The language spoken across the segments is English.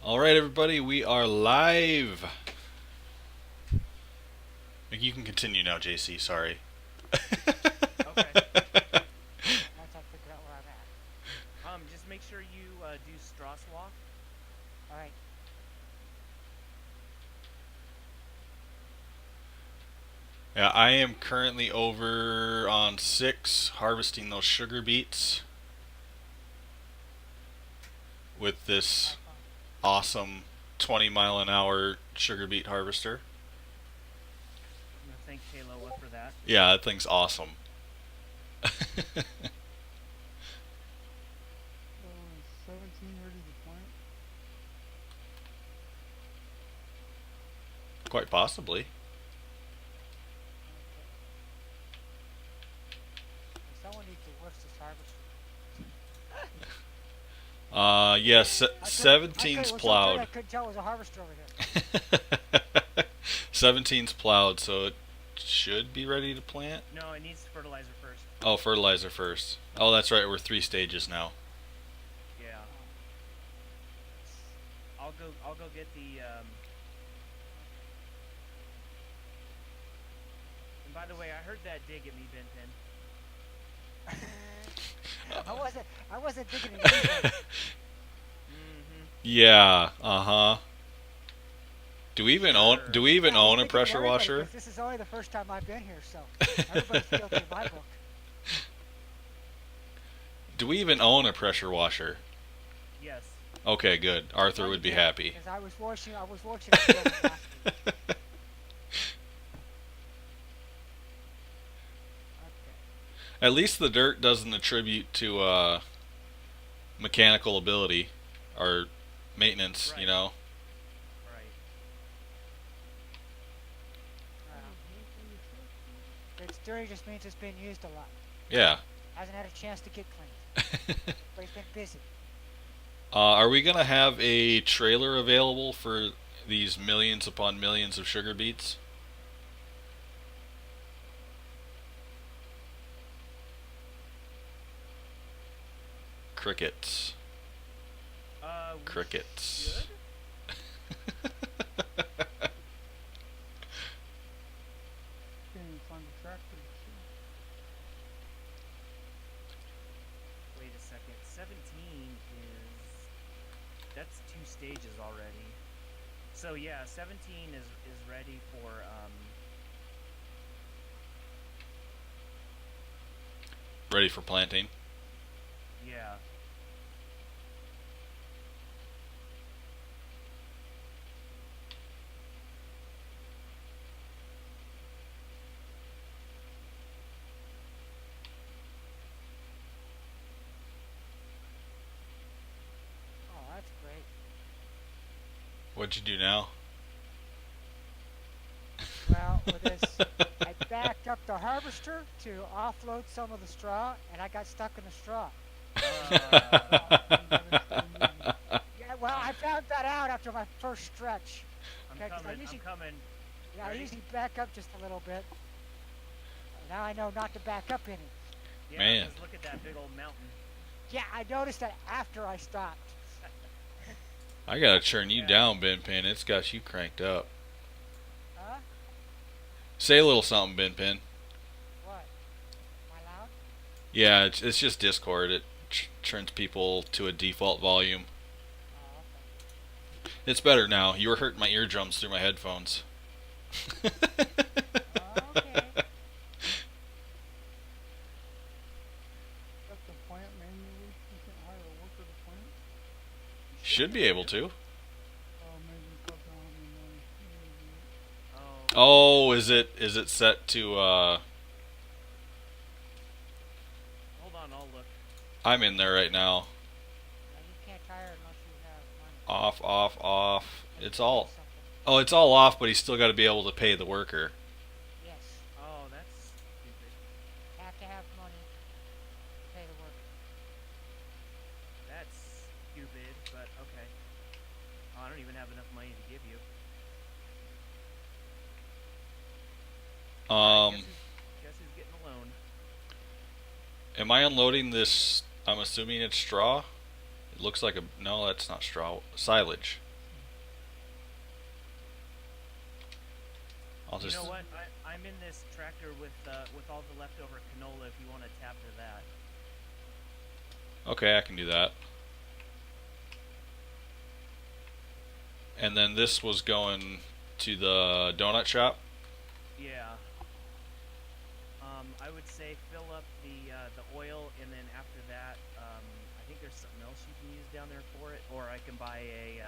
All right, everybody, we are live. You can continue now, JC. Sorry. Okay. Once I figure out where I'm at. Just make sure you do straw swap. All right. Yeah, I am currently over on 6 harvesting those sugar beets with this Have fun. awesome 20-mile-an-hour sugar beet harvester. I'm gonna thank Kayla for that. Yeah, that thing's awesome. 17 ready to plant. Quite possibly. Okay. Someone needs to work this harvester. Yes, I could. 17's It was so dirty I plowed. couldn't tell it was a harvester over there. 17's plowed, so it should be ready to plant. No, it needs fertilizer first. Oh, fertilizer first. Oh, that's right. We're 3 stages now. Yeah. I'll go. I'll go get the. And by the way, I heard that dig at me, Ben Pin. I wasn't digging at anybody. Mm-hmm. Yeah. Uh huh. Do we even own? Sure. Do we even Yeah, I was own a digging at pressure everybody washer? because this is only the first time I've been here, so everybody's guilty in my book. Do we even own a pressure washer? Yes. Okay, good. Arthur would be happy. Because I was watching it film last week. Okay. At least the dirt doesn't attribute to mechanical ability or maintenance. Right. You know. Right. It's dirty just means it's been used a lot. Yeah. Hasn't had a chance to get cleaned. But he's been busy. Are we gonna have a trailer available for these millions upon millions of sugar beets? Crickets. We Crickets. should? Can't even find the tractor. Wait a second. 17 is. That's 2 stages already. So yeah, 17 is ready for Ready for planting. yeah. Oh, that's great. What'd you do now? Well, with this, I backed up the harvester to offload some of the straw, and I got stuck in the straw. Yeah, well, I found that out after my first stretch. I'm Okay, 'cause coming. I'm coming. I Ready? usually back up just a little bit. Now I know not to back up any. Yeah, Man. just look at that big old mountain. Yeah, I noticed that after I stopped. I gotta turn you Yeah. down, Ben Pin. It's got you cranked up. Huh? Say a little something, Ben Pin. What? Am I loud? Yeah, it's just Discord. It turns people to a default volume. Oh, It's better now. You were hurting my eardrums through my headphones. okay. Okay. Got the plant manually. You can't hire a worker to plant. Should be able to. Maybe cut down on the money. Oh. Oh, is it set to Hold on, I'll look. I'm in there right now. Now, you can't hire unless you have money. Off, off, off. And It's you pay all something. Oh, it's all off, but he's still got to be able to pay the worker. Yes. Oh, that's stupid. Have to have money to pay the worker. That's stupid, but okay. Oh, I don't even have enough money to give you. Alright, guess who's getting a loan? Am I unloading this? I'm assuming it's straw. It looks like a no. That's not straw. Silage. I'll You just. know what? I'm in this tractor with all the leftover canola. If you want to tap to that. Okay, I can do that. And then this was going to the donut shop. Yeah. I would say fill up the oil, and then after that, I think there's something else you can use down there for it, or I can buy a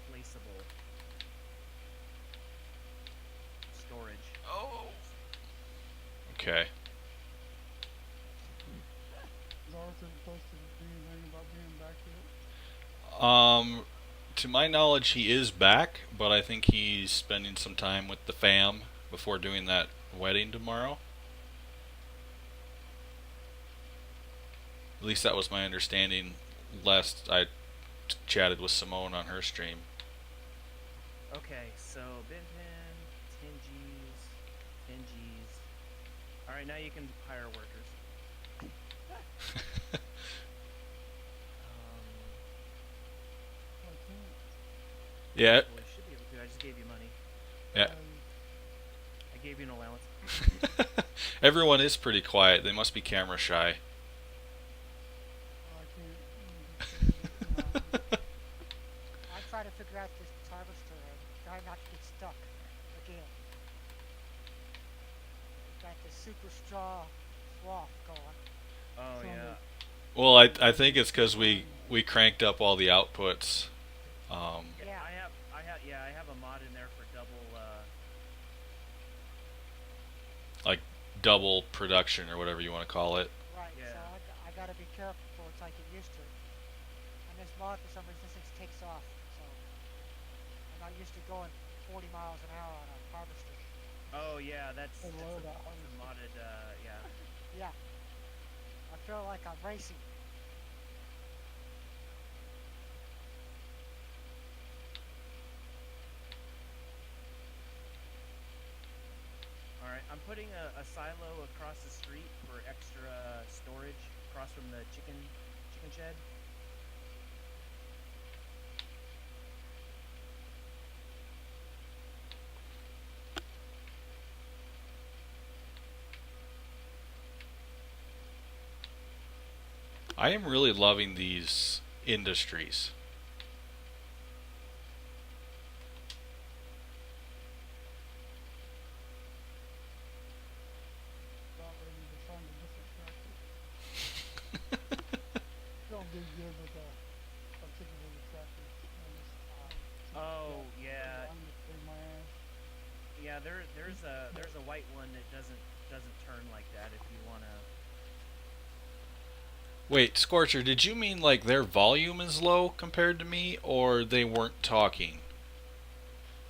placeable storage. Oh. Okay. Is Arthur posted anything about being back yet? To my knowledge, he is back, but I think he's spending some time with the fam before doing that wedding tomorrow. At least that was my understanding last I chatted with Simone on her stream. Okay, so Benton, 10 G's, 10 G's. All right, now you can hire workers. I can't. Yeah, Well, you should be able to. I just gave you money. yeah. I gave you an allowance. Everyone is pretty quiet. They must be camera shy. I can't. I'm trying to figure out this harvester and try not to get stuck again. Got the super straw swath going. Oh yeah. Well, I think it's because we cranked up all the outputs. Yeah. I have a mod in there for Like double production or whatever you want to call it. Right. Yeah. So I gotta be careful before it's like get used to it. And this mod for some reason this thing takes off. So I'm not used to going 40 miles an hour on a harvester. Oh yeah, that's I love a that modded. Yeah. Yeah. I feel like I'm racing. All right, I'm putting a silo across the street for extra storage across from the chicken shed. I am really loving these industries. About ready to find a different tractor. Don't do good with articulated tractors. Oh yeah, I'm just putting my ass. yeah. There's a white one that doesn't turn like that. If you wanna. Wait, Scorcher, did you mean like their volume is low compared to me, or they weren't talking?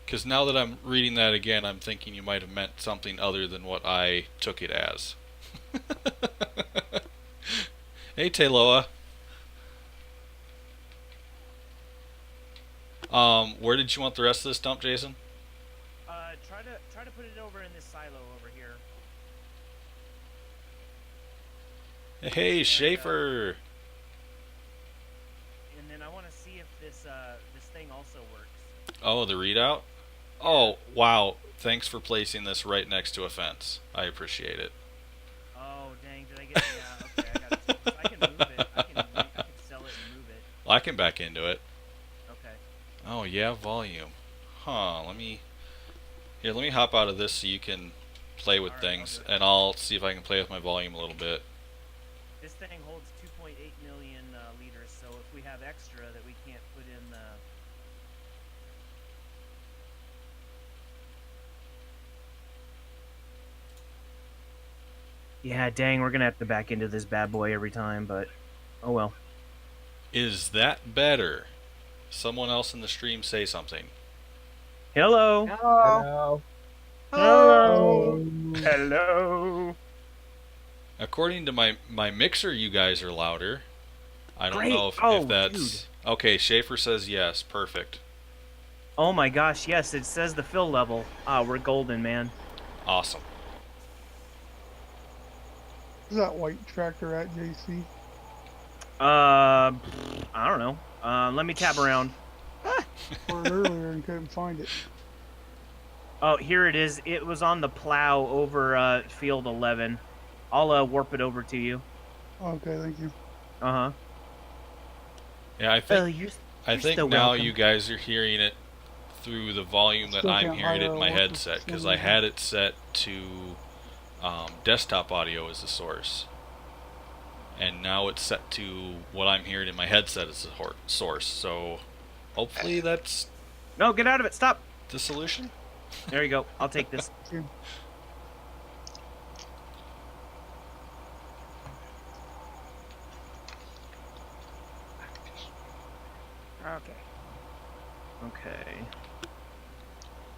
Because now that I'm reading that again, I'm thinking you might have meant something other than what I took it as. Hey, Tayloa. Where did you want the rest of this dump, Jason? Try to put it over in this silo over here. Hey, And, Schaefer. And then I want to see if this thing also works. Oh, the readout? Oh, wow. Thanks for placing this right next to a fence. I appreciate it. Oh dang! Did I get? Yeah. Okay, I got it. So I can move it. I can sell it and move it. Well, I can back into it. Okay. Oh, yeah, volume. Huh, let me hop out of this so you can play with Alright, I'll things, do it. and I'll see if I can play with my volume a little bit. This thing holds 2.8 million liters, so if we have extra that we can't put in the. Yeah, dang, we're gonna have to back into this bad boy every time, but oh well. Is that better? Someone else in the stream say something. Hello. Hello. Hello. Hello. According to my mixer, you guys are louder. I don't Great. know if Oh, that's... Okay, Schaefer says yes. Perfect. Oh my gosh, yes, it says the fill level. Ah, we're golden, man. Awesome. Where's that white tractor at, JC? I don't know. Let me tab around. for it earlier and couldn't find it. Oh, here it is. It was on the plow over field 11. I'll warp it over to you. Okay, thank you. Uh-huh. Yeah, Oh, you're I think so now welcome. you guys are hearing it through the volume that Still I'm can't hearing it hire in a my worker headset, for because some I reason. had it set to desktop audio as the source, and now it's set to what I'm hearing in my headset as the source. So hopefully that's No, get out of it. Stop. the solution. There you go. I'll take this. Thank you. Okay. Okay.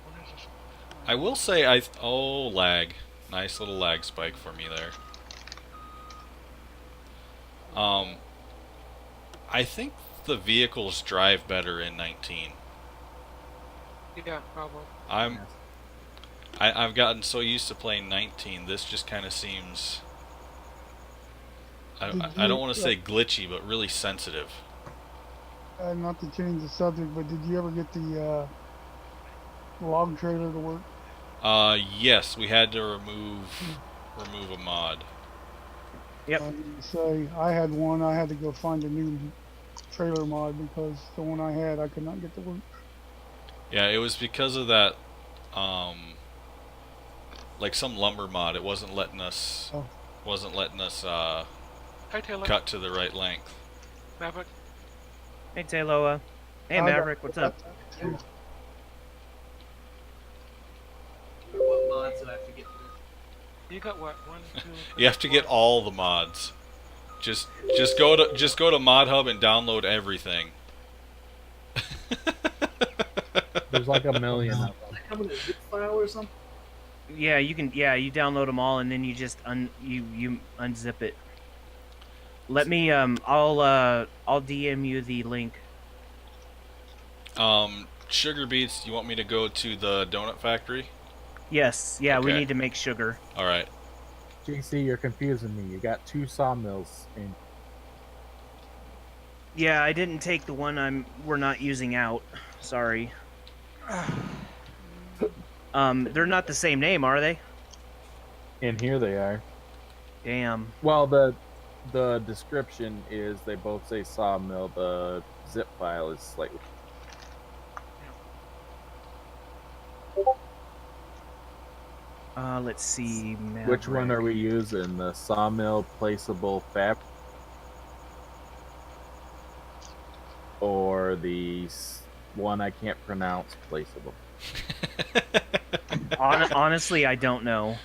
What is this? I will say oh, lag. Nice little lag spike for me there. I think the vehicles drive better in 19. Yeah, probably. I've gotten so used to playing 19. This just kind of seems, I don't want to say glitchy, but really sensitive. Not to change the subject, but did you ever get the log trailer to work? Yes, we had to remove a mod. Yep. Say I had one. I had to go find a new trailer mod because the one I had I could not get to work. Yeah, it was because of that, like some lumber mod. It wasn't letting us, Oh. Hi, Taylor. cut to the right length. Maverick. Hey, Tayloa. Hey, I got- Maverick. What's up? What mods do I have to get through? You got what? 1, 2. You have to get all the mods. Just go to Mod Hub and download everything. There's like a million of them. Like come in a zip file or something? Yeah, you can. Yeah, you download them all, and then you just you unzip it. Let me. I'll DM you the link. Sugar beets. You want me to go to the donut factory? Yes. Yeah, we Okay. need to make sugar. All right. JC, you're confusing me. You got 2 sawmills in. Yeah, I didn't take the one we're not using out. Sorry. They're not the same name, are they? In here they are. Damn. Well, the description is they both say sawmill. The zip file is slightly. Let's see. Which one are Maverick. we using? The sawmill placeable fab, or the one I can't pronounce placeable? Honestly, I don't know.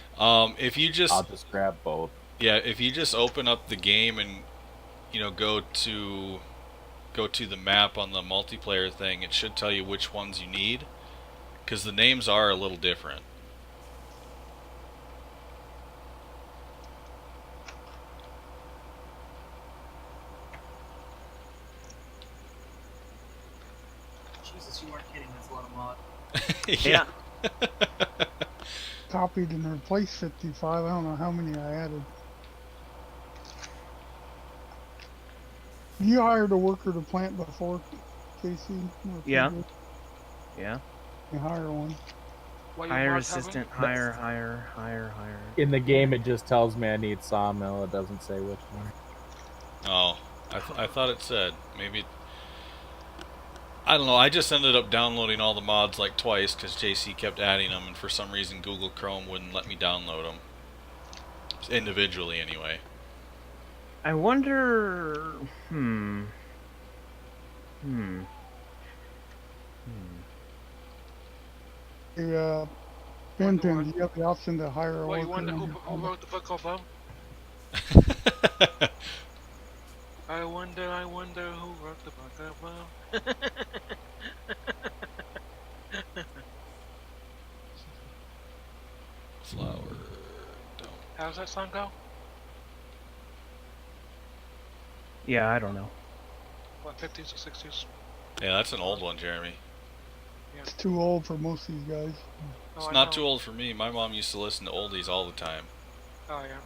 If you just I'll just grab both. Yeah, if you just open up the game and go to the map on the multiplayer thing, it should tell you which ones you need, because the names are a little different. Jesus, you weren't kidding. That's a lot of mod. Yeah. Copied and replaced 55. I don't know how many I added. You hired a worker to plant before, Casey? Or Yeah. previous? Yeah. You hire one. What your Hire mods having? assistant. Hire. In the game, it just tells me I need sawmill. It doesn't say which one. Oh, I thought it said. Maybe, I don't know. I just ended up downloading all the mods like twice because JC kept adding them, and for some reason Google Chrome wouldn't let me download them individually anyway. I wonder. The bin pins, you have the option to hire a What, worker. you wonder on who, your who phone. wrote the book of them? I wonder who wrote the book of them. Flower. Don't. How's that song go? Yeah, I don't know. What, 50s or 60s? Yeah, that's an old one, Jeremy. It's too old for most of these guys. Oh, It's I not know. too old for me. My mom used to listen to oldies all the time. Oh, yeah.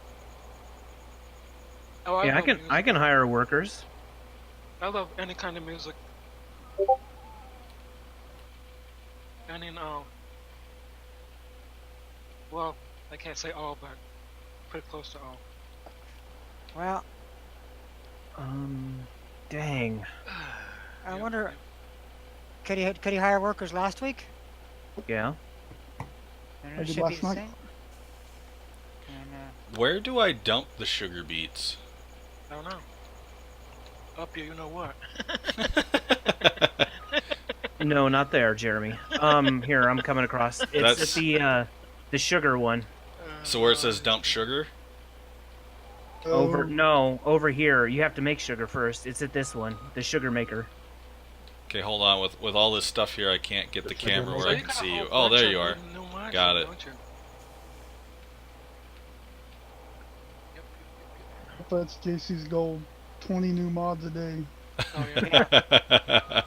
Oh, Yeah, I love can. music. I can hire workers. I love any kind of music. And in well, I can't say all, but pretty close to all. Well, Dang. I Yep, wonder, yep. could he hire workers last week? Yeah. And I it did should be last the night. same. And Where do I dump the sugar beets? I don't know. Up here, you know what? No, not there, Jeremy. Here, I'm coming across. It's That's- at the sugar one. So where it says dump sugar? Over here. You have to make sugar first. It's at this one, the sugar maker. Okay, hold on. With all this stuff here, I can't get the The sugar camera where So I you can got a see whole you. Oh, bunch there of you are. new modules, Got it. don't you? Yep, yep, That's JC's goal. 20 new mods a day. yep. Oh yeah.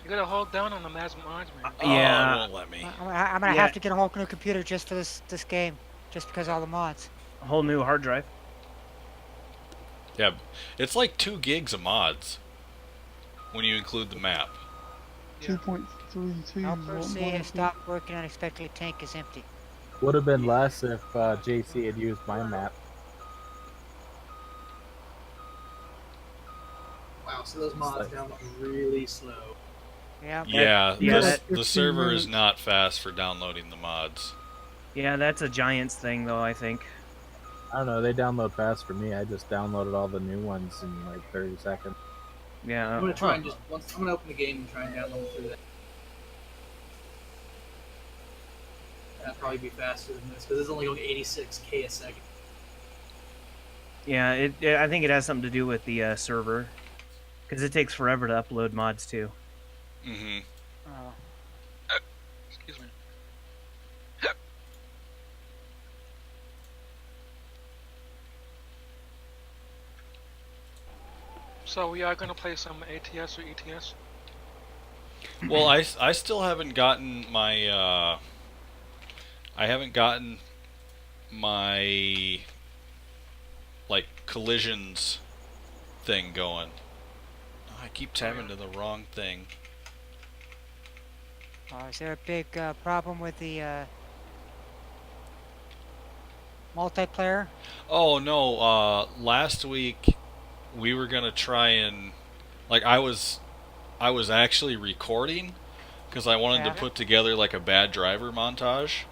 You gotta hold down on the mods, man. Oh, Yeah. it won't let me. I'm gonna Yeah. have to get a whole new computer just for this game, just because of all the mods. A whole new hard drive. Yeah, it's like 2 gigs of mods when you include the map. Yeah. 2.32 Helper is C what has stopped working unexpectedly. Tank is empty. Would have been less if JC had used my map. Wow, so those mods download really slow. Yeah. Yeah, yeah, the that- server is 15 not fast for downloading the mods. Yeah, that's a Giants thing, though, I think. I don't know, they download fast for me. I just downloaded all the new ones in like 30 seconds. Yeah. I'm gonna try and I'm gonna open the game and try and download through that. That'd probably be faster than this because it's only going 86K a second. Yeah, I think it has something to do with the server. Because it takes forever to upload mods, too. Mm-hmm. Oh. Excuse me. So we are gonna play some ATS or ETS. Well, I still haven't gotten my I haven't gotten my like collisions thing going. Oh, I keep tabbing to the wrong thing. Is there a big problem with the multiplayer? Oh no, last week we were gonna try and like I was actually recording because I wanted Yeah. to put together like a bad driver montage,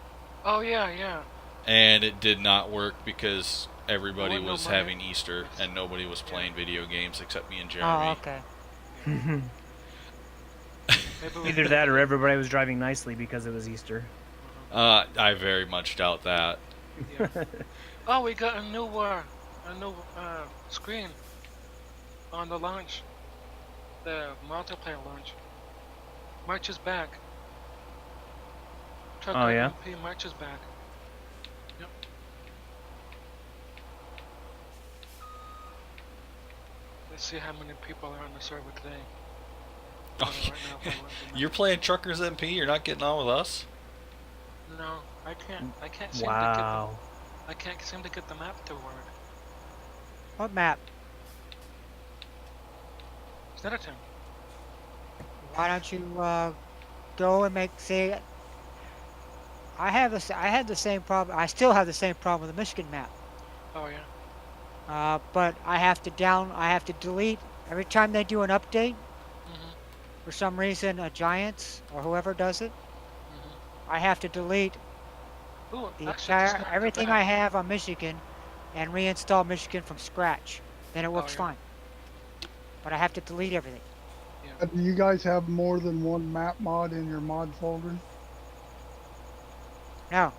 Oh yeah, yeah. and it did not work because everybody no was money. having Easter and nobody was playing video games except me and Oh, Jeremy. okay. Maybe we Either that or everybody was driving nicely because it was Easter. I very much doubt that. Oh, we got a new screen on the launch, the multiplayer launch. March is back. Truck Oh, yeah? MP March is back. Yep. Let's see how many people are on the server today. Oh, Right now, if I want to You're playing Truckers MP. You're not getting on with us. know. No, I can't. I can't seem Wow. I can't seem to get the map to work. What map? Snetterton. Why don't you go and see? I had the same problem. I still have the same problem with the Michigan map. Oh yeah. But I have to delete every time they do an update. Mhm. For some reason, Giants or whoever does it, Mhm. I have to delete Ooh, the actually, it's entire not too everything bad. I have on Michigan, and reinstall Michigan from scratch. Then it works yeah. fine. But I have to delete everything. Do you guys have more than one map mod in your mod folder? No.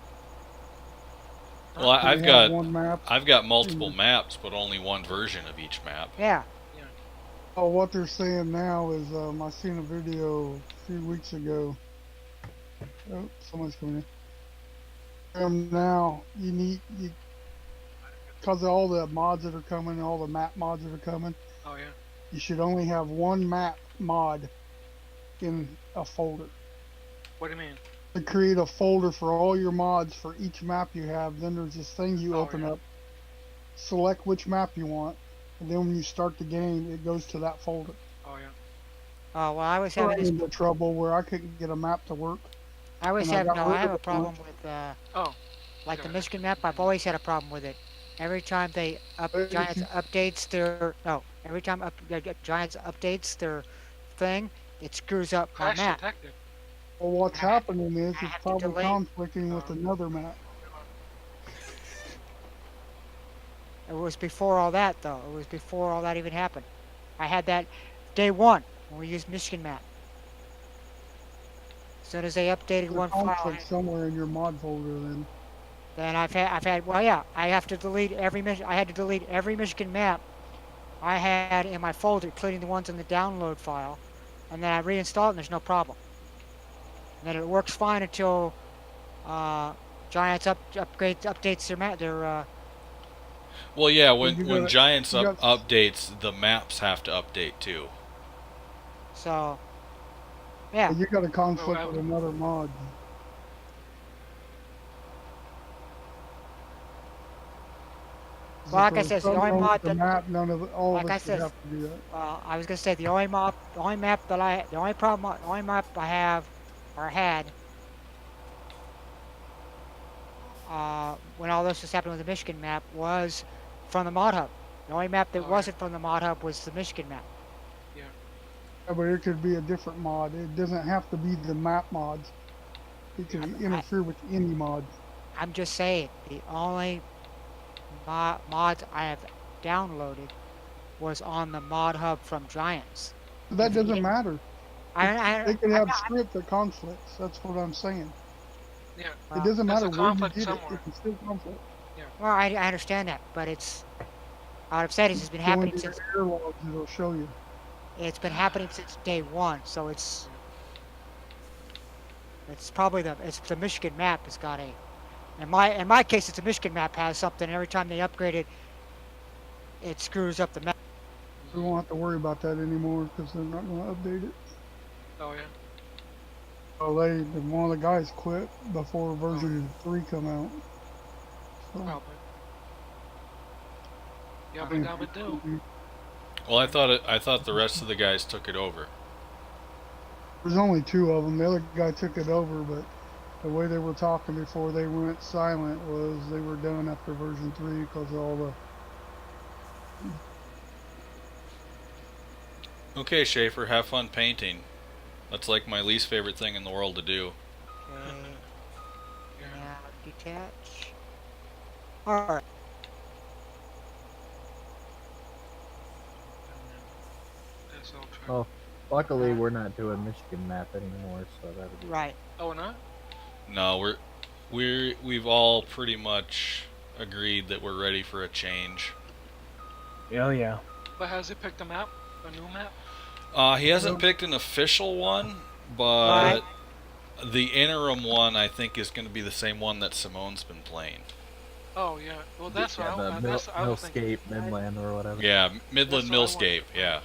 Well, Do you I've have got one map. multiple maps, but only one version of each map. Yeah. Oh, what they're saying now is, I seen a video a few weeks ago. Oh, someone's coming in. Now because of all the mods that are coming, all the map mods that are coming, Oh yeah. you should only have one map mod in a folder. What do you mean? To create a folder for all your mods for each map you have, then there's this thing you Oh, open yeah. up, select which map you want, and then when you start the game, it goes to that folder. Oh yeah. Oh well, I was I having ran this. into trouble where I couldn't get a map to work I always And I have got no. rid I have of a it problem once. with like the Okay. Michigan map. I've always had a problem with it. Every time they If Giants you, updates their every time Giants updates their thing, it screws up my Crash map. detected. well, what's happening is I it's have to probably delete. conflicting with another map. It was before all that though. It was before all that even happened. I had that day one when we used Michigan map. As soon as they updated There's a one file, conflict somewhere in your mod folder then I've had well yeah I have to delete I had to delete every Michigan map I had in my folder, including the ones in the download file, and then I reinstall it and there's no problem. And then it works fine until Giants updates their map their Well, yeah, then. You when got Giants you got updates, the maps have to update too. so yeah. you got a Well, conflict with another mod. Well, If like there I was said, it's the something only wrong mod with the that, map, none of it, all of like I us would said, have to do that. I was gonna say the only map the only problem, the only map I have or had when all this was happening with the Michigan map was from the mod hub. The only map that Oh, yeah. wasn't from the mod hub was the Michigan map. Yeah. Yeah, but it could be a different mod. It doesn't have to be the map mods. It can interfere with any mod. I'm just saying the only mods I have downloaded was on the mod hub from Giants. But that If you doesn't didn't- matter. They could have script that conflicts. That's what I'm saying. Yeah. Well, It doesn't there's a matter where you conflict get it. somewhere. It can still conflict. Well, I understand that, but what I've said is it's been Go happening into your since error logs, it'll show you. it's been happening since day one. So it's probably the Michigan map has got a. In my case, it's a Michigan map has something. Every time they upgrade it, it screws up the map. We won't have to worry about that anymore because they're not going to update it. Oh yeah. Oh, one of the guys quit before version 3 come out. So, Probably. Yabba dabba do. Well, I thought the rest of the guys took it over. There's only 2 of them. The other guy took it over, but the way they were talking before they went silent was they were done after version 3 because of all the. Okay, Schaefer, have fun painting. That's like my least favorite thing in the world to do. Okay. Yeah. Now detach. All right. That's all true. Well, luckily we're not doing Michigan map anymore, so that'll be Right. Oh, we're not? No, we've all pretty much agreed that we're ready for a change. Oh yeah. But has he picked a map? A new map? He hasn't picked an official one, but the interim one I think is going to be the same one that Simone's been playing. Oh yeah. Well, that's yeah, what the I was thinking. Millscape, Midland, or whatever. Yeah, Midland That's what I Millscape. Yeah,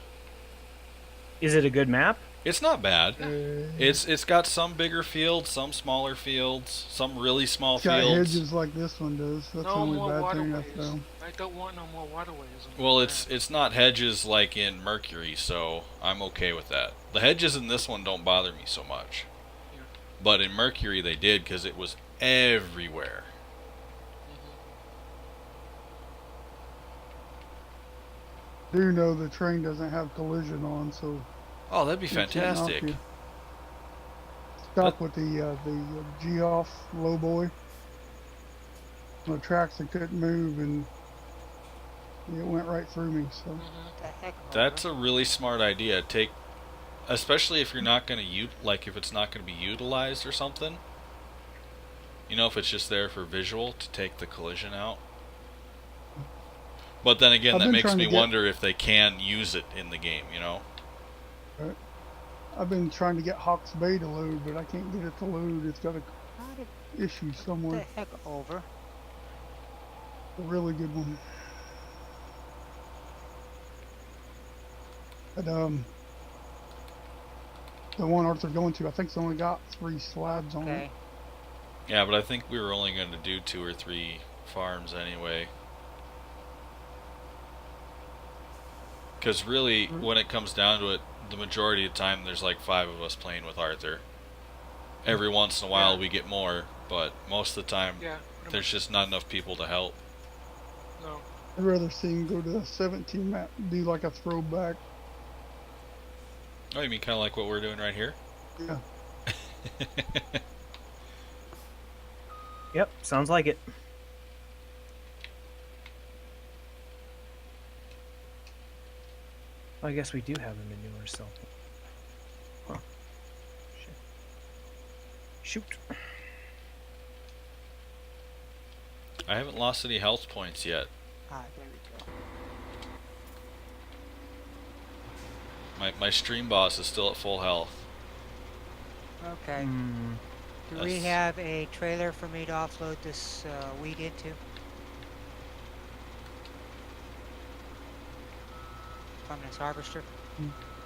Is it a good map? it's not bad. Uh, It's got some bigger fields, some smaller fields, some really small It's got fields. hedges like this one does. That's the No only more bad thing I waterways. found. I don't want no more waterways. Well, it's not hedges like in Mercury, so I'm okay with that. The hedges in this one don't bother me so much, Yeah. but in Mercury they did because it was everywhere. I do know the train doesn't have collision on, so Oh, that'd be it can't knock fantastic. you. Stuck with the G-off low boy. The tracks that couldn't move, and it went right through me. So What the heck? That's a really smart idea. Especially if you're not going to if it's not going to be utilized or something. You know, if it's just there for visual to take the collision out. But then again, I've that been makes trying me to get- wonder if they can use it in the game. You know. I've been trying to get Hawks Bay to load, but I can't get it to load. It's got a How did issue the somewhere. heck over? A really good one. But the one Arthur's going to, I think it's only got 3 slabs on Okay. it. Yeah, but I think we were only going to do 2 or 3 farms anyway. Because really, when it comes down to it, the majority of the time there's like 5 of us playing with Arthur. every once in a while we get more, but most of the time Yeah. there's just not enough people to help. No. I'd rather see him go to the 17 map, do like a throwback. Oh, you mean kind of like what we're doing right here? Yeah. Yep, sounds like it. I guess we do have a manure cell. Huh. Shit. Shoot. I haven't lost any health points yet. Ah, there we go. My stream boss is still at full health. Okay. Hmm. Do we That's- have a trailer for me to offload this wheat into? From this harvester?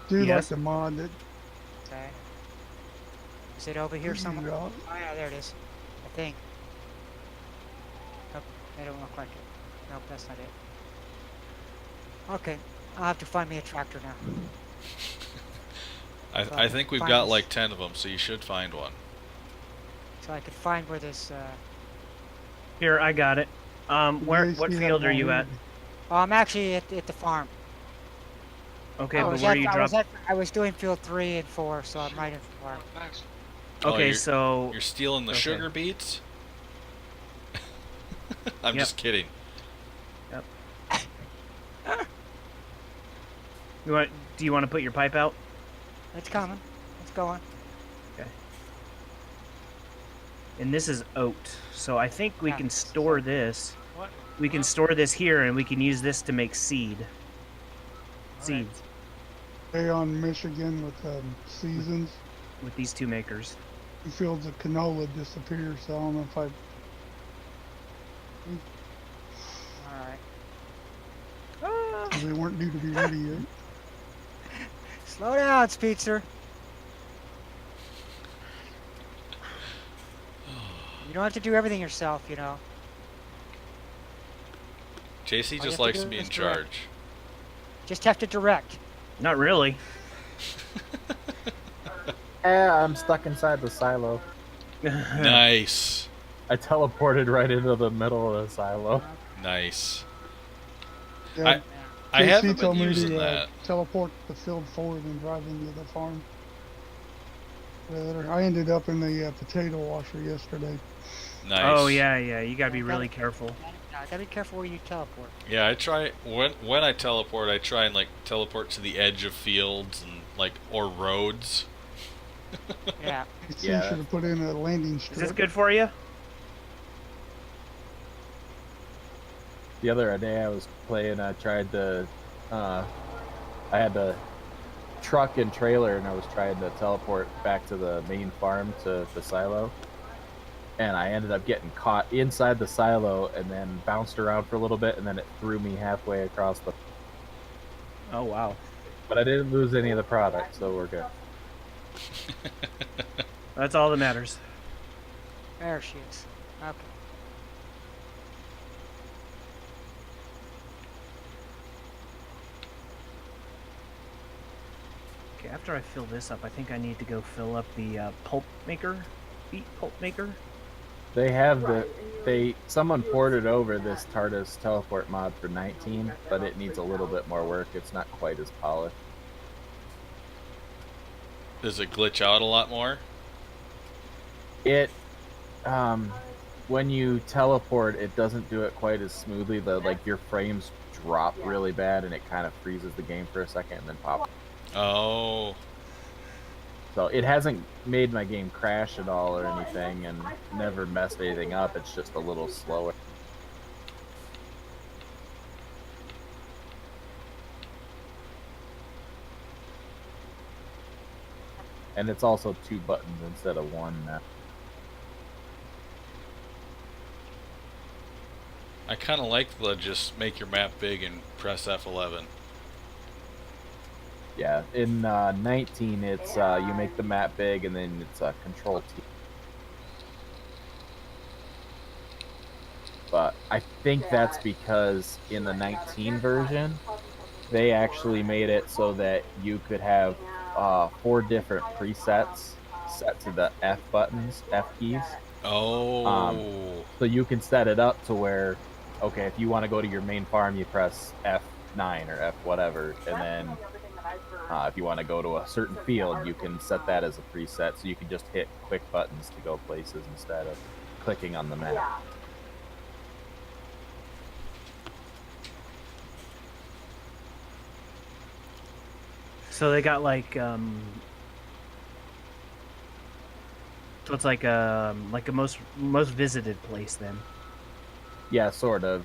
Do like Yes. the mod that Okay. Is it over here you somewhere? got. Oh yeah, there it is. I think. Nope, they don't look like it. Nope, that's not it. Okay, I'll have to find me a tractor now. I think we've Find got this. like 10 of them, so you should find one. So I could find where this, Here, I got it. Where? Yeah, What see that field are you mod? at? oh, I'm actually at the farm. Okay, I but was where at- are you I was dropping? I was doing field 3 and 4, so I'm right in the farm. Thanks. Oh, Okay, you're- so You're stealing the Okay. sugar beets? I'm Yep. just kidding. you want? Do you want to put your pipe out? It's coming. It's going. And this is oat, so I think we Yeah, can this is store oat. this. What? We can store this here, and we can use this to make seed. Seeds Stay on Michigan with seasons. with these two makers. Two fields of canola disappear, so I don't know if I. Alright. They weren't due to be ready yet. Slow down, Speedster. You don't have to do everything yourself, you know. JC All you just have to likes do to be in is direct. charge. Just have to direct. Not really. I'm stuck inside the silo. Nice. I teleported right into the middle of the silo. Nice. Yeah, I JC haven't been told me using to that. teleport the field forward and drive into the farm. I ended up in the potato washer yesterday. Nice. Oh yeah, you gotta be really careful. Gotta be careful where you teleport. Yeah, I try when I teleport, I try and like teleport to the edge of fields and like or roads. Yeah. JC Yeah. should have put in a landing Is this strip. good for you? The other day I was playing, I tried to, I had the truck and trailer and I was trying to teleport back to the main farm to the silo. And I ended up getting caught inside the silo and then bounced around for a little bit and then it threw me halfway across the... Oh wow. But I didn't lose any of the product, so we're good. That's all that matters. There she is. Okay. Okay, after I fill this up, I think I need to go fill up the pulp maker, beet pulp maker. They have someone ported over this TARDIS teleport mod for 19, but it needs a little bit more work. It's not quite as polished. Does it glitch out a lot more? It, when you teleport, it doesn't do it quite as smoothly. Your frames drop really bad and it kind of freezes the game for a second and then pop. Oh. So it hasn't made my game crash at all or anything and never messed anything up. It's just a little slower. And it's also 2 buttons instead of 1 now. I kind of like the just make your map big and press F11. Yeah, in 19, it's you make the map big and then it's Control T. But I think that's because in the 19 version, they actually made it so that you could have 4 different presets set to the F buttons, F keys. Oh. So you can set it up to where, okay, if you want to go to your main farm, you press F9 or F whatever, and then if you want to go to a certain field, you can set that as a preset, so you can just hit quick buttons to go places instead of clicking on the map. So they got like so it's like a most visited place then. Yeah, sort of.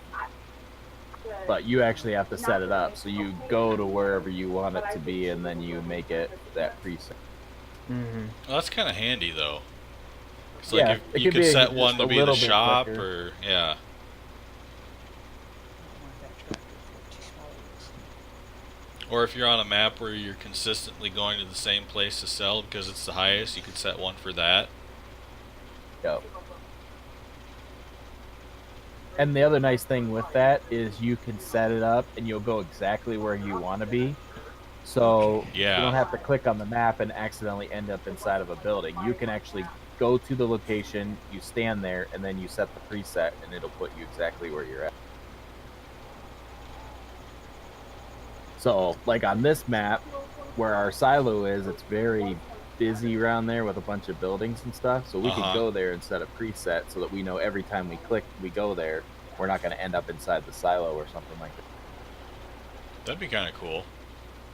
But you actually have to set it up, so you go to wherever you want it to be, and then you make it that preset. Mm-hmm. Well, that's kind of handy though. It's Yeah, like it you could could be set just one to a be the little bit shop, quicker. or yeah. Or if you're on a map where you're consistently going to the same place to sell because it's the highest, you could set one for that. Yep. And the other nice thing with that is you can set it up and you'll go exactly where you want to be. So Yeah. you don't have to click on the map and accidentally end up inside of a building. You can actually go to the location, you stand there, and then you set the preset, and it'll put you exactly where you're at. So, like on this map, where our silo is, it's very busy around there with a bunch of buildings and stuff. So we could go there and set a preset so that we know every time we click, we go there, we're not going to end up inside the silo or something like that. That'd be kind of cool.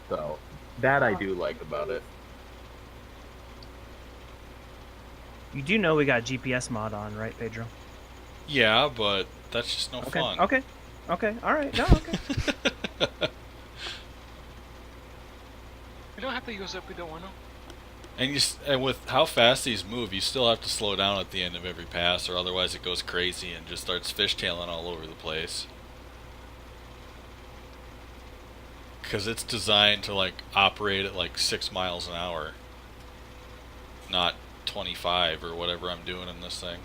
So that I do like about it. You do know we got GPS mod on, right, Pedro? Yeah, but that's just no Okay. fun. Okay. Okay. All right. No. Okay. We don't have to use it if we don't want to. And with how fast these move, you still have to slow down at the end of every pass, or otherwise it goes crazy and just starts fishtailing all over the place. Because it's designed to like operate at like 6 miles an hour, not 25 or whatever I'm doing in this thing.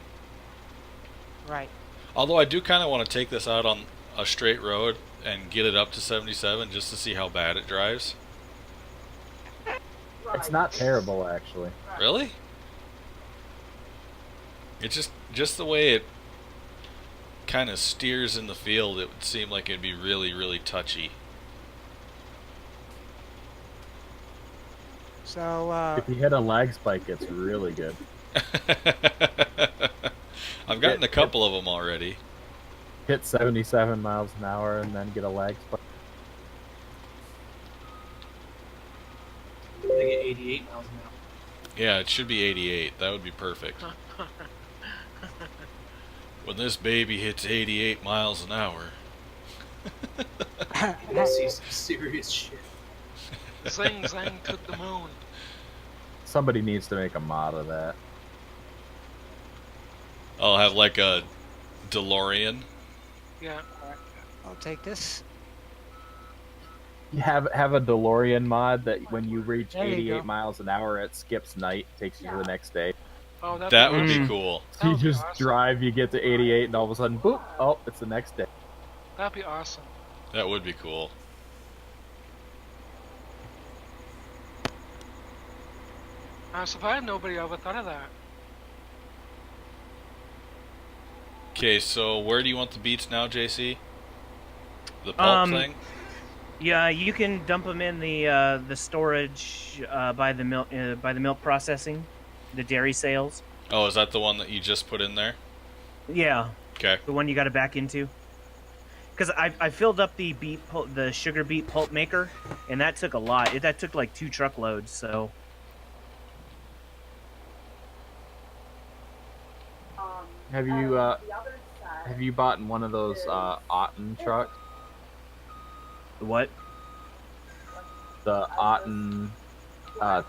Right. Although I do kind of want to take this out on a straight road and get it up to 77 just to see how bad it drives. It's not terrible, actually. Really? It's just the way it kind of steers in the field, it would seem like it'd be really, really touchy. So, If you hit a lag spike, it's really good. I've gotten a couple of them already. Hit 77 miles an hour and then get a lag spike. I get 88 miles an hour. Yeah, it should be 88. That would be perfect. When this baby hits 88 miles an hour. You see some serious shit. Zing zang to the moon. Somebody needs to make a mod of that. I'll have like a DeLorean. Yeah. I'll take this. You have a DeLorean mod that when you reach There you 88 go. miles an hour, it skips night, takes you to the next day. Oh, That would be Mm. cool. So you That would be just awesome. drive, you get to 88, and all of a sudden, boop, oh, it's the next day. That'd be awesome. That would be cool. I'm surprised nobody ever thought of that. Okay, so where do you want the beets now, JC? The pulp thing? Yeah, you can dump them in the storage by the milk processing, the dairy sales. Oh, is that the one that you just put in there? Yeah, Okay. the one you got to back into. Because I filled up the the sugar beet pulp maker, and that took a lot. That took like 2 truckloads. So Have you bought in one of those Otten trucks? what? The Otten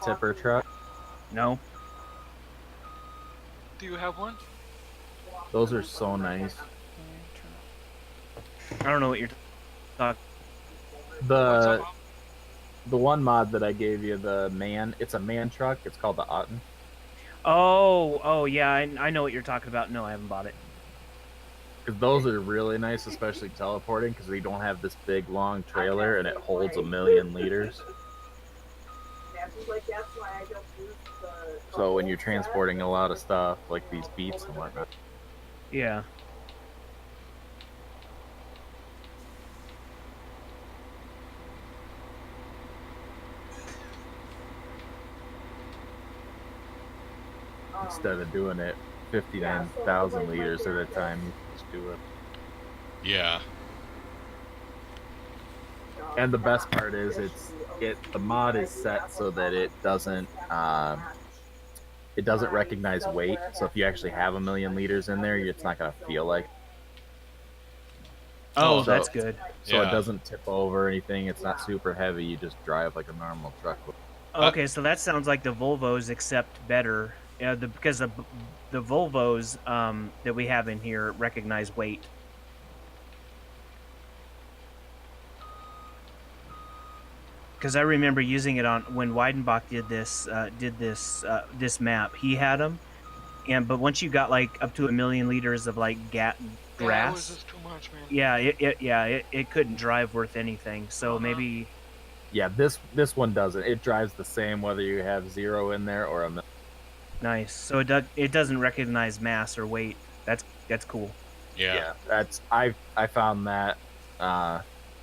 tipper truck? No. Do you have one? Those are so nice. I don't know what you're talking. What's The up? the one mod that I gave you, it's a man truck. It's called the Otten. Oh yeah, I know what you're talking about. No, I haven't bought it. Because those are really nice, especially teleporting, because we don't have this big long trailer and it holds 1,000,000 liters. So when you're transporting a lot of stuff, like these beats and whatnot. Yeah. Instead of doing it 59,000 liters at a time, you can just do it. Yeah. And the best part is the mod is set so that it doesn't recognize weight. So if you actually have 1,000,000 liters in there, it's not gonna feel like. Oh, So- that's good. So Yeah. it doesn't tip over or anything. It's not super heavy. You just drive like a normal truck. Okay, so that sounds like the Volvos, except better. Because the Volvos that we have in here recognize weight. Because I remember using it on when Weidenbach did this map. He had them, but once you got like up to 1,000,000 liters of like Yeah, it was grass, just too much, man. yeah, it couldn't drive worth anything. So maybe. Yeah, this one doesn't. It drives the same whether you have 0 in there or 1,000,000. Nice. So it doesn't recognize mass or weight. That's cool. Yeah. That's I found that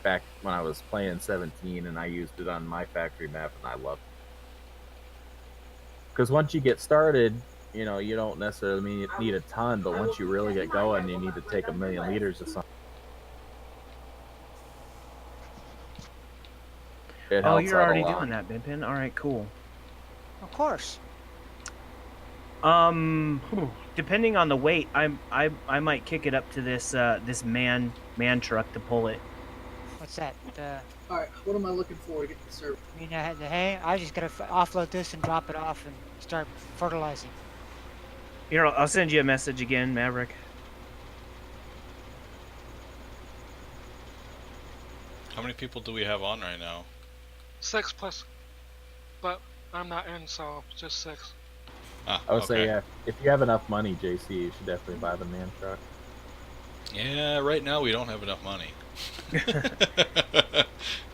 back when I was playing 17, and I used it on my factory map, and I loved it. Because once you get started, you don't necessarily need a ton, but once you really get going, you need to take 1,000,000 liters of something. It Oh, helps you're out a already lot. doing that, Binpin. All right, cool. Of course. Depending on the weight, I might kick it up to this this man truck to pull it. What's that? All right, what am I looking for to get the service? I mean, the hay. I just gotta offload this and drop it off and start fertilizing. Here, I'll send you a message again, Maverick. How many people do we have on right now? 6 plus, but I'm not in, so just 6. Ah, I would okay. say, yeah, if you have enough money, JC, you should definitely buy the man truck. Yeah, right now we don't have enough money.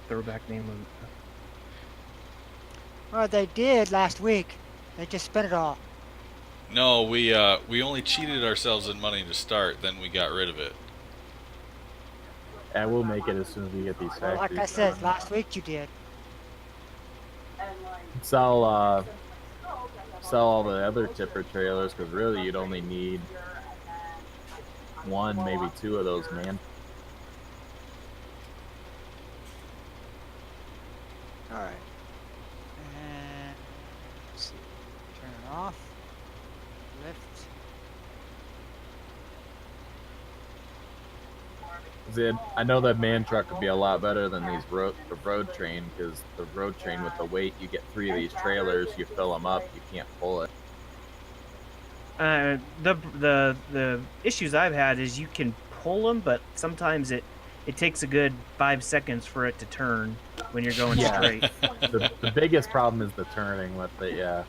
Throwback name of. Well, they did last week. They just spent it all. No, we only cheated ourselves in money to start, then we got rid of it. And we'll make it as soon as we get these Well, factories. like I said, last week you did. Sell all the other tipper trailers, because really you'd only need 1, maybe 2 of those, man. All right. And let's see. Turn it off. Lift. Zid, I know that man truck would be a lot better than the road train, because the road train with the weight, you get 3 of these trailers, you fill them up, you can't pull it. The issues I've had is you can pull them, but sometimes it takes a good 5 seconds for it to turn when you're going Yeah. straight. The biggest problem is the turning with it, yeah.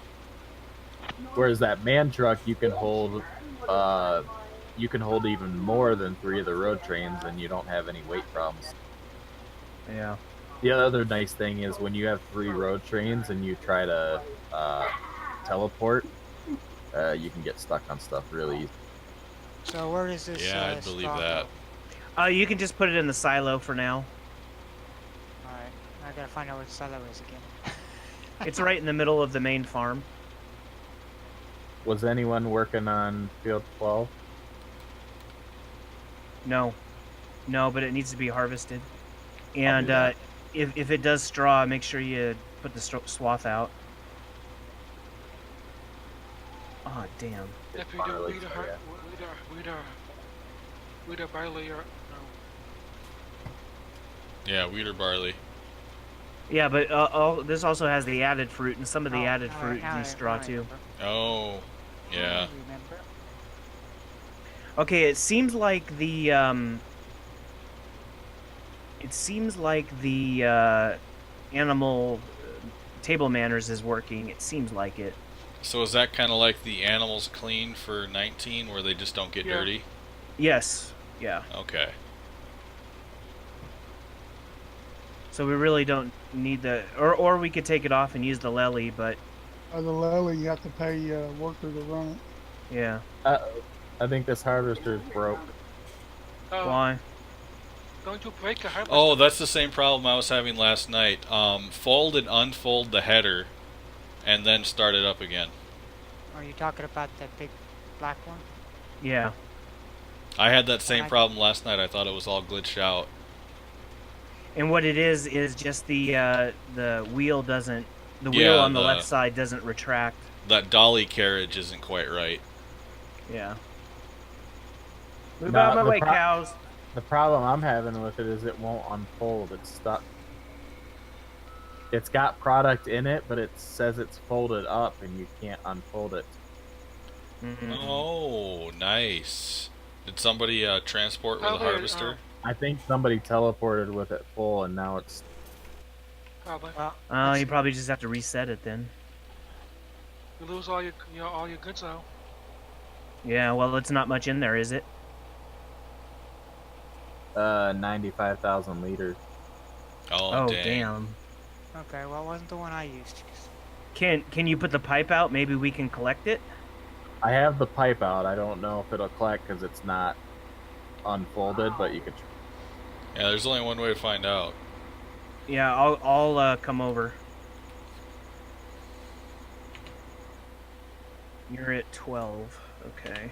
Whereas that man truck, you can hold even more than 3 of the road trains, and you don't have any weight problems. Yeah. The other nice thing is when you have 3 road trains and you try to teleport, you can get stuck on stuff really easy. So where does this? Yeah, I believe straw that. go? You can just put it in the silo for now. All right. I gotta find out where the silo is again. It's right in the middle of the main farm. Was anyone working on field 12? No, but it needs to be harvested. do And that. if it does straw, make sure you put the swath out. Oh damn! If you do barley, weeder, so yeah. weeder barley or no. Yeah, wheat or barley. Yeah, but this also has the added fruit, and some of the added All fruit now needs I- straw now I too. remember. Oh, Now I yeah. remember. Okay, it seems like the animal table manners is working. It seems like it. So is that kind of like the animals clean for 19, where they just don't get Yeah. dirty? Yes. Yeah. Okay. So we really don't need the, or we could take it off and use the lely, but The lily, you have to pay a worker to run it. yeah. I think this harvester's broke. Why? Don't you break a harvester? Oh, that's the same problem I was having last night. Fold and unfold the header, and then start it up again. Are you talking about that big black one? Yeah. I had that same problem last night. I thought it was all glitched out. And what it is just the wheel doesn't, the wheel on the left side doesn't retract. That dolly carriage isn't quite right. Yeah. Move No, out of my the way, cows. The problem I'm having with it is it won't unfold. It's stuck. It's got product in it, but it says it's folded up and you can't unfold it. Mm-hmm. Oh, nice. Did somebody transport with a Probably, harvester? I think somebody teleported with it full and now it's... Probably. Well, You probably just have to reset it then. You lose all your goods though. Yeah, well, it's not much in there, is it? 95,000 liters. Oh, dang. Damn. okay, well, it wasn't the one I used. Can you put the pipe out? Maybe we can collect it? I have the pipe out. I don't know if it'll collect because it's not unfolded, but you could... Yeah, there's only one way to find out. Yeah, I'll come over. You're at 12. Okay.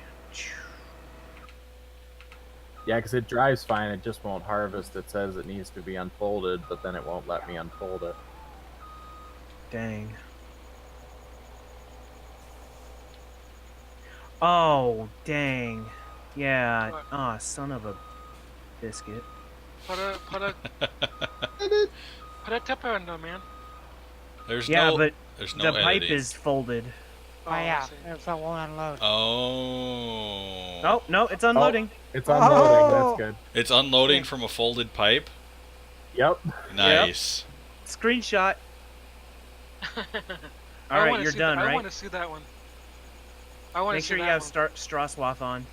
Yeah, because it drives fine. It just won't harvest. It says it needs to be unfolded, but then it won't let me unfold it. Dang. Oh, dang. Yeah. What? Ah, son of a biscuit. Put a tipper in there, man. There's Yeah, no, but there's no the pipe editing. is folded. Oh, I yeah, see. if it won't unload. Oh. Oh, no, it's unloading. It's unloading. Oh! That's good. It's unloading from a folded pipe? Yep. Nice. Screenshot. I All right, wanna you're see done, I right? want to see that one. I want to Make see sure you that have one. straw swath on.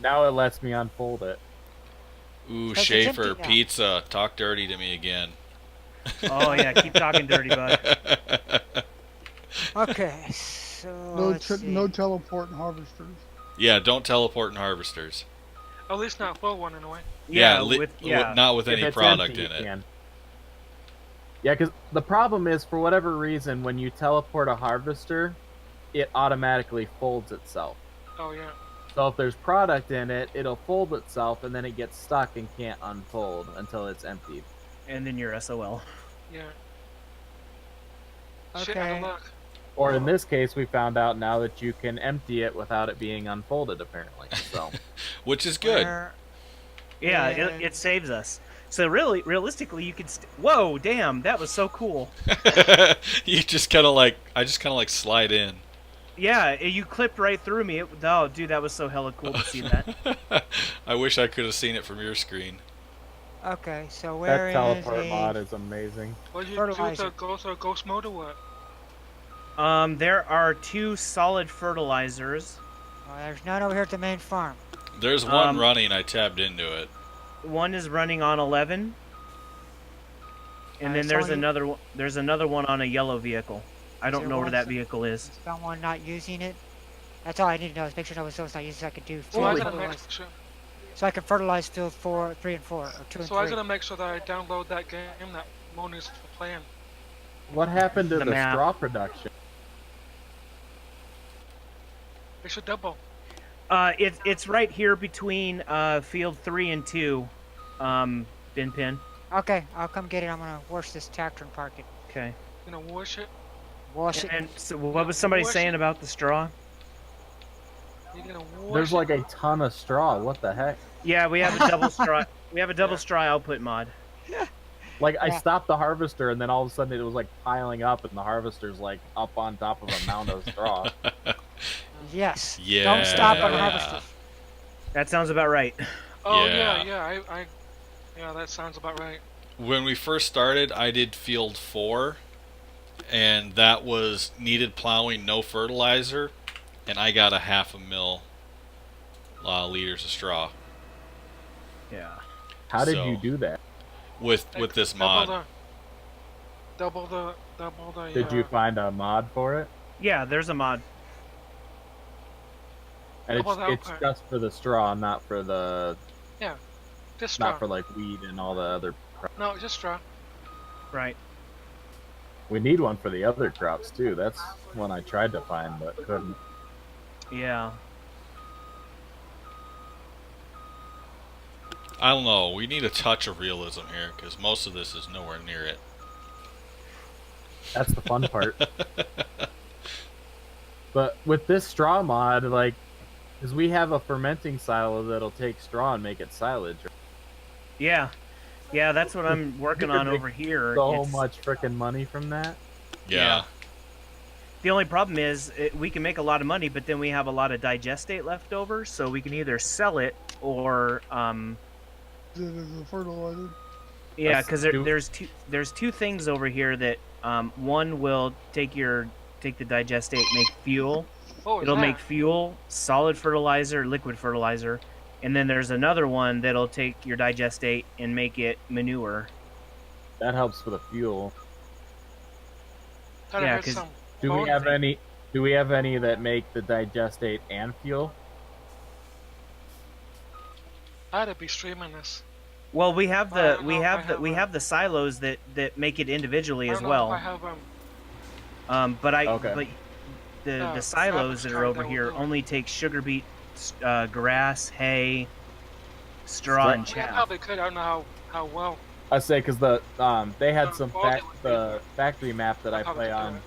Now it lets me unfold it. Ooh, Because it's Schaefer, empty now. pizza. Talk dirty to me again. Oh, yeah, keep talking dirty, bud. Okay, so No, let's see. no teleporting harvesters. Yeah, don't teleport in harvesters. At least not full one anyway. Not with If any it's product empty, in you it. can. Yeah, because the problem is, for whatever reason, when you teleport a harvester, it automatically folds itself. Oh yeah. So if there's product in it, it'll fold itself, and then it gets stuck and can't unfold until it's emptied. And then you're SOL. Yeah. Shit out Okay. of luck. Or in this case, we found out now that you can empty it without it being unfolded, apparently. So Which is good. Where- Yeah, Yeah. it saves us. So realistically, you could. Whoa, damn, that was so cool. You just kind of like, I just kind of like slide in. Yeah, you clipped right through me. Oh, dude, that was so hella cool to see that. I wish I could have seen it from your screen. Okay, so that where is teleport a mod is amazing. What did you do to Fertilizer. go to ghost mode or what? There are 2 solid fertilizers. Oh, there's none over here at the main farm. There's one running. I tabbed into it. One is running on 11, and then it's there's only- another one. There's another one on a yellow vehicle. I don't there know where one that some- vehicle is. Is someone not using it? That's all I need to know is make sure no one's not using it so I can do So I field gotta make fertilizer. sure. So I can fertilize field 4, 3, and 4, or 2 and So I 3. gotta make sure that I download that game that Moni's playing. What happened to The the map. straw production? It should double. It's right here between field 3 and 2. Bin pin. Okay, I'll come get it. I'm gonna wash this tractor and park it. Okay. You know, wash it. Wash it. And so what was somebody Wash saying it. about the straw? You're gonna wash There's it. like a ton of straw. What the heck? Yeah, we have a double straw. We have a double straw output mod. Like, I Yeah. stopped the harvester, and then all of a sudden it was like piling up, and the harvester's like up on top of a mound of straw. Yes. Yeah. Don't stop on the Yeah. harvester. That sounds about right. Oh Yeah. yeah. Yeah, that sounds about right. When we first started, I did field 4, and that was needed plowing, no fertilizer, and I got a 500,000 liters of straw. Yeah. How did So- you do that? with this mod. Double the. Did you find a mod for it? Yeah, there's a mod. And Double the it's output. just for the straw, not for the Just straw. not for like weed and all the other. No, just straw. Right. We need one for the other crops too. That's one I tried to find but couldn't. Yeah. I don't know. We need a touch of realism here because most of this is nowhere near it. That's the fun part. But with this straw mod, like, because we have a fermenting silo that'll take straw and make it silage. Yeah. Yeah, that's what I'm working on over here. So It's- much freaking money from that. Yeah. The only problem is we can make a lot of money, but then we have a lot of digestate left over, so we can either sell it or Is it as a fertilizer? yeah, Let's because do- there's two things over here that one will take the digestate, make fuel. Oh, It'll yeah. make fuel, solid fertilizer, liquid fertilizer, and then there's another one that'll take your digestate and make it manure. That helps for the fuel. Thought I Yeah, heard 'cause some Do we phone have thing. any? Do we have any that make the digestate and fuel? I ought to be streaming this. Well, we have I the don't we know if have I the have we a- have the silos that make it individually I as don't know if I well. have But Okay. the Yeah, silos that I've are over tried here that one. only take sugar beet, grass, hay, straw, and I mean, I chaff. probably could. I don't know how well. I say because they had some Well, the factory map that I probably play could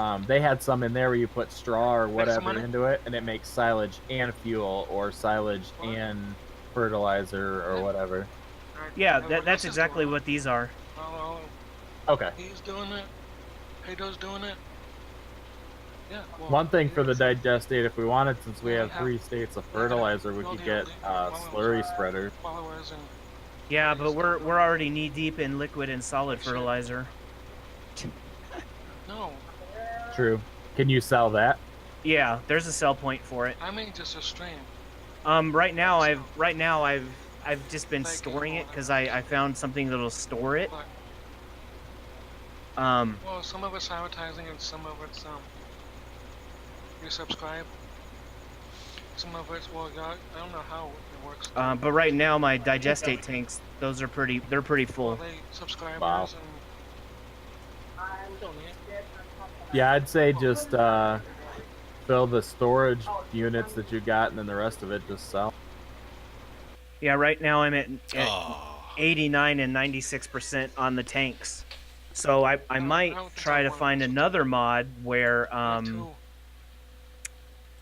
on. They had some in there where you put straw or some whatever money? into it, and it makes silage and fuel, or silage What? and fertilizer or Yeah. whatever. Yeah, What that's this is exactly doing. what these are. Oh, Okay. he's doing it. Hado's doing it. Yeah. Well, One thing for the he's- digestate, if we wanted, since we Yeah, have yeah. 3 states of Yeah, fertilizer, we well, could the get only- slurry spreader. followers and Yeah, but we're already knee deep in liquid and solid fertilizer. no, True. Can you sell that? Yeah, there's a sell point for it. I mean just a stream. Right now I've just been Thank you. storing it because I found something that'll store it. But Um, well, some of it's advertising and some of it's you subscribe. Some of it's I don't know how it works. but right now my digestate tanks, they're pretty Well, full. they subscribers Wow. and donate. Yeah, I'd say just fill the storage units that you got, and then the rest of it just sell. Yeah, right now I'm at Oh. 89 and 96% on the tanks. So I might don't think try I to want find to- another mod where Two.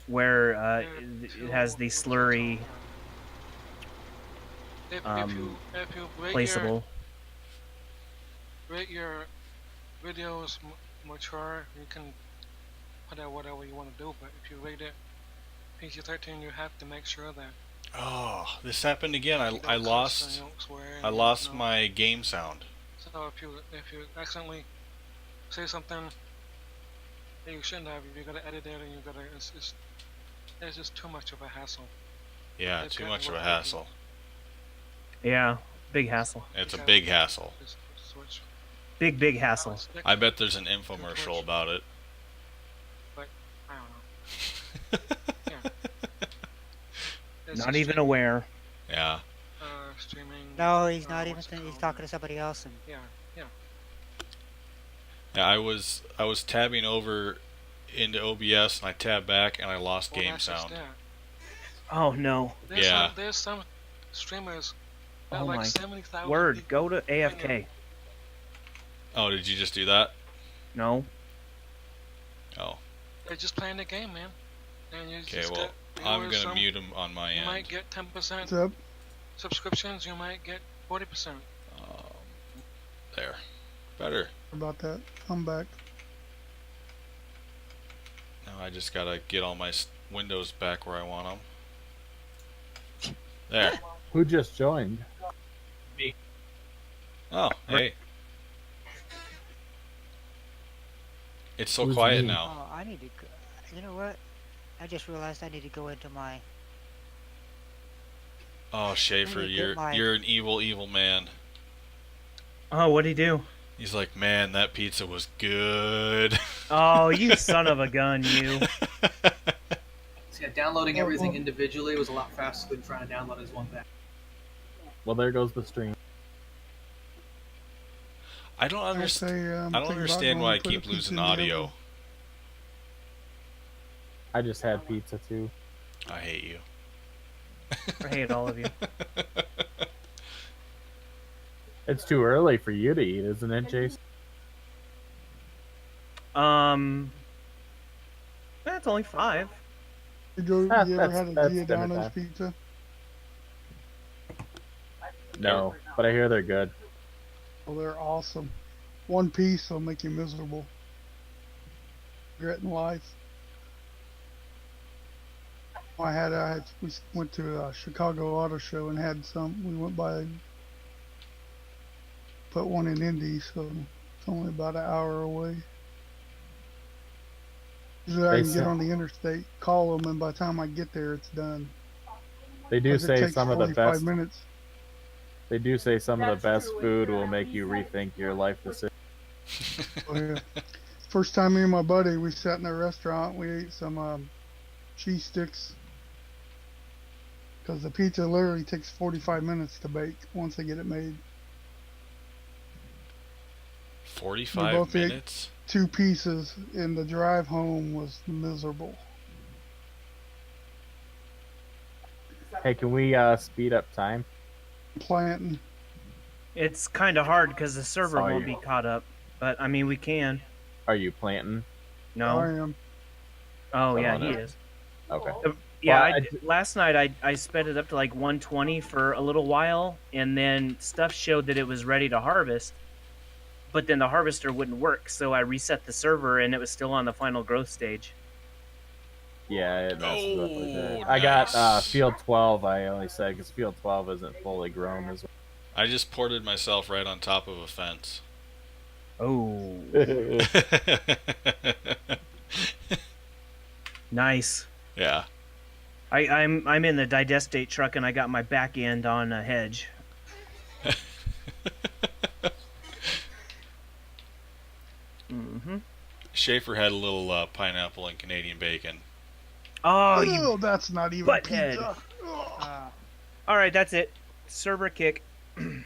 it has the slurry If you rate placeable. your videos mature, you can put out whatever you want to do. But if you rate it PG-13, you have to make sure that Oh, this happened again. you don't I cuss lost. and you don't swear I and, lost you know. my game sound. So if you accidentally say something that you shouldn't have, you gotta edit it and you gotta it's just too much of a hassle. Yeah, It's too gotten much of a work. hassle. Yeah, big hassle. It's a Yeah. big hassle. Just switch. Big hassle. Stick, I bet there's an infomercial about it. I don't know. Yeah. It's Not just even streaming, aware. Yeah. streaming. No, he's not even. what's it He's called? talking to somebody else, and Yeah. Yeah, I was tabbing over into OBS and I tabbed back and I lost Well, game that's just sound. that. Oh no. Yeah. There's some streamers that Oh like my 70,000 Word, people. go to AFK. Oh, did you just do that? No. Oh. They're just playing the game, man. And you Okay, just well, get I'm viewers, gonna mute him on my You might end. get 10% What's up? subscriptions. You might get 40%. Um, there. Better. About that. I'm back. Now I just gotta get all my windows back where I want them. There. Who just joined? Oh, hey. It's so Who's quiet me? now. oh, I need to. You know what? I just realized I need to go into my. Oh, Schaefer, Let me get you're my- you're an evil man. Oh, what'd he do? He's like, man, that pizza was good. Oh, you son of a gun, you. So yeah, downloading everything individually was a lot faster than trying to download as one pack. Well, there goes the stream. I don't understand. I don't thinking about understand going why I to put a keep pizza losing in the audio. oven. I just had pizza too. I hate you. I hate all of you. It's too early for you to eat, isn't it, Jason? That's only 5. You ever had a That's dinner Giordano's time. pizza? No, but I hear they're good. Well, they're awesome. One piece will make you miserable. Regretting life. We went to a Chicago Auto Show and had some. We went by and put one in Indy, so it's only about an hour away. Usually I They can get sell- on the interstate, call them, and by the time I get there, it's done. They do 'Cause it say takes some of the 45 best. minutes. They do say some of the best food will make you rethink your life decision. Oh, yeah. First time me and my buddy, we sat in a restaurant. We ate some cheese sticks. Because the pizza literally takes 45 minutes to bake once they get it made. 45 both ate- minutes? 2 pieces, and the drive home was miserable. Hey, can we speed up time? Planting. It's kind of hard because the server Sorry. won't be caught up. But, I mean, we can. Are you planting? No. I am. Oh, yeah, Oh, he no. is. Okay. Yeah, Well, last night I sped it up to like 120 for a little while, and then stuff showed that it was ready to harvest, but then the harvester wouldn't work, so I reset the server, and it was still on the final growth stage. Yeah, it messes up like that. Oh, I got nice. field 12. I only said because field 12 isn't fully grown as I just ported myself right on top of a fence. Oh, well. nice. Yeah. I'm in the digestate truck, and I got my back end on a hedge. Mm-hmm. Schaefer had a little pineapple and Canadian bacon. Oh, you. Oh, that's not even butthead. pizza. Ugh. All right, that's it. Server kick. Hey,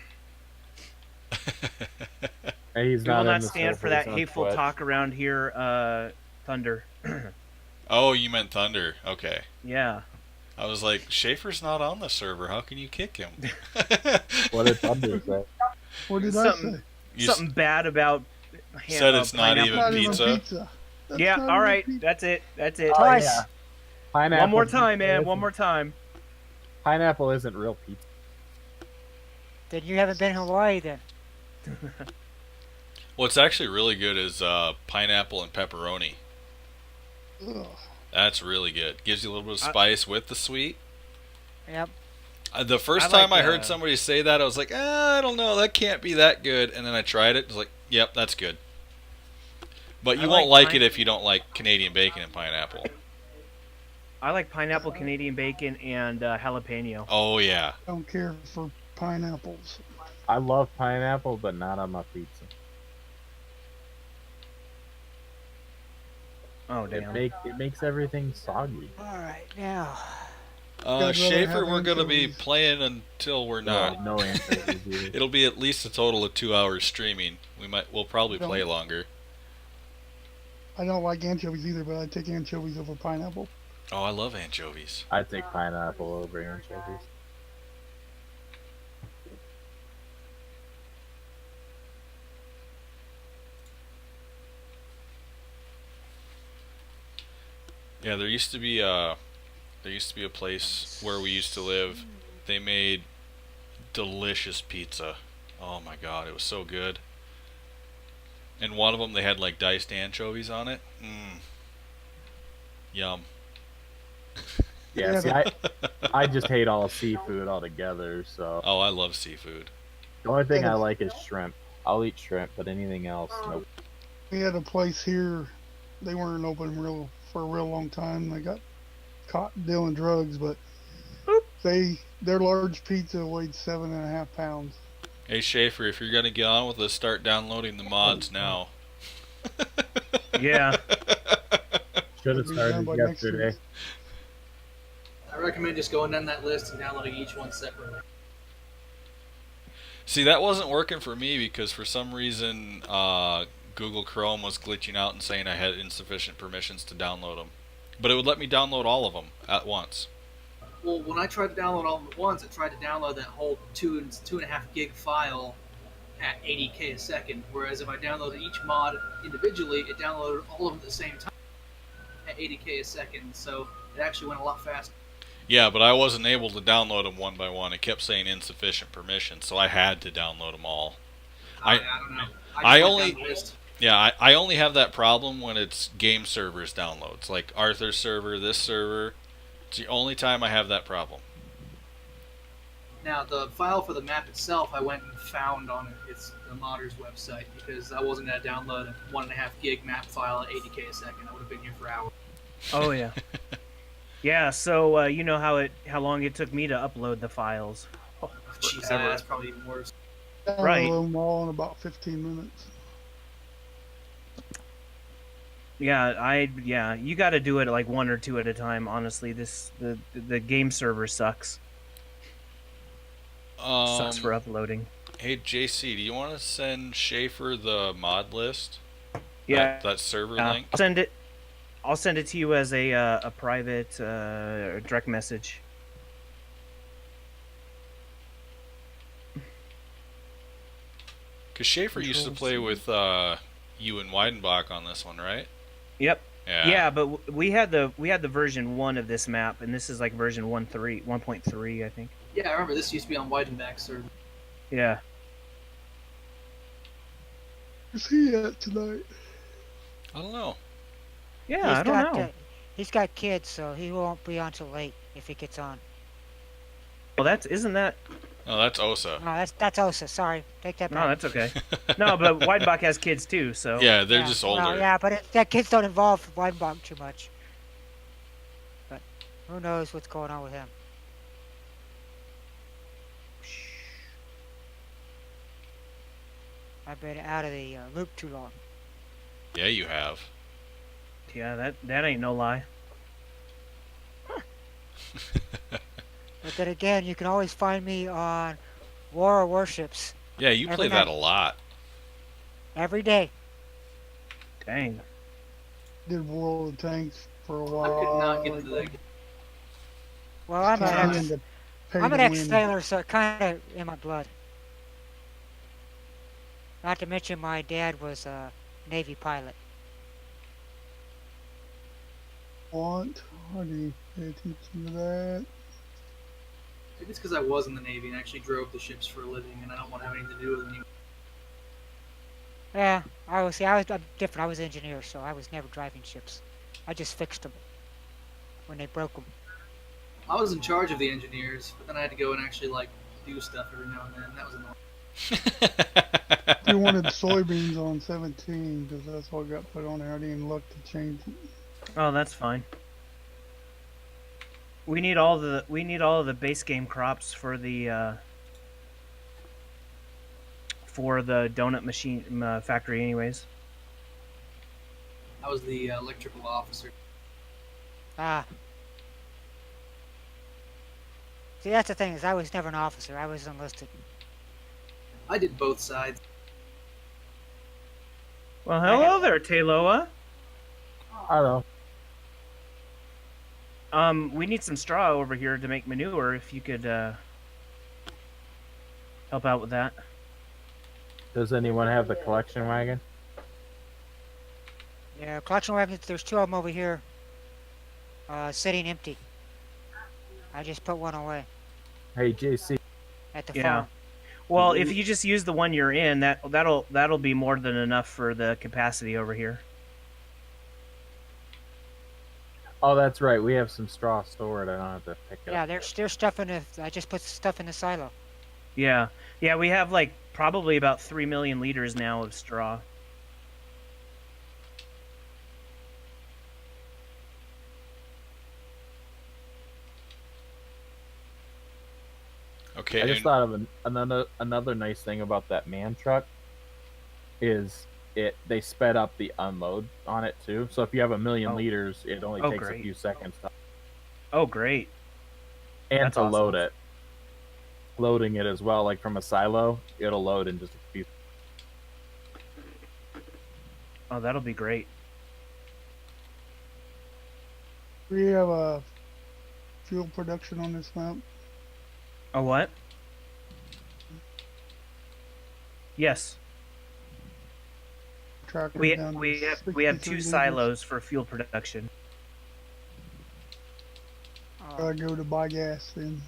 he's We will in not the stand for server, that he's on hateful Twitch. talk around here, Thunder. Oh, you meant Thunder. Okay. Yeah. I was like, Schaefer's not on the server. How can you kick him? What did Thunder say? What did Something- I say? You Something bad about. said it's not pineapple. even Not pizza? even pizza. That's Yeah. not All even right. pizza. That's it. That's it. Oh, Twice. yeah. Pineapple. One more time, man. One more time. Pineapple isn't real pizza. Then you haven't been in Hawaii then. What's actually really good is pineapple and pepperoni. Ugh. That's really good. Gives you a little bit of spice with the sweet. Yep. The first I like, time I heard somebody say that, I was like, I don't know, that can't be that good. And then I tried it. I was like, yep, that's good. But you I won't like like it if you don't like Canadian bacon and pineapple. I like pineapple, Canadian bacon, and jalapeno. Oh, yeah. Don't care for pineapples. I love pineapple, but not on my pizza. Oh damn. It makes everything soggy. All right, now. Guys rather Schaefer, have we're going to be anchovies. playing until we're not. No anchovies either. It'll be at least a total of 2 hours streaming. We'll probably Don't- play longer. I don't like anchovies either, but I take anchovies over pineapple. Oh, I love anchovies. I take pineapple over anchovies. Yeah, there used to be a place where we used to live. They made delicious pizza. Oh my god, it was so good. And one of them, they had like diced anchovies on it. Yum. Yeah, Yeah, see, I just hate all seafood altogether. So Oh, I love seafood. the only thing Yeah. I like is shrimp. I'll eat shrimp, but anything else, nope. We had a place here. They weren't open for a real long time. They got caught dealing drugs, but their large pizza weighed 7.5 pounds. Hey Schaefer, if you're gonna get on with this, start downloading the mods now. Yeah. Should have It'll be done started by next week. yesterday. I recommend just going down that list and downloading each one separately. See, that wasn't working for me because for some reason Google Chrome was glitching out and saying I had insufficient permissions to download them. But it would let me download all of them at once. Well, when I tried to download all of them at once, I tried to download that whole 2.5 gig file at 80k a second. Whereas if I downloaded each mod individually, it downloaded all of them at the same time at 80k a second. So it actually went a lot faster. Yeah, but I wasn't able to download them one by one. It kept saying insufficient permission, so I had to download them all. I don't know. I just went only- down the list. Yeah, I only have that problem when it's game servers downloads, like Arthur's server, this server. It's the only time I have that problem. Now, the file for the map itself, I went and found on it's the modders website because I wasn't going to download a 1.5 gig map file at 80k a second. I would have been here for hours. Oh yeah. Yeah. So you know how long it took me to upload the files. Oh, Jeez, forever. that's probably even worse. Right. Download them all in about 15 minutes. Yeah, you got to do it like one or two at a time. Honestly, the game server sucks. Sucks for uploading. Hey JC, do you want to send Schaefer the mod list? Yeah, That server yeah. link. I'll send it to you as a private direct message. Because Schaefer used to play with you and Weidenbach on this one, right? Yep. Yeah. Yeah, but we had the version 1 of this map, and this is like version 1.3, I think. Yeah, I remember this used to be on Weidenbach server. Yeah. Where's he at tonight? I don't know. Yeah, I don't know. He's got kids, so he won't be on till late if he gets on. Well, isn't that? No, that's Osa. No, that's Osa. Sorry, take that back. No, that's okay. No, but Weidenbach has kids too, so. Yeah, they're just older. Well, yeah, but that kids don't involve Weidenbach too much. But who knows what's going on with him? I've been out of the loop too long. Yeah, you have. Yeah, that ain't no lie. But then again, you can always find me on War of Warships Yeah, you play Every that night. a lot. every day. Dang. Did World of Tanks for a I while. could not get into that. Well, I'm Kinda an into pay I'm to an win. ex-sailor, so it kind of in my blood. Not to mention my dad was a Navy pilot. Want? How do you pay attention to that? Maybe it's because I was in the Navy and actually drove the ships for a living, and I don't want to have anything to do with it anymore. Yeah, I'm different. I was an engineer, so I was never driving ships. I just fixed them when they broke them. I was in charge of the engineers, but then I had to go and actually do stuff every now and then. That was annoying. We wanted soybeans on 17 because that's what got put on there. I didn't look to change it. Oh, that's fine. We need all of the base game crops for the donut machine factory, anyways. I was the electrical officer. Ah. See, that's the thing is I was never an officer. I was enlisted. I did both sides. Well, hello there, Tayloa. I don't know. We need some straw over here to make manure. If you could help out with that. Does anyone have the collection wagon? Yeah, collection weapons. There's two of them over here, sitting empty. I just put one away Hey, JC. at the Yeah. farm. Well, if you just use the one you're in, that'll be more than enough for the capacity over here. Oh, that's right. We have some straw stored. I don't have to pick it Yeah, up. there's stuff in the. I just put stuff in the silo. Yeah, we have probably about 3 million liters now of straw. Okay, Okay, I just and thought of another nice thing about that man truck is they sped up the unload on it too. So if you have 1,000,000 Oh. liters, it only Oh, takes a great. few seconds Oh, great. and That's to load awesome. it. Loading it as well, like from a silo, it'll load in just a few. Oh, that'll be great. We have a fuel production on this map. Oh, what? Yes. Tractor We down to we have 63 two liters. silos for fuel production. I go to buy gas then.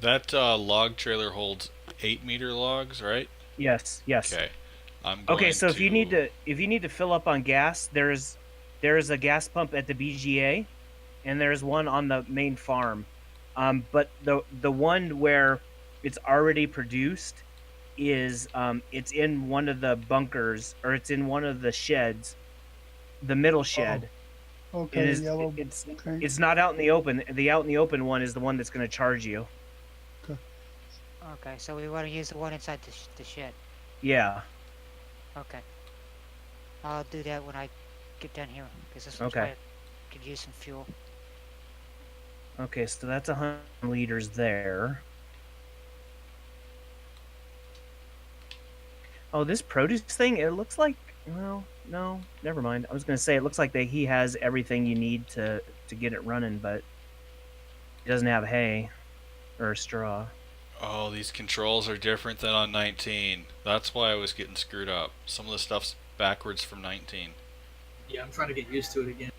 that log trailer holds 8-meter logs, right? Yes, yes. Okay. I'm going Okay, so if you need to to fill up on gas, there's a gas pump at the BGA, and there's one on the main farm. But the one where it's already produced is it's in one of the bunkers, or it's in one of the sheds, the middle shed. Okay, It is yellow. it's Okay. it's not out in the open. The out in the open one is the one that's going to charge you. Okay, so we want to use the one inside the shed. Yeah. Okay. I'll do that when I get done here, because this one's Okay. probably could use some fuel. Okay, so that's 100 liters there. Oh, this produce thing, it looks like, well, no, never mind. I was going to say, it looks like that he has everything you need to get it running, but he doesn't have hay or straw. Oh, these controls are different than on 19. That's why I was getting screwed up. Some of the stuff's backwards from 19. Yeah, I'm trying to get used to it again.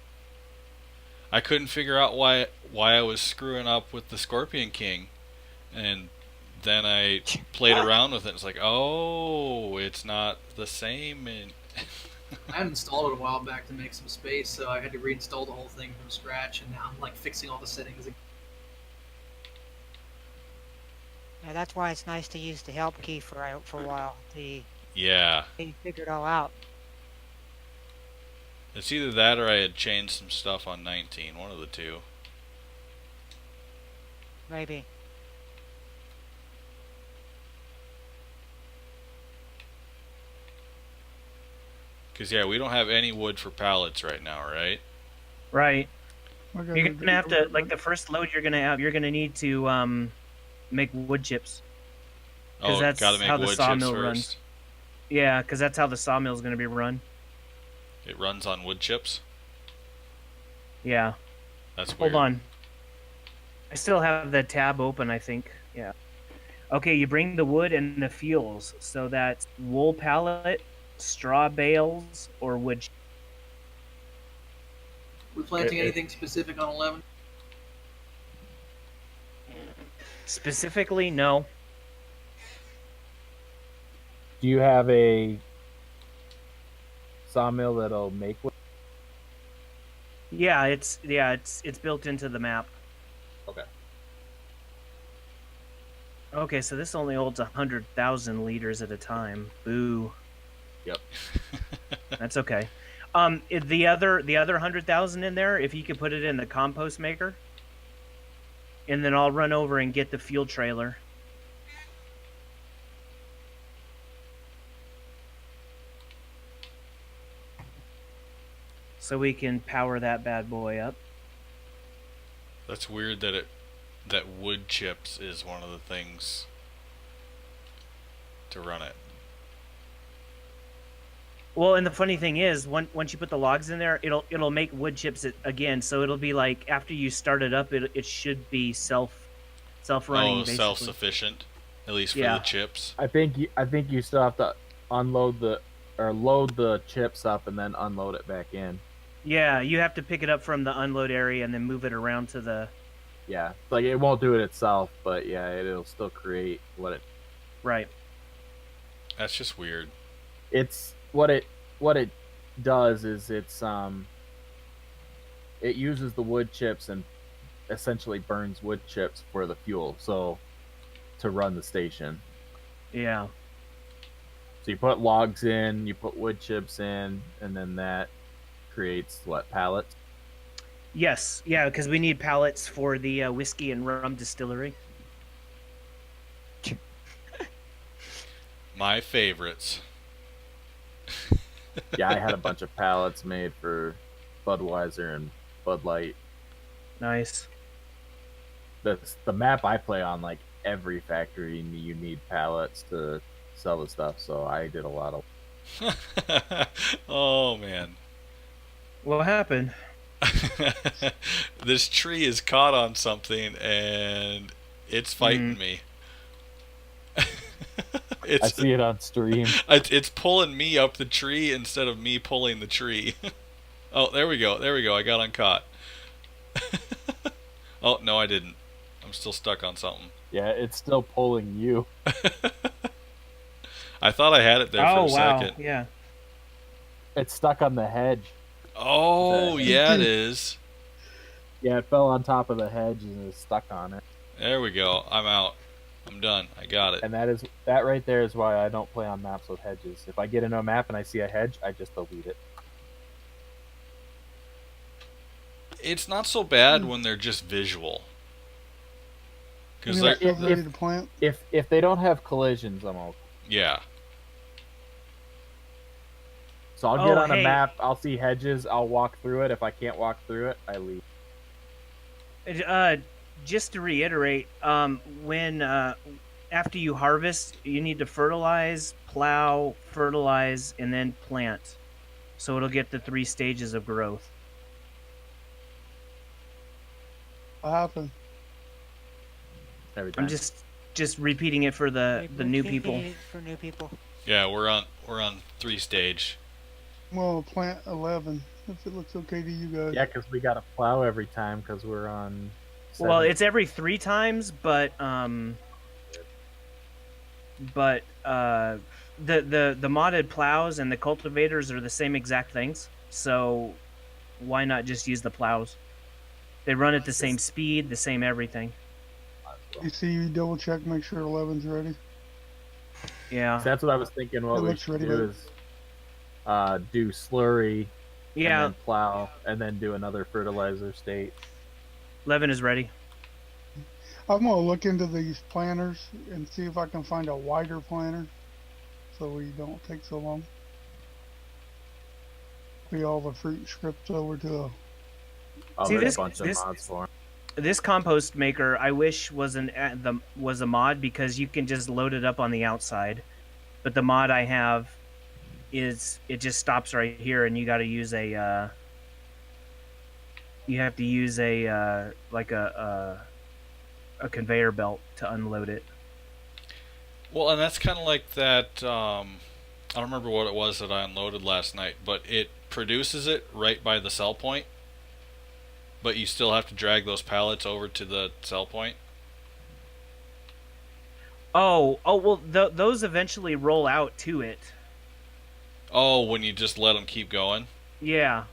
I couldn't figure out why I was screwing up with the Scorpion King, and then I played around with it. It's like, oh, it's not the same. And I had installed it a while back to make some space, so I had to reinstall the whole thing from scratch, and now I'm like fixing all the settings again. Yeah, that's why it's nice to use the help key for a while. yeah, They figure it all out. it's either that or I had changed some stuff on 19. One of the two. Maybe. Because yeah, we don't have any wood for pallets right now, right? Right. I gotta You're go gonna have get to, like, the first load you're gonna need to make wood chips. 'Cause Oh, that's gotta make how the wood chips sawmill first. runs. Yeah, because that's how the sawmill's gonna be run. It runs on wood chips. Yeah. That's weird. Hold on. I still have the tab open, I think. Yeah. Okay, you bring the wood and the fuels. So that's wool pallet, straw bales, or wood. We planting anything specific on 11? Specifically, no. Do you have a sawmill that'll make wood? Yeah, it's built into the map. Okay. Okay, so this only holds 100,000 liters at a time. Boo. Yep. That's okay. The other 100,000 in there, if you could put it in the compost maker, and then I'll run over and get the fuel trailer. So we can power that bad boy up. That's weird that wood chips is one of the things to run it. Well, and the funny thing is, once you put the logs in there, it'll make wood chips again. So it'll be like after you start it up, it should be self-running. Oh, basically. self-sufficient, at least for Yeah. the chips. I think you still have to load the chips up and then unload it back in. Yeah, you have to pick it up from the unload area and then move it around to the. Yeah, like it won't do it itself, but yeah, it'll still create what it. Right. That's just weird. It's what it does is it uses the wood chips and essentially burns wood chips for the fuel, so to run the station. Yeah. So you put logs in, you put wood chips in, and then that creates what, pallets? Yes. Yeah, because we need pallets for the whiskey and rum distillery. My favorites. Yeah, I had a bunch of pallets made for Budweiser and Bud Light. Nice. The map I play on, like every factory, you need pallets to sell the stuff. So I did a lot of. Oh man. What happened? This tree is caught on something and it's fighting me. I see it on stream. It's pulling me up the tree instead of me pulling the tree. Oh, there we go. There we go. I got uncaught. Oh, no, I didn't. I'm still stuck on something. Yeah, it's still pulling you. I thought I had it there for a second. Yeah. It's stuck on the hedge. Oh, yeah, it is. Yeah, it fell on top of the hedge and is stuck on it. There we go. I'm out. I'm done. I got it. And that right there is why I don't play on maps with hedges. If I get into a map and I see a hedge, I just delete it. It's not so bad when they're just visual. Because Like they're, stuff ready to plant. If they don't have collisions, I'm okay. yeah. So I'll get on a map, I'll see hedges, I'll walk through it. If I can't walk through it, I leave. Just to reiterate, when after you harvest, you need to fertilize, plow, fertilize, and then plant. So it'll get the 3 stages of growth. What happened? Every time. I'm just repeating it for the new people. For new people. Yeah, we're on 3 stage. Well, plant 11, if it looks okay to you guys. Yeah, because we got to plow every time because we're on. 7. Well, it's every 3 times, but the modded plows and the cultivators are the same exact things. So why not just use the plows? They run at the same speed, the same everything. You see, you double check, make sure 11's ready. Yeah. So that's what I was thinking. What It we looks should ready, do is do slurry, Yeah. and then plow, and then do another fertilizer state. 11 is ready. I'm gonna look into these planters and see if I can find a wider planter, so we don't take so long. We all the fruit scripts over to a. I'll See, make this- a bunch this- of mods for 'em. This compost maker, I wish was was a mod because you can just load it up on the outside. But the mod I have is it just stops right here, and you got to use a. You have to use a like a conveyor belt to unload it. Well, and that's kind of like that. I don't remember what it was that I unloaded last night, but it produces it right by the sell point. But you still have to drag those pallets over to the sell point. Oh, well, those eventually roll out to it. Oh, when you just let them keep going. Yeah.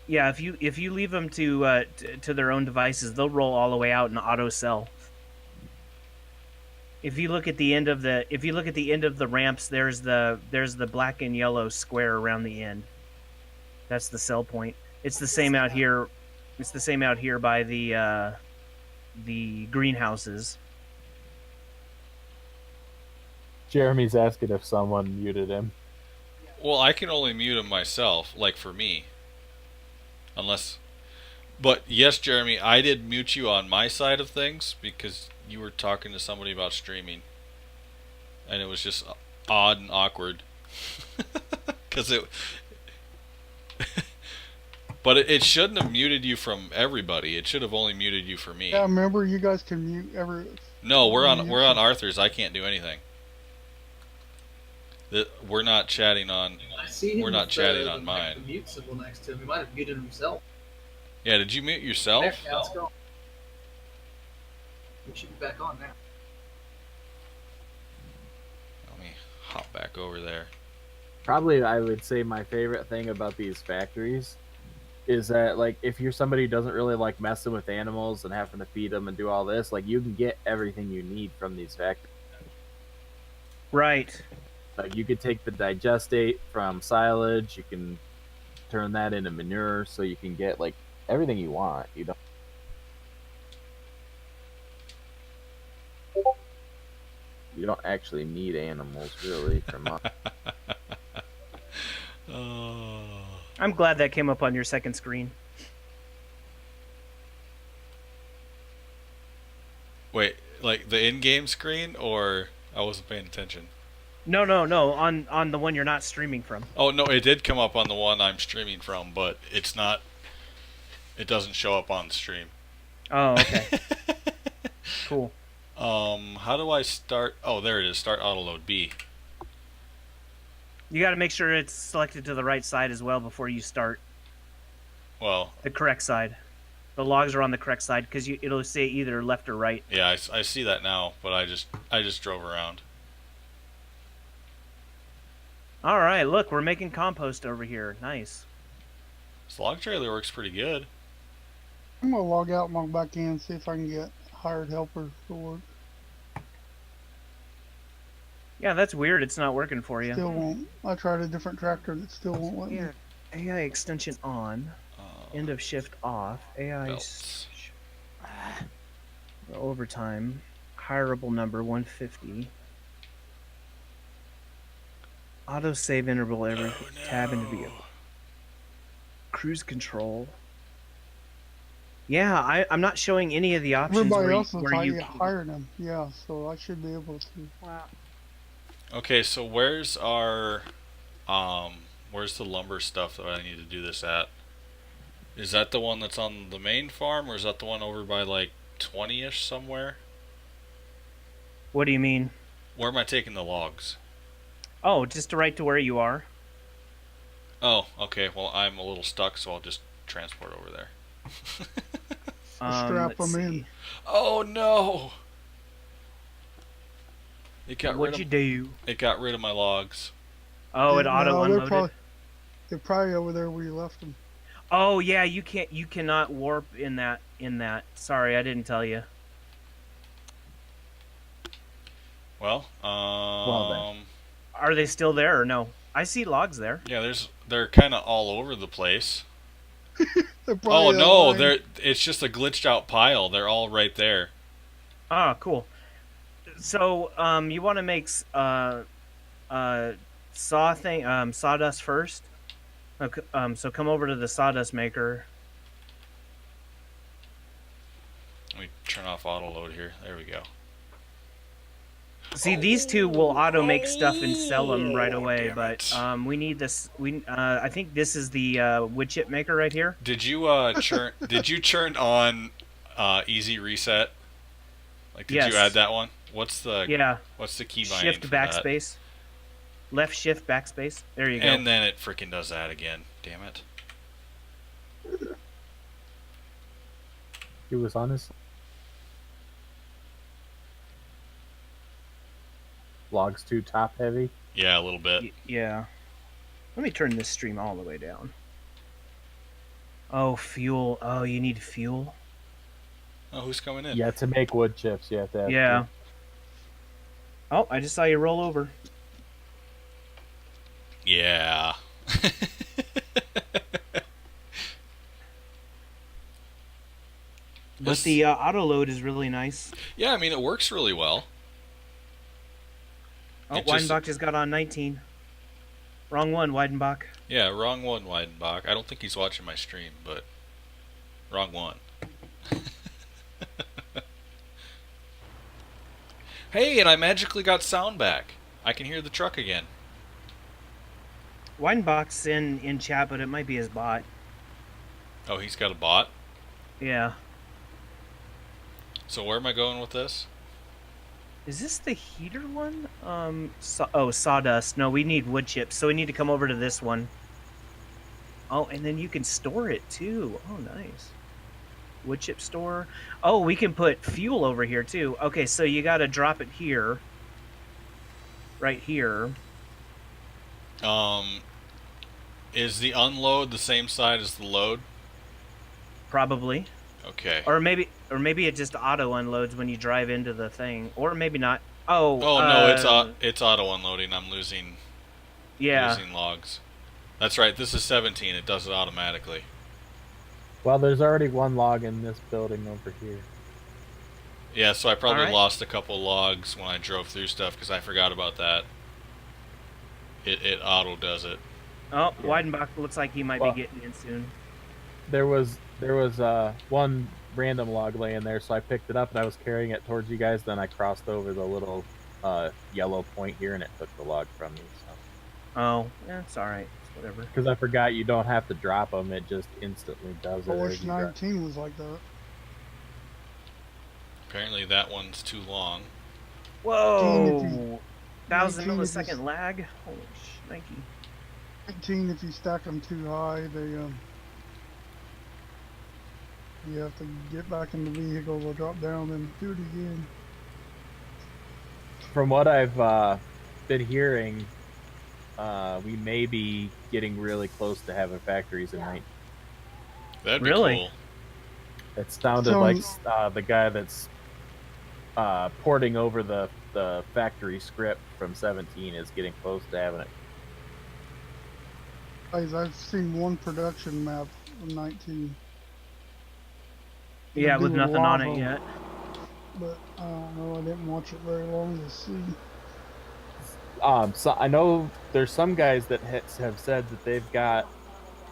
If you leave them to their own devices, they'll roll all the way out and auto sell. If you look at the end of the ramps, there's the black and yellow square around the end. That's the sell point. It's the same out here. It's the same out here by the greenhouses. Jeremy's asking if someone muted him. Well, I can only mute them myself, like for me. Unless... But yes, Jeremy, I did mute you on my side of things because you were talking to somebody about streaming. And it was just odd and awkward. Because it... But it shouldn't have muted you from everybody. It should have only muted you for me. Yeah, remember you guys can mute every. No, we're on Arthur's. I can't do anything. We're not chatting on. I see him We're not with chatting the, on mine. The mute symbol next to him. He might have muted himself. Yeah, did you mute yourself? There, now it's gone. We should be back on now. Let me hop back over there. Probably, I would say my favorite thing about these factories is that, like, if you're somebody who doesn't really like messing with animals and having to feed them and do all this, like, you can get everything you need from these factories. Right. Like, you could take the digestate from silage, you can turn that into manure, so you can get, like, everything you want. You don't. You don't actually need animals really from Oh. I'm glad that came up on your second screen. Wait, like the in-game screen, or I wasn't paying attention? No. On the one you're not streaming from. Oh no, it did come up on the one I'm streaming from, but it's not. It doesn't show up on the stream. Oh, okay. Cool. How do I start? Oh, there it is. Start autoload B. You got to make sure it's selected to the right side as well before you start. Well, The correct side. The logs are on the correct side because it'll say either left or right. yeah, I see that now, but I just drove around. All right, look, we're making compost over here. Nice. This log trailer works pretty good. I'm gonna log out and log back in and see if I can get hired helpers to work. Yeah, that's weird. It's not working for you. Still won't. I tried a different tractor that still won't let me. Weird. AI extension on. End of shift off. AI Belts. overtime. Hireable number 150. Auto save interval every tab into vehicle. Cruise control. Yeah, I'm not showing any of the options Everybody where, else looks like you you can- hired them. Yeah, so I should be able to. Wow. Okay, so where's our where's the lumber stuff that I need to do this at? Is that the one that's on the main farm, or is that the one over by like 20-ish somewhere? What do you mean? Where am I taking the logs? Oh, just right to where you are. Oh, okay. Well, I'm a little stuck, so I'll just transport over there. Strap let's them in. see. Oh no! It got What'd you do? It got rid of my logs. Oh, it No, auto unloaded. They're probably over there where you left them. Oh yeah, you cannot warp in that. Sorry, I didn't tell you. Well, then. Are they still there or no? I see logs there. yeah, they're kind of all over the place. They're Oh probably no, aligned. it's just a glitched out pile. They're all right there. Ah, cool. So, you want to make sawdust first. Okay, so come over to the sawdust maker. Let me turn off auto load here. There we go. See, these two will auto make stuff and sell them right away, damn but it. we need this. I think this is the wood chip maker right here. Did you churn? Did you turn on easy reset? Like, did Yes. you add that one? What's the Yeah, key binding shift for that? backspace. Left shift backspace. There you go. And then it freaking does that again. Damn it. He was honest. Logs too top heavy. Yeah, a little bit. Yeah. Let me turn this stream all the way down. Oh, fuel. Oh, you need fuel? Oh, who's coming in? Yeah, to make wood chips, you have to have Yeah. Oh, I just saw you roll over. Yeah. But the auto load is really nice. Yeah, I mean, it works really well. Oh, It just- Weidenbach just got on 19. Wrong one, Weidenbach. Yeah, wrong one, Weidenbach. I don't think he's watching my stream, but wrong one. Hey, and I magically got sound back. I can hear the truck again. Weidenbach's in chat, but it might be his bot. Oh, he's got a bot? Yeah. So where am I going with this? Is this the heater one? Sawdust. No, we need wood chips, so we need to come over to this one. Oh, and then you can store it too. Oh, nice. Wood chip store. Oh, we can put fuel over here too. Okay, so you got to drop it here. Right here. Is the unload the same side as the load? Probably. Okay. Or maybe it just auto unloads when you drive into the thing, or maybe not. Oh. Oh no, it's auto unloading. I'm losing Yeah. logs. That's right. This is 17. It does it automatically. Well, there's already one log in this building over here. Yeah, so I probably Alright. lost a couple logs when I drove through stuff because I forgot about that. It auto does it. Oh, Yeah. Weidenbach looks like he might Well- be getting in soon. There was one random log laying there, so I picked it up and I was carrying it towards you guys. Then I crossed over the little yellow point here, and it took the log from me. So Oh, yeah, it's alright. It's whatever. because I forgot you don't have to drop them; it just instantly does it. I as wish you drop. 19 was like that. Apparently that one's too long. Whoa! 1,000 19 if you millisecond lag? Holy shnikey. 19, if you stack them too high, they you have to get back in the vehicle, they'll drop down and do it again. From what I've been hearing, we may be getting really close to having factories in night. That'd be Really? cool. It sounded So- like the guy that's porting over the factory script from 17 is getting close to having it. Guys, I've seen one production map of 19, Yeah, with do nothing on it lava. yet. but I don't know, I didn't watch it very long to see. So I know there's some guys that have said that they've got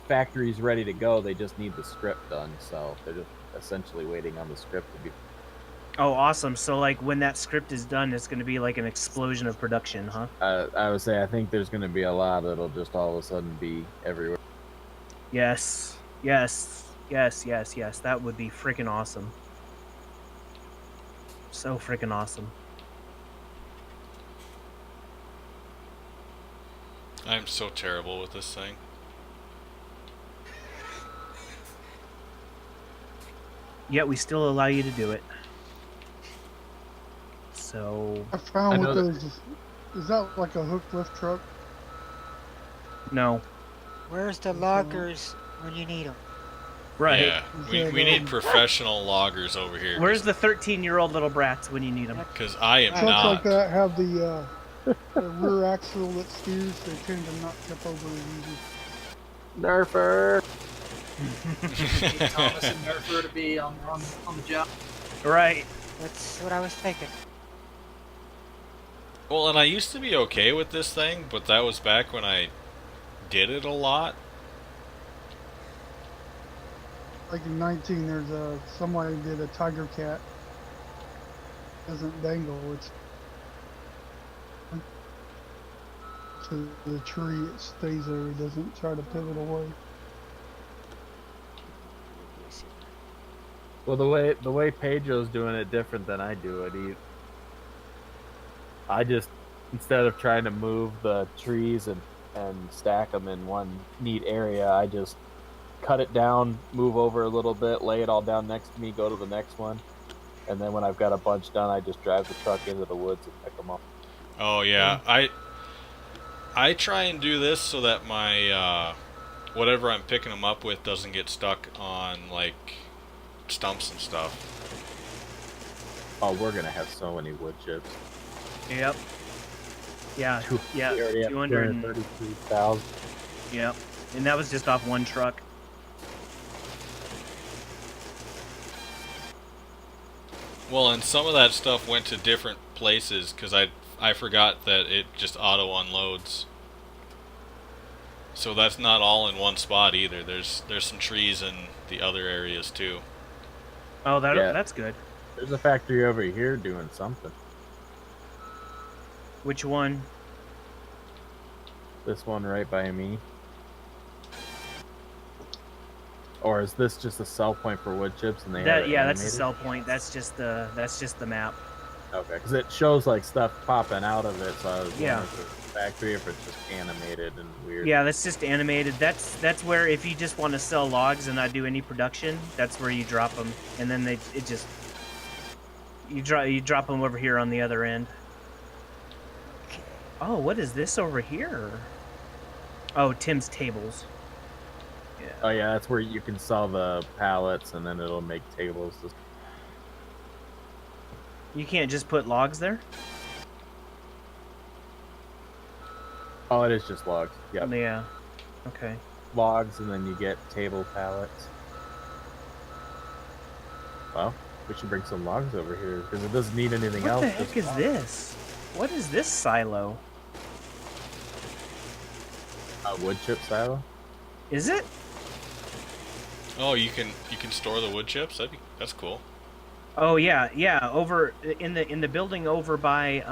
factories ready to go. They just need the script done, so they're just essentially waiting on the script to be. Oh, awesome. So, like, when that script is done, it's going to be like an explosion of production, huh? I would say I think there's going to be a lot that'll just all of a sudden be everywhere. Yes. Yes. Yes, yes, yes. That would be freaking awesome. So freaking awesome. I'm so terrible with this thing. Yet we still allow you to do it. So, I found I with know that- those, is that like a hook lift truck? no. Where's the loggers when you need them? Right. Yeah, we need professional loggers over here. Where's the 13-year-old little brats when you need them? Because I am Trucks like not. that have the rear axle that steers, they tend to not tip over as easy. Nerfer. Need Thomas and Nerfer to be on the job. Right. That's what I was thinking. Well, and I used to be okay with this thing, but that was back when I did it a lot. Like in 19, there's somebody did a tiger cat. Doesn't dangle, it's to the tree, it stays there, it doesn't try to pivot away. Well, the way Pedro's doing it different than I do it. I just, instead of trying to move the trees and stack them in one neat area, I just cut it down, move over a little bit, lay it all down next to me, go to the next one, and then when I've got a bunch done, I just drive the truck into the woods and pick them up. Oh yeah, I try and do this so that my whatever I'm picking them up with doesn't get stuck on like stumps and stuff. Oh, we're gonna have so many wood chips. Yep. Yeah. Yeah. We already have 200. 233,000. Yep. And that was just off one truck. Well, and some of that stuff went to different places because I forgot that it just auto unloads. So that's not all in one spot either. There's some trees in the other areas too. Oh, Yeah. that's good. There's a factory over here doing something. Which one? This one right by me. Or is this just a sell point for wood chips and they have it Yeah, that's the animated? sell point. That's just the map. Okay, because it shows like stuff popping out of it, so I was Yeah. wondering if it's a factory, if it's just animated and weird. Yeah, that's just animated. That's where if you just want to sell logs and not do any production, that's where you drop them, and then you drop them over here on the other end. Oh, what is this over here? Oh, Tim's tables. Yeah. Oh yeah, that's where you can sell the pallets and then it'll make tables. You can't just put logs there? Oh, it is just logs. Yep. Yeah. Okay. Logs and then you get table pallets. Well, We should bring some logs over here because it doesn't need anything What else. the heck is logs. this? What is this silo? A wood chip silo. Is it? Oh, you can store the wood chips. That's cool. Oh yeah, yeah. Over in the building over by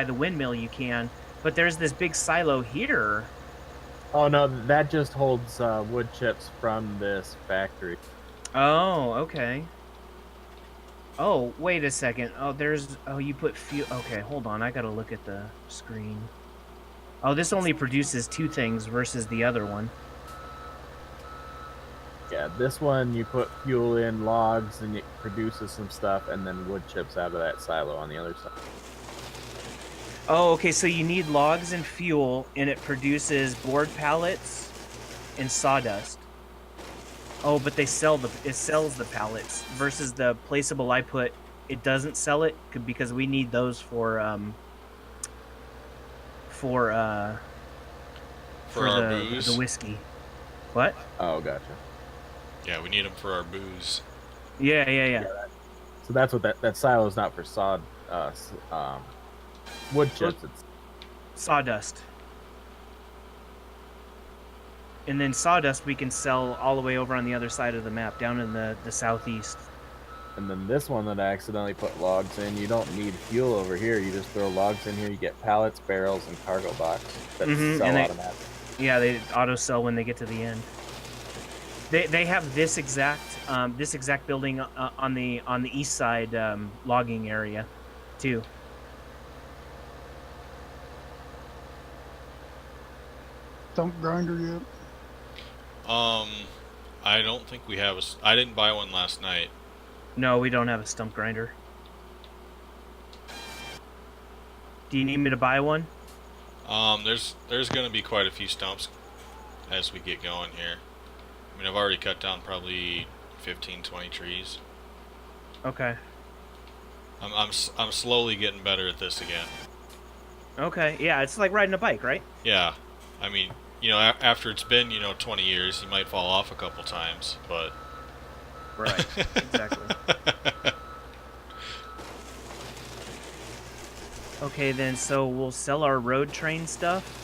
the windmill you can, but there's this big silo here. Oh no, that just holds wood chips from this factory. Oh, okay. Oh, wait a second. Oh, you put fuel. Okay, hold on. I gotta look at the screen. Oh, this only produces 2 things versus the other one. Yeah, this one you put fuel in, logs, and it produces some stuff, and then wood chips out of that silo on the other side. Oh, okay. So you need logs and fuel, and it produces board pallets and sawdust. Oh, but it sells the pallets versus the placeable I put. It doesn't sell it because we need those for our booze. the whiskey. What? Oh, gotcha. Yeah, we need them for our booze. Yeah. So that's what that silo is not for wood chips. It's Sawdust. And then sawdust we can sell all the way over on the other side of the map, down in the southeast. and then this one that I accidentally put logs in. You don't need fuel over here. You just throw logs in here. You get pallets, barrels, and cargo box that sell and automatically. Yeah, they auto sell when they get to the end. They have this exact building on the east side logging area, too. Stump grinder yet? I don't think we have I didn't buy one last night. No, we don't have a stump grinder. Do you need me to buy one? There's going to be quite a few stumps as we get going here. I mean, I've already cut down probably 15, 20 trees. Okay. I'm slowly getting better at this again. Okay. Yeah, it's like riding a bike, right? Yeah. I mean, after it's been, 20 years, you might fall off a couple times, but... Right. Exactly. Okay, then, so we'll sell our road train stuff.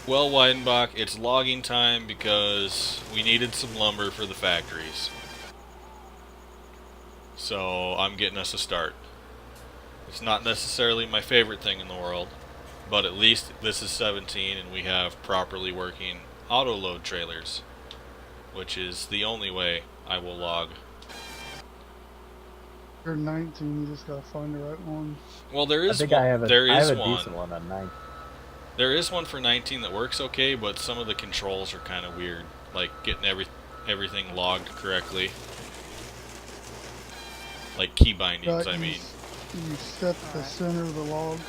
Well, Weidenbach, it's logging time because we needed some lumber for the factories. So I'm getting us a start. It's not necessarily my favorite thing in the world, but at least this is 17 and we have properly working auto load trailers, which is the only way I will log. You're 19, you just gotta find the right one. Well, there is I think one. I have a one. decent one on 9. There is one for 19 that works okay, but some of the controls are kind of weird, like getting everything logged correctly. Like key bindings, I mean. You set the center of the log.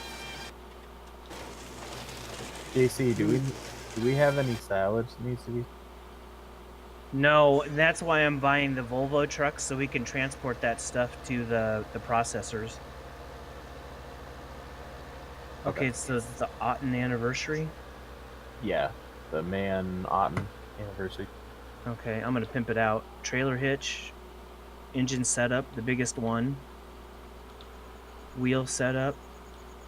JC, do we have any silage that needs to be? No, that's why I'm buying the Volvo trucks so we can transport that stuff to the processors. Okay, so it's the Otten anniversary. Yeah, the Man Otten anniversary. Okay, I'm gonna pimp it out. Trailer hitch, engine setup, the biggest one. Wheel setup,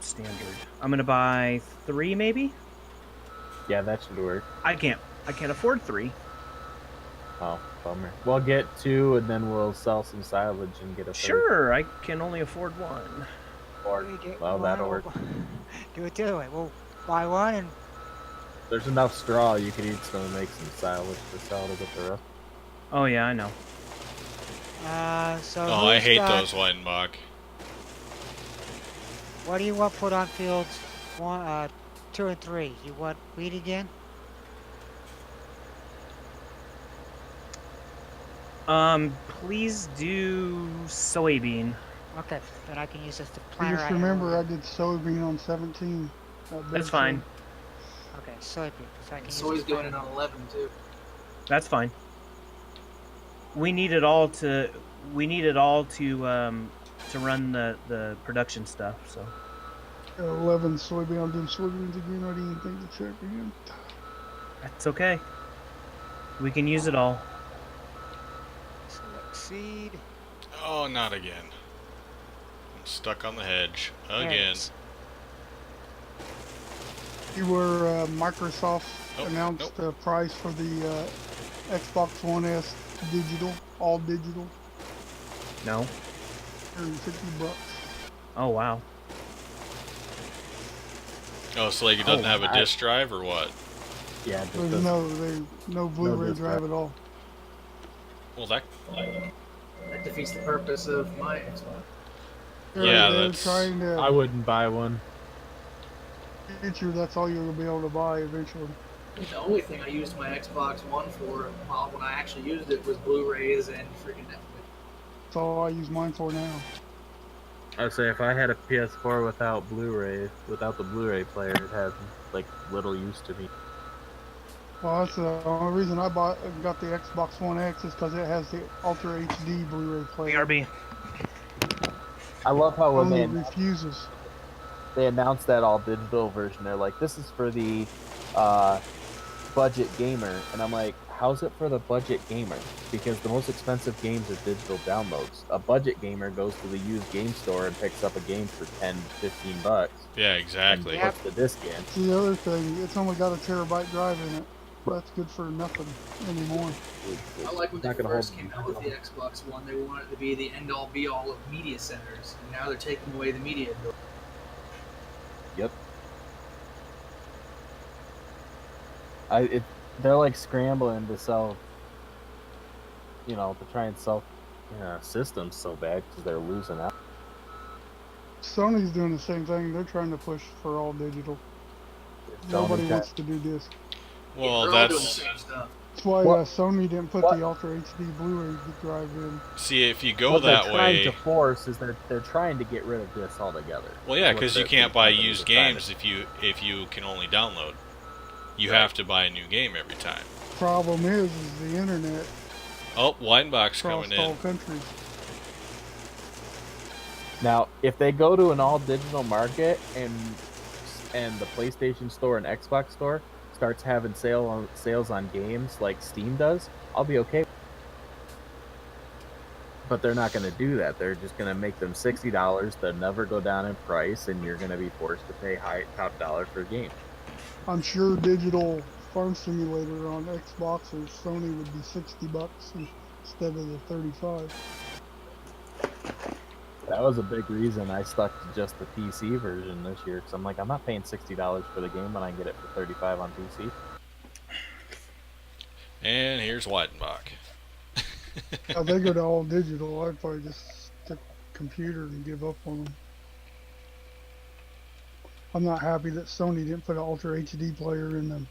standard. I'm gonna buy 3 maybe. Yeah, that should work. I can't afford 3. Oh, bummer. We'll get 2 and then we'll sell some silage and get a third. Sure, I can only afford 1. Or, well, that'll work. Do it the other way. We'll buy one and... There's enough straw you could each still make some silage to sell to get the rest. Oh yeah, I know. So Oh, I hate got- those, Weidenbach. What do you want put on fields 1, 2, and 3? You want wheat again? Please do soybean. Okay, then I can use this to You plan. just remember I did soybean on 17. That's fine. Okay, soybean. So I can use Soy's this going in plan. on 11 too. That's fine. We need it all to run the production stuff. So 11 soybean. I'm doing soybeans again. I didn't even think to check again. that's okay. We can use it all. Select seed. Oh, not again. I'm stuck on the hedge. There it Again. is. See where Microsoft Nope, announced nope. the price for the Xbox One S digital, all digital, No. $150. Oh wow. Oh, so like it doesn't Oh, have a I- disk drive or what? Yeah, it just There's doesn't. no Blu-ray disk drive drive. at all. Well, that. That defeats the purpose of my Xbox. Yeah, They're that's- trying to I wouldn't buy one. feature that's all you'll be able to buy eventually. The only thing I used my Xbox One for, well, when I actually used it, was Blu-rays and freaking Netflix. That's all I use mine for now. I'd say if I had a PS4 without Blu-ray, without the Blu-ray player, it had like little use to me. Well, that's the only reason I got the Xbox One X is because it has the Ultra HD Blu-ray player. BRB. I love how when Only they refuses. announced that all digital version, they're like, "This is for the budget gamer," and I'm like, "How's it for the budget gamer?" Because the most expensive games are digital downloads. A budget gamer goes to the used game store and picks up a game for $10-15 Yeah, and exactly. puts the disc in. It's the other thing, it's only got a terabyte drive in it. That's good for nothing anymore. I like when they Not gonna first hold- came out with the Xbox One, they wanted it to be the end-all be-all of media centers, and now they're taking away the media. Yep. They're like scrambling to sell, to try and sell systems so bad because they're losing out. Sony's doing the same thing. They're trying to push for all digital. Nobody wants to do disc. Well, They're all doing the that's. same stuff. That's why What- Sony didn't put what- the Ultra HD Blu-ray drive in. See, if you go What that they're trying way. to force is they're trying to get rid of discs altogether. Well, yeah, What because you the- can't the buy companies used are trying games to- if you can only download. You have to buy a new game every time. Problem is the internet Oh, Winebox across coming all in. countries. Now, if they go to an all digital market and the PlayStation Store and Xbox Store starts having sales on games like Steam does, I'll be okay. But they're not going to do that. They're just going to make them $60. They'll never go down in price, and you're going to be forced to pay top dollar for a game. I'm sure digital Farm Simulator on Xbox or Sony would be $60 instead of the 35. That was a big reason I stuck to just the PC version this year, because I'm like, I'm not paying $60 for the game when I can get it for $35 on PC. And here's Weidenbach. If they go to all digital, I'd probably just stick computer and give up on them. I'm not happy that Sony didn't put an Ultra HD player in them.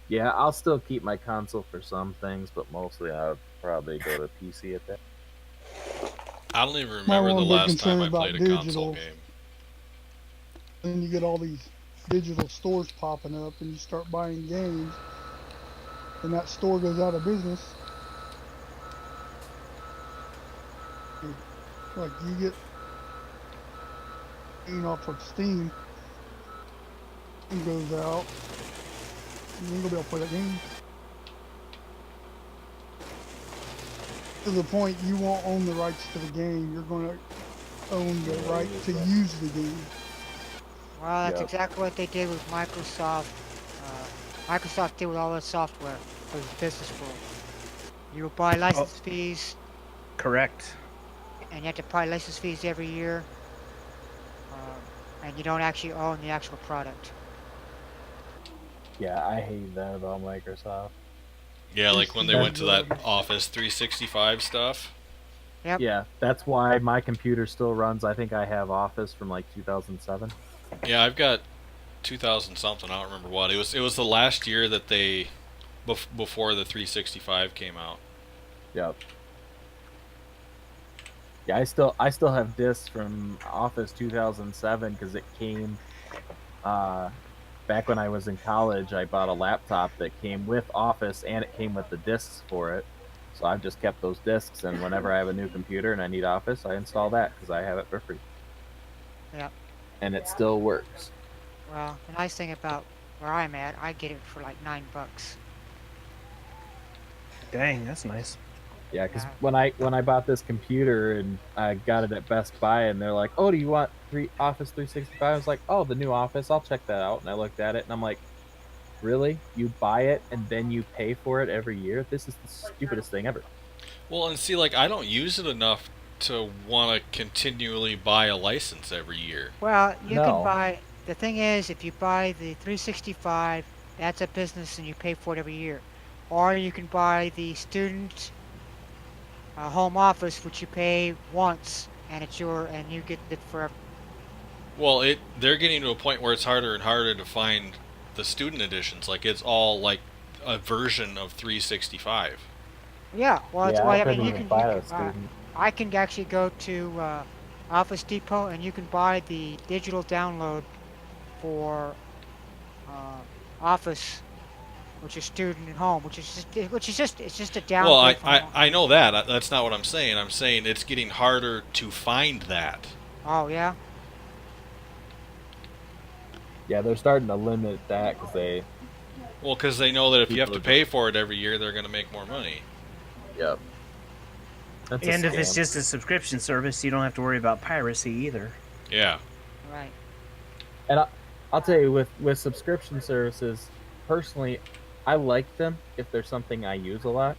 Yeah, I'll still keep my console for some things, but mostly I would probably go to PC at that. I don't even My remember the one big last concern time I about played a console digital- game. Then you get all these digital stores popping up and you start buying games and that store goes out of business. Like you get off of Steam, it goes out, you ain't gonna be able to play that game. To the point you won't own the rights to the game, you're gonna own the right to use the game. Well, that's Yep. exactly what they did with Microsoft. Microsoft did with all their software for the business world. You would buy license fees, Correct. and you have to pay license fees every year. And you don't actually own the actual product. Yeah, I hate that about Microsoft. Yeah, like when they went to that Office 365 stuff. Yep. Yeah, that's why my computer still runs. I think I have Office from like 2007. Yeah, I've got 2000 something. I don't remember what. It was the last year that they before the 365 came out. Yep. Yeah, I still have discs from Office 2007 because it came back when I was in college. I bought a laptop that came with Office and it came with the discs for it. So I've just kept those discs, and whenever I have a new computer and I need Office, I install that because I have it for free. Yep. And it still works. Well, the nice thing about where I'm at, I get it for like $9. Dang, that's nice. Yeah, because Yeah. when I bought this computer and I got it at Best Buy, and they're like, "Oh, do you want Office 365?" I was like, "Oh, the new Office. I'll check that out." And I looked at it, and I'm like, "Really? You buy it and then you pay for it every year? This is the stupidest thing ever." Well, and see, like I don't use it enough to want to continually buy a license every year. Well, you can No. buy. The thing is, if you buy the 365, that's a business, and you pay for it every year. Or you can buy the student home office, which you pay once, and and you get it forever. Well, they're getting to a point where it's harder and harder to find the student editions. Like it's all like a version of 365. Yeah, well, it's Yeah, well. I I couldn't mean, even buy a student. I can actually go to Office Depot, and you can buy the digital download for uh, Office, which is student and home, it's just a Well, downgrade from home. I know that. That's not what I'm saying. I'm saying it's getting harder to find that. Oh yeah. Yeah, they're starting to limit that because they. Well, because they know that if you have to People pay for it every year, they're going to make more money. Yep. That's a And if it's scam. just a subscription service, you don't have to worry about piracy either. Yeah. Right. And I'll tell you, with subscription services, personally, I like them if there's something I use a lot.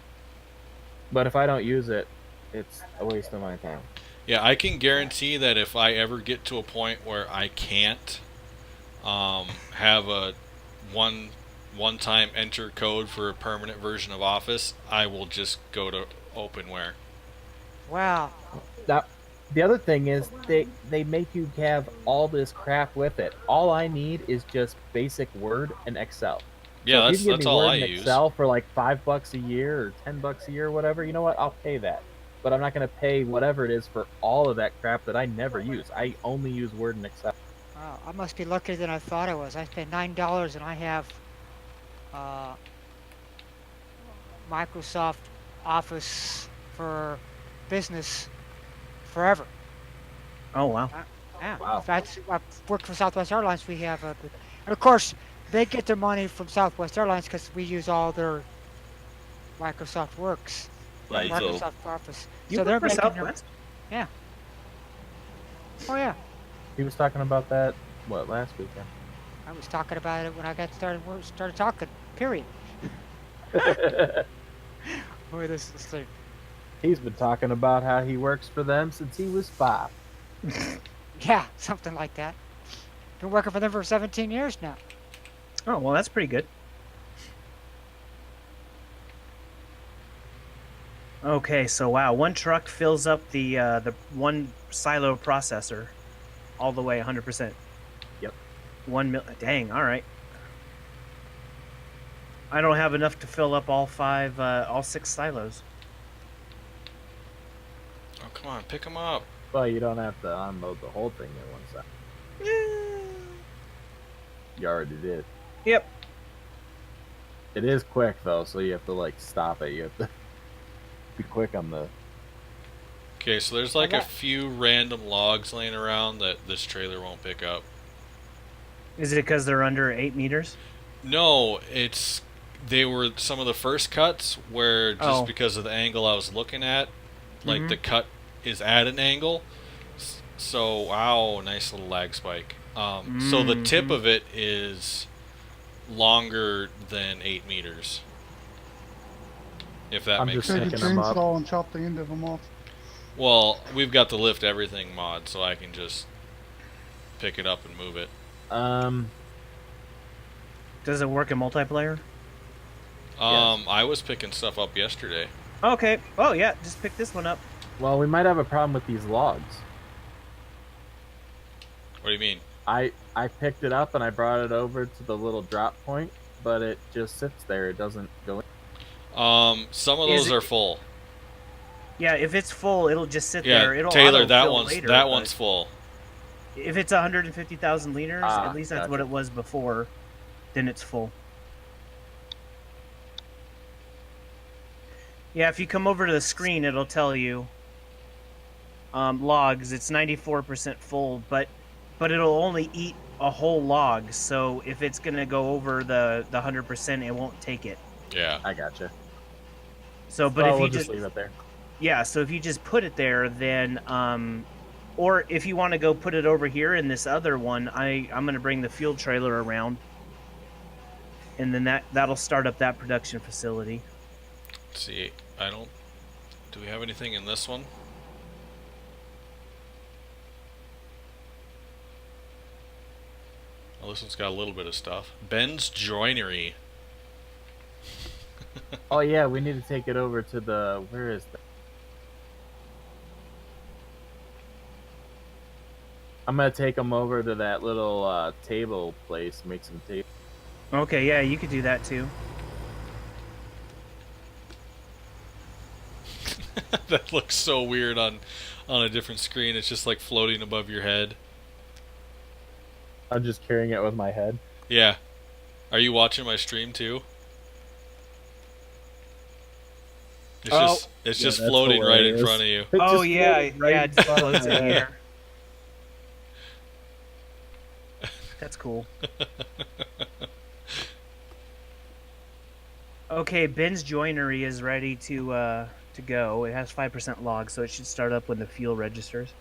But if I don't use it, it's a waste of my time. Yeah, I can guarantee that if I ever get to a point where I can't have a one-time enter code for a permanent version of Office, I will just go to openware. Wow. Now, the other thing is they make you have all this crap with it. All I need is just basic Word and Excel. Yeah, So if that's you can give that's me all Word I and use. Excel for like $5 a year or $10 a year or whatever, you know what? I'll pay that. But I'm not going to pay whatever it is for all of that crap that I never use. I only use Word and Excel. Wow. I must be luckier than I thought I was. I paid $9, and I have uh, Microsoft Office for Business forever. Oh wow. Yeah. Wow. That's I work for Southwest Airlines. We have and of course they get their money from Southwest Airlines because we use all their Microsoft Works, Right. So- Microsoft Office. You so work they're for making Southwest? their, oh yeah. He was talking about that, what, last weekend? I was talking about it when I started talking. Period. Boy, this is thing. He's been talking about how he works for them since he was 5. Yeah, something like that. Been working for them for 17 years now. Oh well, that's pretty good. Okay, so wow, one truck fills up the one silo processor, all the way 100%. Yep. 1 mil. Dang. All right. I don't have enough to fill up all 6 silos. Oh, come on, pick them up. Well, you don't have to unload the whole thing at one side. You already did. Yep. It is quick though, so you have to like stop it. You have to be quick on the. Okay, so there's like a few random logs laying around that this trailer won't pick up. Is it because they're under 8 meters? No, they were some of the first cuts where just Oh. because of the angle I was looking at, like Mhm. the cut is at an angle. So wow, nice little lag spike. So the tip Mhm. of it is longer than 8 meters. If that I'm makes just Take a sense. picking 'em up. chainsaw and chop the end of them off. Well, we've got the lift everything mod, so I can just pick it up and move it. Does it work in multiplayer? I was picking stuff up yesterday. Okay. Oh yeah, just pick this one up. Well, we might have a problem with these logs. What do you mean? I picked it up and I brought it over to the little drop point, but it just sits there. It doesn't go in. Some of Is those it- are full. Yeah, if it's full, it'll just sit Yeah, there. It'll Taylor, that autofill one's later, that but one's full. If it's 150,000 liters, Ah, at least that's gotcha. what it was before, then it's full. Yeah, if you come over to the screen, it'll tell you logs. It's 94% full, but it'll only eat a whole log. So if it's gonna go over the 100%, it won't take it. Yeah. I gotcha. So, but Well, if we'll you just just leave it there. yeah, so if you just put it there, then or if you want to go put it over here in this other one, I'm gonna bring the fuel trailer around, and then that'll start up that production facility. Let's see, I don't. Do we have anything in this one? Well, this one's got a little bit of stuff. Ben's Joinery. Oh yeah, we need to take it over to the. Where is that? I'm gonna take them over to that little table place. Make some table. Okay, yeah, you could do that too. That looks so weird on a different screen. It's just like floating above your head. I'm just carrying it with my head. Yeah. Are you watching my stream too? It's Oh. it's Yeah, just that's floating right in hilarious. front of you. It Oh just yeah, floated right yeah, in it just front of floats my in head. here. That's cool. Okay, Ben's Joinery is ready to go. It has 5% log, so it should start up when the fuel registers.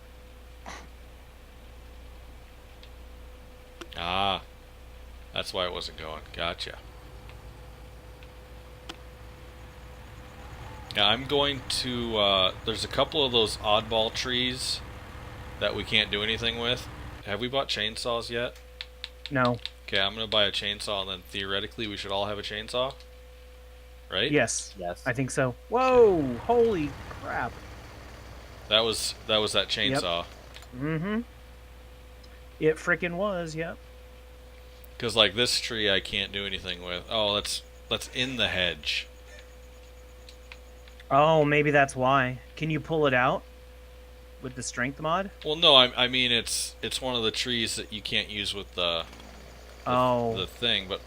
Ah. That's why it wasn't going. Gotcha. Yeah, I'm going to, there's a couple of those oddball trees that we can't do anything with. Have we bought chainsaws yet? No. Okay, I'm going to buy a chainsaw, and then theoretically we should all have a chainsaw. Right? Yes. Yes. I think so. Whoa! Holy crap! That was that chainsaw. Mm-hmm. It frickin' was. Yep. Because like this tree I can't do anything with. Oh, that's in the hedge. Oh, maybe that's why. Can you pull it out with the strength mod? Well, no, I mean it's one of the trees that you can't use with the thing, but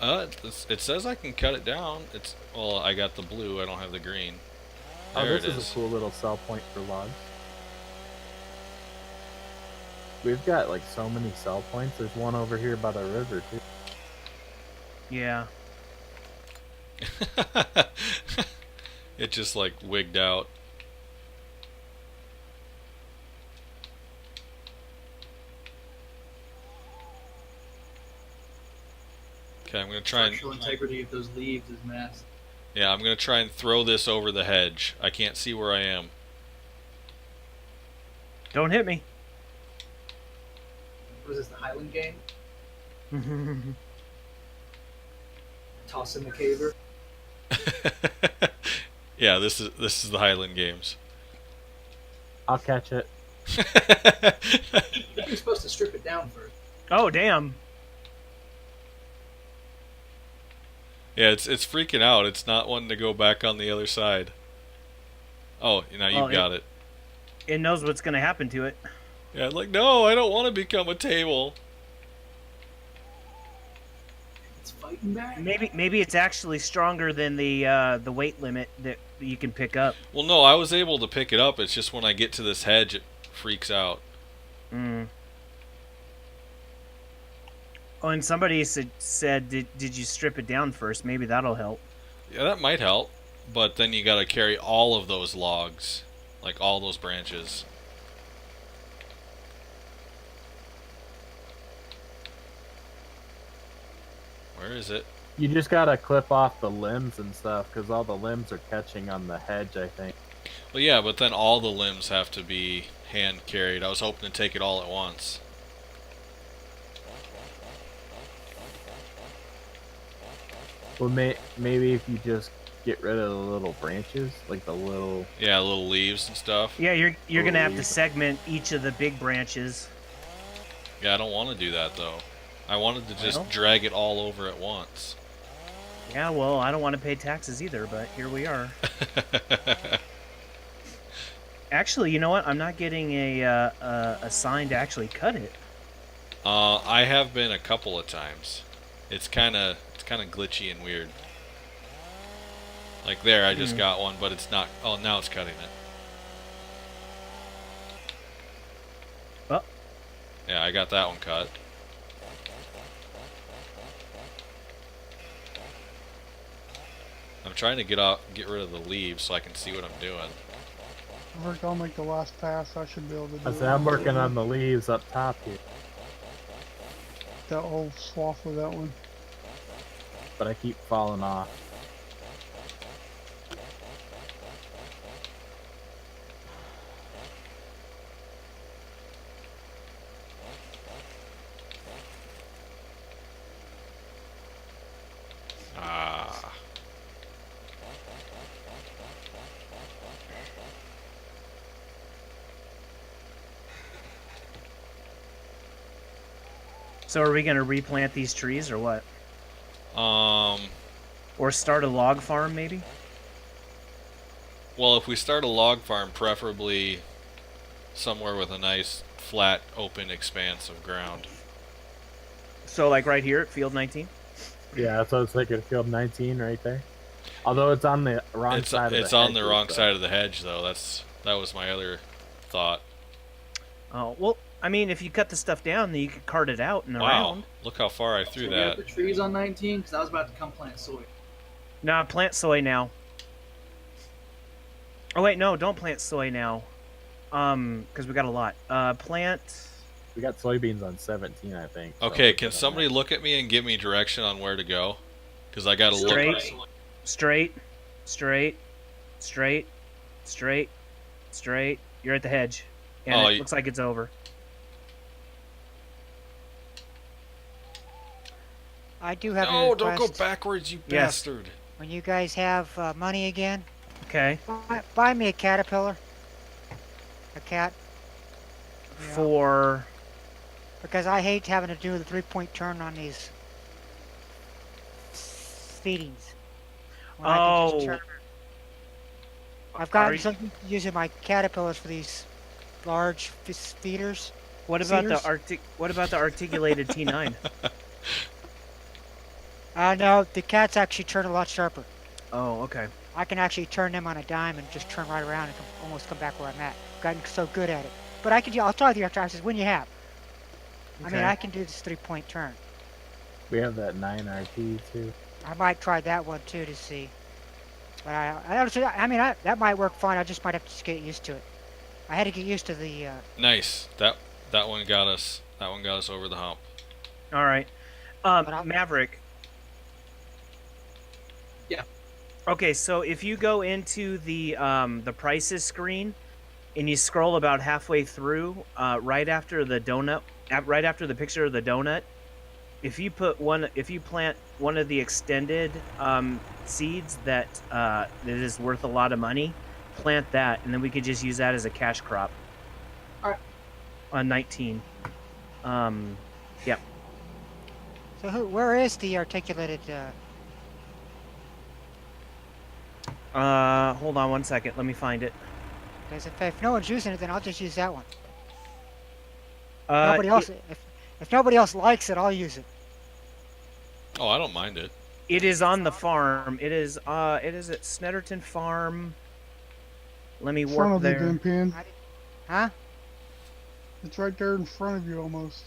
it says I can cut it down. Well, I got the blue. I don't have the green. Oh, There this it is is. a cool little sell point for logs. We've got like so many sell points. There's one over here by the river too. Yeah. It just like wigged out. Okay, I'm gonna try and Structural integrity of those leaves is massive. yeah, I'm gonna try and throw this over the hedge. I can't see where I am. Don't hit me. What is this, the Highland game? Toss in the caver. Yeah, this is the Highland Games. I'll catch it. I think you're supposed to strip it down first. Oh damn! Yeah, it's freaking out. It's not wanting to go back on the other side. Oh, now you've got it. It knows what's gonna happen to it. Yeah, like no, I don't want to become a table. It's fighting back. Maybe it's actually stronger than the weight limit that you can pick up. Well, no, I was able to pick it up. It's just when I get to this hedge, it freaks out. Mm. Oh, and somebody said, did you strip it down first? Maybe that'll help. Yeah, that might help, but then you got to carry all of those logs, like all those branches. Where is it? You just gotta clip off the limbs and stuff because all the limbs are catching on the hedge, I think. Well, yeah, but then all the limbs have to be hand carried. I was hoping to take it all at once. Well, maybe if you just get rid of the little branches, like the little. Yeah, little leaves and stuff. Yeah, you're gonna have to Believe. segment each of the big branches. Yeah, I don't want to do that though. I wanted to just Well. drag it all over at once. Yeah, well, I don't want to pay taxes either, but here we are. Actually, you know what? I'm not getting a sign to actually cut it. I have been a couple of times. It's kind of glitchy and weird. Like there, I just got one, but it's not. Oh, now it's cutting it. Oh. Yeah, I got that one cut. I'm trying to get rid of the leaves so I can see what I'm doing. I think I'll make the last pass. I should be able to do I it. say I'm working on the leaves up top here, that whole swath of that one. but I keep falling off. Ah. So are we gonna replant these trees or what? Or start a log farm maybe? Well, if we start a log farm, preferably somewhere with a nice, flat, open expanse of ground. So like right here at Field 19? Yeah, that's what I was thinking. Field 19 right there. Although it's on the wrong It's side of the it's on the hedges, wrong though. side of the hedge, though. That was my other thought. Oh, well, I mean, if you cut the stuff down, then you could cart it out and Wow, around. look how far I threw So we have that. the trees on 19 because I was about to come plant soy. Nah, plant soy now. Oh wait, no, don't plant soy now. Because we got a lot. Plant. We got soybeans on 17, I think. so Okay, we're can good on somebody that. look at me and give me direction on where to go? Because I gotta look. Straight. Straight. Straight. Straight. Straight. Straight. You're at the hedge. And Oh, it looks like it's over. I do have a No, don't go request. backwards, you Yes. bastard. When you guys have money again, Okay. buy me a caterpillar. A cat. Yeah. For. Because I hate having to do the 3-point turn on these feedings. When I can just Oh. turn- I've Are gotten you- so used to using my caterpillars for these large feeders. What about Seeders? What about the articulated T9? No, the cats actually turn a lot sharper. Oh, okay. I can actually turn them on a dime and just turn right around and almost come back where I'm at. Gotten so good at it. But I'll talk to you after. I says when you have. I mean, Okay. I can do this 3-point turn. We have that 9RT too. I might try that one too to see. But that might work fine. I just might have to just get used to it. I had to get used to the. Nice. That one got us. That one got us over the hump. All right. But I'll- Maverick. Yeah. Okay, so if you go into the prices screen, and you scroll about halfway through, right after the donut, right after the picture of the donut, if you plant one of the extended seeds that is worth a lot of money, plant that, and then we could just use that as a cash crop. All right. On 19. Yep. So where is the articulated? Hold on one second. Let me find it. Because if no one's using it, then I'll just use that one. Nobody else. If nobody else likes it, I'll use it. Oh, I don't mind it. It is on the farm. It is at Snetterton Farm. Let me In front work of you, there. Pin. Huh? It's right there in front of you almost.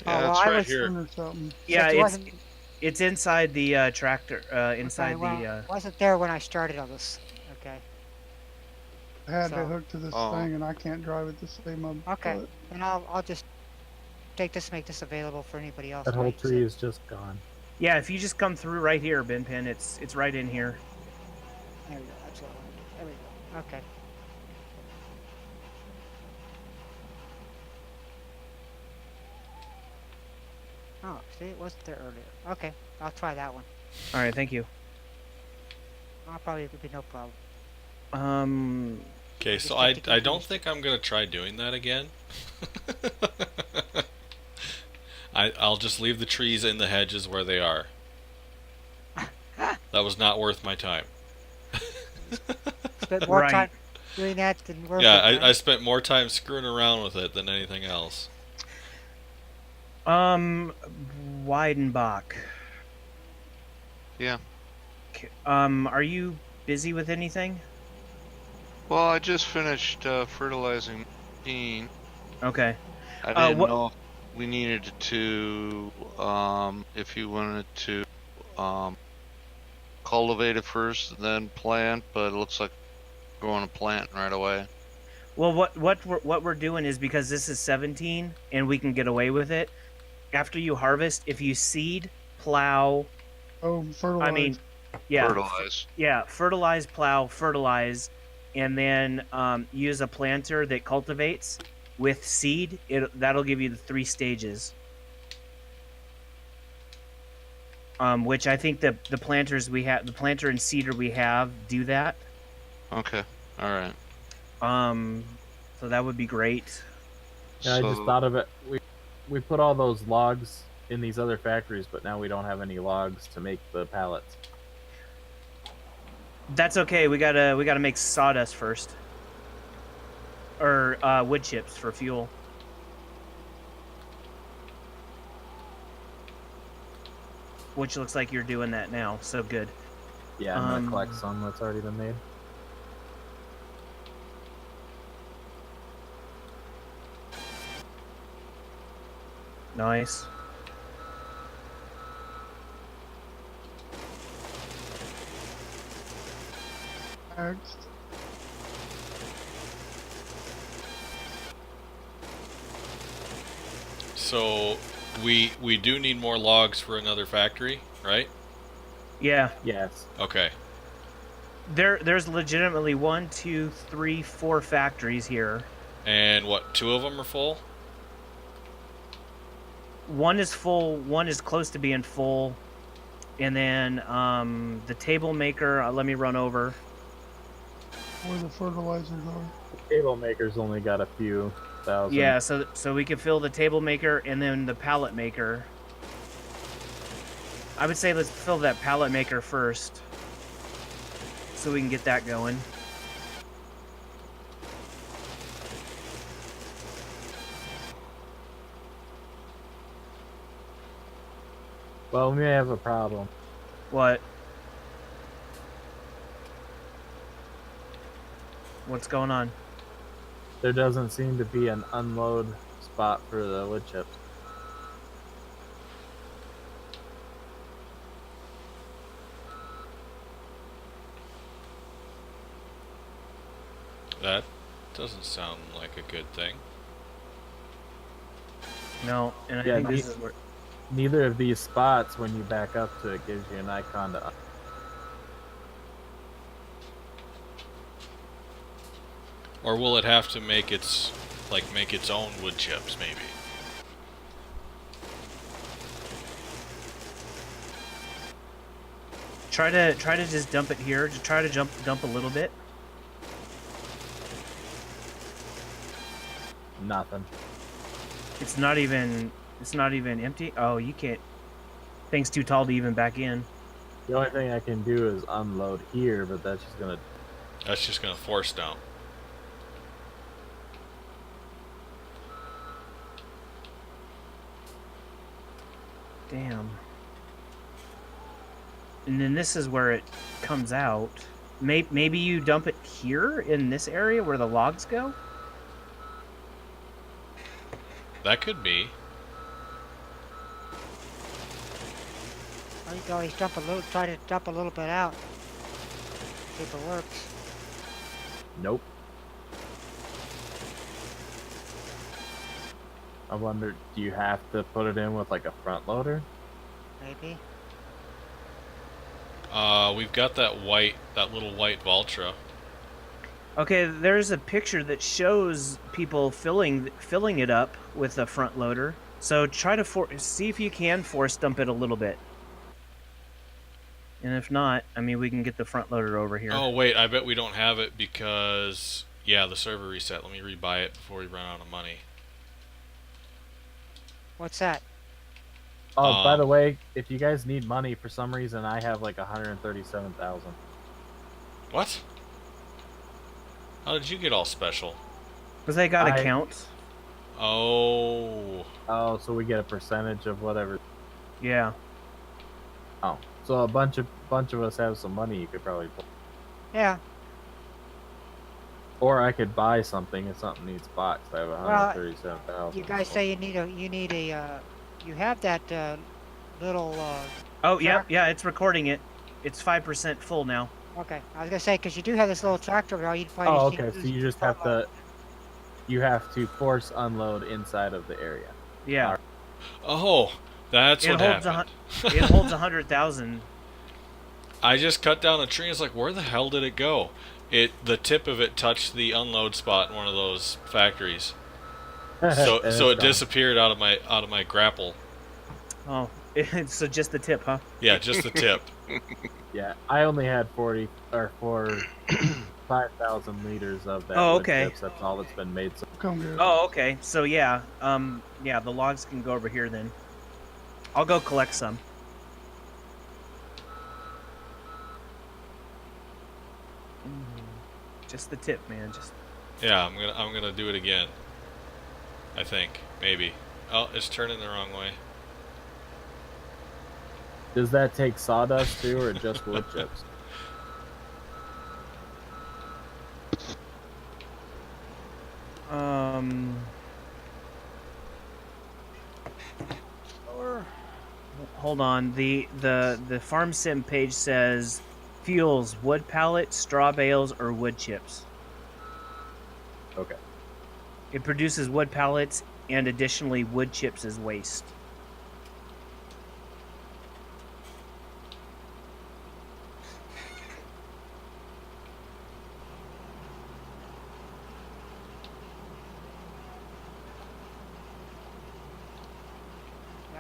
Oh, Yeah, well, it's I right was- here. Or something. Yeah, it it's wasn't- inside the tractor. Inside okay, well, the. it wasn't there when I started on this. Okay. I had So- to hook to this Oh. thing, and I can't drive it to save my Okay. butt. And I'll just make this available for anybody else. That to whole use it. tree is just gone. Yeah, if you just come through right here, Ben Pin, it's right in here. There we go. That's what I wanted. There we go. Okay. Oh, see, it wasn't there earlier. Okay, I'll try that one. All right, thank you. I'll probably it'll be no problem. Okay, Just so have I to do don't this. think I'm gonna try doing that again. I'll just leave the trees in the hedges where they are. That was not worth my time. Spent more Right. time doing that than working. Yeah, right? I spent more time screwing around with it than anything else. Weidenbach. Yeah. Are you busy with anything? Well, I just finished fertilizing machine. Okay. I didn't what- know if we needed to, if you wanted to, cultivate it first, and then plant. But it looks like we're going to plant right away. Well, what we're doing is, because this is 17 and we can get away with it. After you harvest, if you seed, plow, Oh, fertilize. I mean, yeah, Fertilize. yeah, fertilize, plow, fertilize, and then use a planter that cultivates with seed. That'll give you the 3 stages. Which I think the planters we have, the planter and seeder we have, do that. Okay. All right. So that would be great. Yeah, I just thought of it. We put all those logs in these other factories, but now we don't have any logs to make the pallets. That's okay. We gotta make sawdust first, or wood chips for fuel. Which looks like you're doing that now. So good. Yeah, I'm gonna collect some that's already been made. Nice. Next. So we do need more logs for another factory, right? Yeah. Yes. Okay. There's legitimately 1, 2, 3, 4 factories here. And what, 2 of them are full? One is full, one is close to being full, and then the table maker. Let me run over. Where the fertilizers are. The table maker's only got a few thousand. Yeah, so we can fill the table maker and then the pallet maker. I would say let's fill that pallet maker first, so we can get that going. Well, we may have a problem. What? What's going on? There doesn't seem to be an unload spot for the wood chips. That doesn't sound like a good thing. No, and I Yeah, think this these- is where. Neither of these spots, when you back up to it, gives you an icon to. Or will it have to make its own wood chips, maybe? Try to just dump it here. Just try to dump a little bit. Nothing. It's not even empty. Oh, you can't. Thing's too tall to even back in. The only thing I can do is unload here, but that's just gonna force down. Damn. And then this is where it comes out. Maybe you dump it here in this area where the logs go? That could be. Or you can always try to dump a little bit out. See if it works. Nope. I wonder, do you have to put it in with like a front loader? Maybe. We've got that little white Valtra. Okay, there's a picture that shows people filling it up with a front loader. So try to see if you can force dump it a little bit. And if not, I mean, we can get the front loader over here. Oh wait, I bet we don't have it because the server reset. Let me rebuy it before we run out of money. What's that? Oh, by the way, if you guys need money for some reason, I have like 137,000. What? How did you get all special? Because they got accounts. Oh. Oh, so we get a percentage of whatever. Yeah. Oh, so a bunch of us have some money you could probably pull. Yeah. Or I could buy something if something needs bought. I have 137,000. You guys say you need a you have that little Oh yeah, it's recording it. It's 5% full now. Okay, I was gonna say because you do have this little tractor over here. You'd probably Oh, just okay. use So you just have to force unload inside of the area. Yeah. Oh, that's It what holds happened. It holds 100,000. I just cut down a tree. It's like, where the hell did it go? The tip of it touched the unload spot in one of those factories. So And so it's it gone. disappeared out of my grapple. Oh, so just the tip, huh? Yeah, just the tip. Yeah, I only had 5,000 liters of that Oh, wood okay. chips. That's all that's been made. So Come get it. Oh, okay. So yeah, yeah, the logs can go over here then. I'll go collect some. Just the tip, man. Just Yeah, I'm gonna do it again. I think maybe. Oh, it's turning the wrong way. does that take sawdust too, or just wood chips? Or hold on. The farm sim page says fuels wood pallets, straw bales, or wood chips. Okay. It produces wood pallets and additionally wood chips as waste.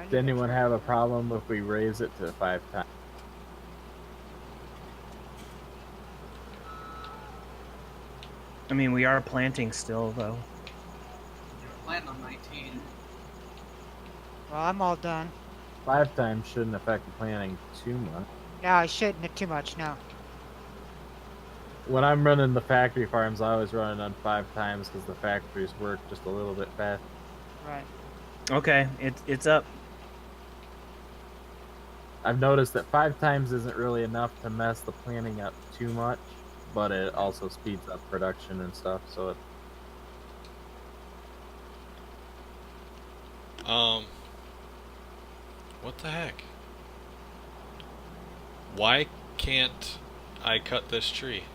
Does anyone have a problem if we raise it to 5 times? I mean, we are planting still, though. You're planning on 19. Well, I'm all done. 5 times shouldn't affect the planning too much. No, I shouldn't too much. No. When I'm running the factory farms, I always run it on 5 times because the factories work just a little bit fast. Right. Okay, it's up. I've noticed that 5 times isn't really enough to mess the planning up too much, but it also speeds up production and stuff. So it, What the heck? Why can't I cut this tree?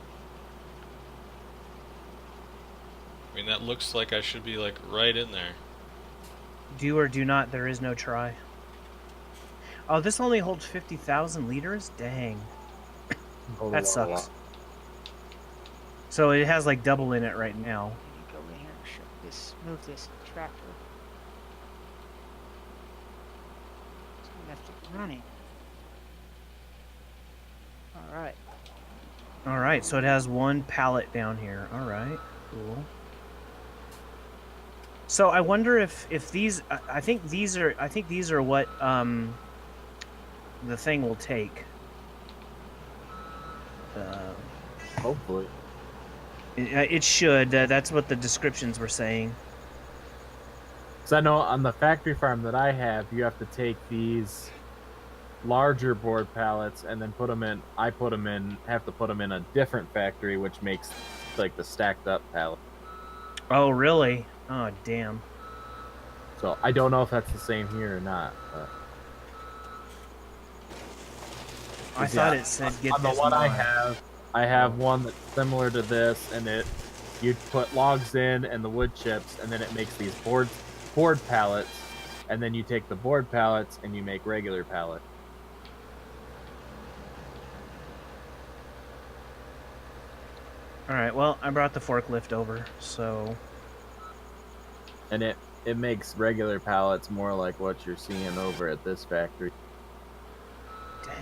I mean, that looks like I should be like right in there. Do or do not, there is no try. Oh, this only holds 50,000 liters? Dang. hold That a sucks. So it has like double in it right now. You go in here and move this tractor. So we left it running. All right. All right, so it has one pallet down here. All right, cool. So I wonder if these I think these are what the thing will take. Hopefully. It should. That's what the descriptions were saying. Because I know on the factory farm that I have, you have to take these larger board pallets and then put them in. I have to put them in a different factory, which makes like the stacked up pallet. Oh, really? Oh, damn. So I don't know if that's the same here or not. But I thought it said get on the this one mod. I have one that's similar to this, and you put logs in and the wood chips, and then it makes these board pallets, and then you take the board pallets and you make regular pallets. All right. Well, I brought the forklift over, so And it makes regular pallets more like what you're seeing over at this factory. dang.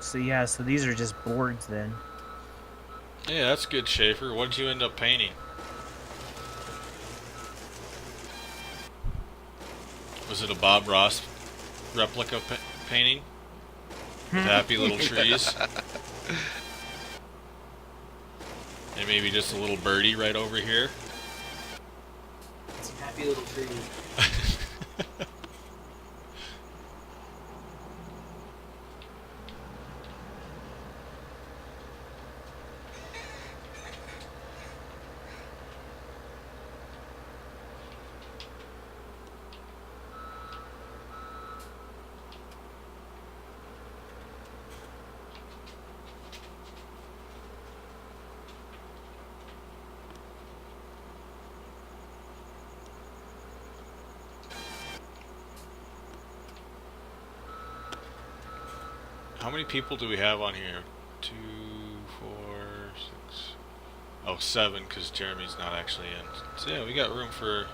So yeah, so these are just boards then. Yeah, that's good, Schaefer. What did you end up painting? Was it a Bob Ross replica painting? With happy little trees? And maybe just a little birdie right over here? It's a happy little tree. How many people do we have on here? 2, 4, 6. Oh, 7, because Jeremy's not actually in. So yeah, we got room for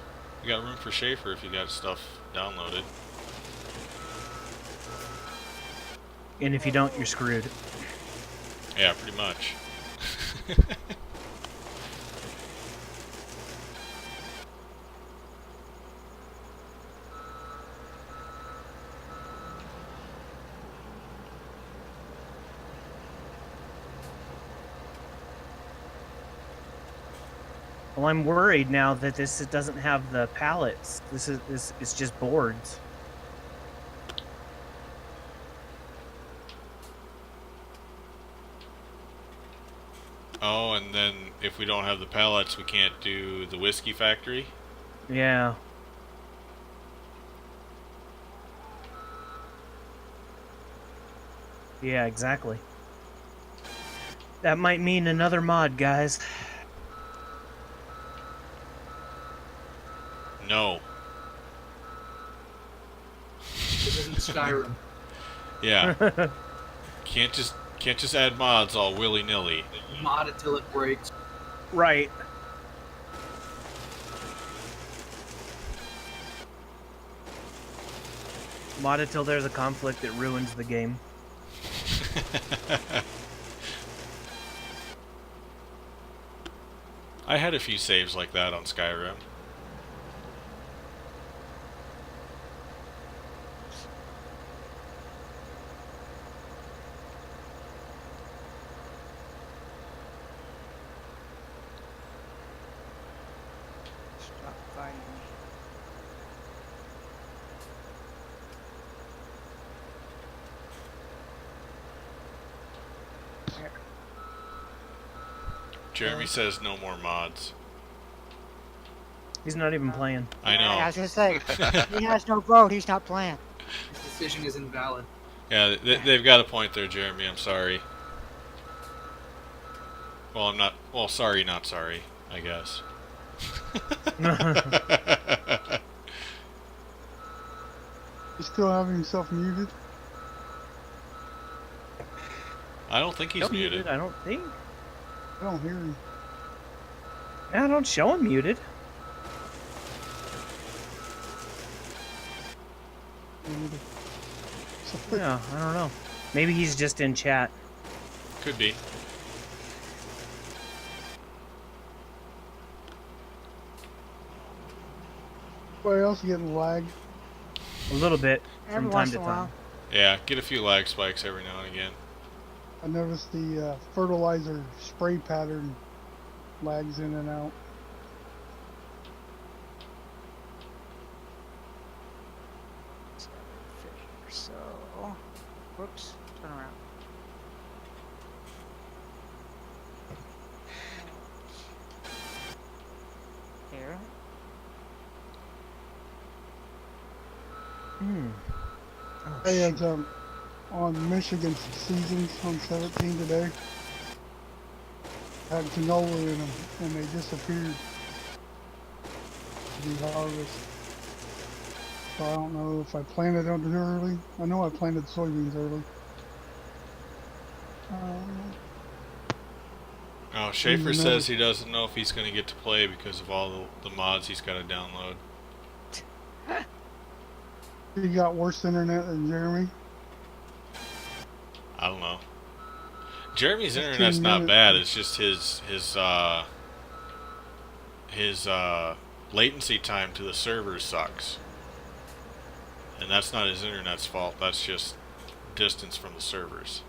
Schaefer if you got stuff downloaded. And if you don't, you're screwed. Yeah, pretty much. Well, I'm worried now that this doesn't have the pallets. This is just boards. Oh, and then if we don't have the pallets, we can't do the whiskey factory. Yeah. Yeah, exactly. That might mean another mod, guys. No. This isn't Skyrim. Yeah. Can't just add mods all willy-nilly. Mod it till it breaks. Right. Mod it till there's a conflict that ruins the game. I had a few saves like that on Skyrim. Stop fighting me. There. Jeremy says no more mods. He's not even playing. I know. I was gonna say, he has no vote. He's not playing. His decision is invalid. Yeah, they've got a point there, Jeremy. I'm sorry. Well, I'm not. Well, sorry, not sorry, I guess. You still have himself muted? I don't think he's Don't muted. I don't think. I don't hear him. Yeah, I don't show him muted. So, Yeah, I don't know. Maybe he's just in chat. Could be. Anybody else getting lag? A little bit Every from time once to in a while. time. Yeah, get a few lag spikes every now and again. I noticed the fertilizer spray pattern lags in and out. So, whoops, turn around. Here. Hmm. Oh, Hey, shoot. it's on Michigan seasons on 17 today. Had canola in them and they disappeared to be harvested. So I don't know if I planted them early. I know I planted soybeans early. Oh, Schaefer No. says he doesn't know if he's going to get to play because of all the mods he's got to download. He got worse internet than Jeremy. I don't know. Jeremy's 15 internet's not minutes. bad. It's just his latency time to the server sucks. And that's not his internet's fault. That's just distance from the servers.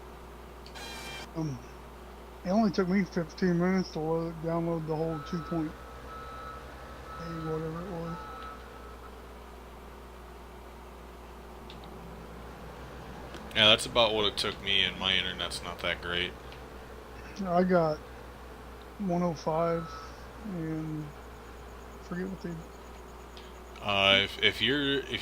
It only took me 15 minutes to download the whole 2.8 whatever it was. Yeah, that's about what it took me, and my internet's not that great. I got 105 and forget what they. If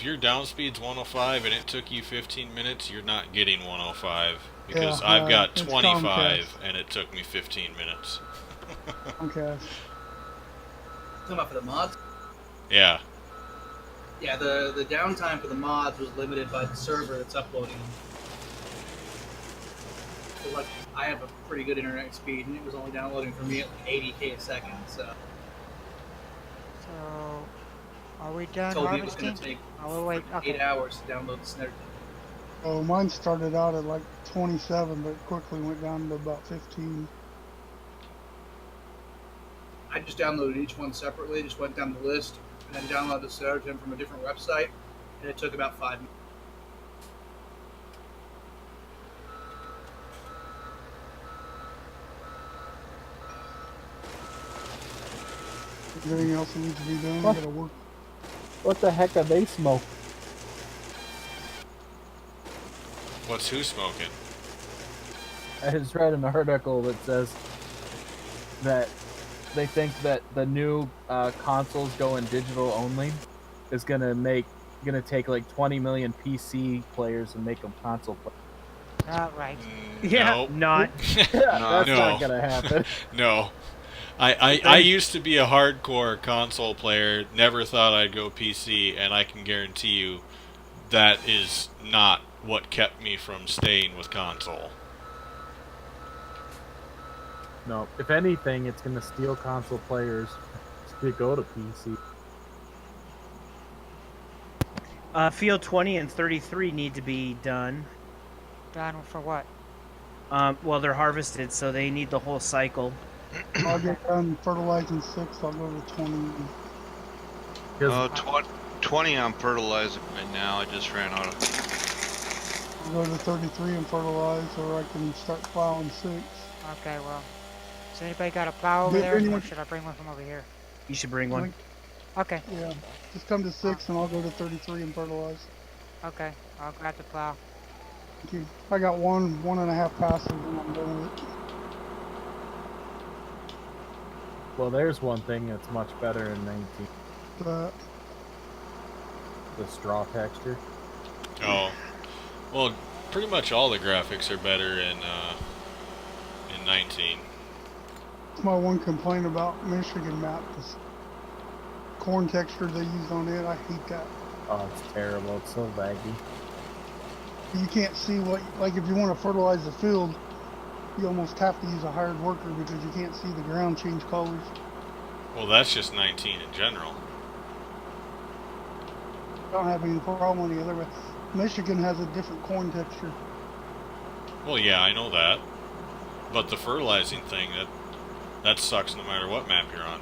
your down speed's 105 and it took you 15 minutes, you're not getting 105 because Yeah, I've got it's 25 Comcast. and it took me 15 minutes. Okay. Talking about for the mods? Yeah. Yeah, the downtime for the mods was limited by the server that's uploading them. 'Cause, like, I have a pretty good internet speed, and it was only downloading for me at like 80K a second. So So, are we done told me it was harvesting? going to take Oh, we'll wait. 8 Okay. hours to download the Snetterton. Oh, mine started out at like 27, but quickly went down to about 15. I just downloaded each one separately, just went down the list, and then downloaded the Snetterton from a different website, and it took about 5 minutes. Is there anything else that needs to be done? I What? gotta work. What the heck are they smoking? What's who smoking? I just read an article that says that they think that the new consoles going digital only is gonna take like 20 million PC players and make them console players. Right. Yeah, Nope. not. That's No. not gonna happen. No. I used to be a hardcore console player, never thought I'd go PC, and I can guarantee you that is not what kept me from staying with console. No, if anything, it's gonna steal console players to go to PC. Field 20 and 33 need to be done. Done for what? Well, they're harvested, so they need the whole cycle. I'll get done fertilizing 6, I'll go to 20. 'Cause 20 I'm fertilizing right now. I just ran out of. I'll go to 33 and fertilize, or I can start plowing 6. Okay, well. Has anybody got a plow over Did there, or anyone- should I bring one from over here? You should bring one. Okay, Yeah, just come to 6 and I'll go to 33 and fertilize. okay. I'll grab the plow. Thank you. I got 1.5 passes and I'm done with it. well, there's one thing that's much better in 19, But the straw texture. Oh. Well, pretty much all the graphics are better in 19. that's my one complaint about Michigan map. This corn texture they used on it, I hate that. Oh, it's terrible. It's so laggy. You can't see what, like if you want to fertilize the field, you almost have to use a hired worker because you can't see the ground change colors. Well, that's just 19 in general. I don't have any problem with the other way. Michigan has a different corn texture. Well, yeah, I know that. But the fertilizing thing, that sucks no matter what map you're on.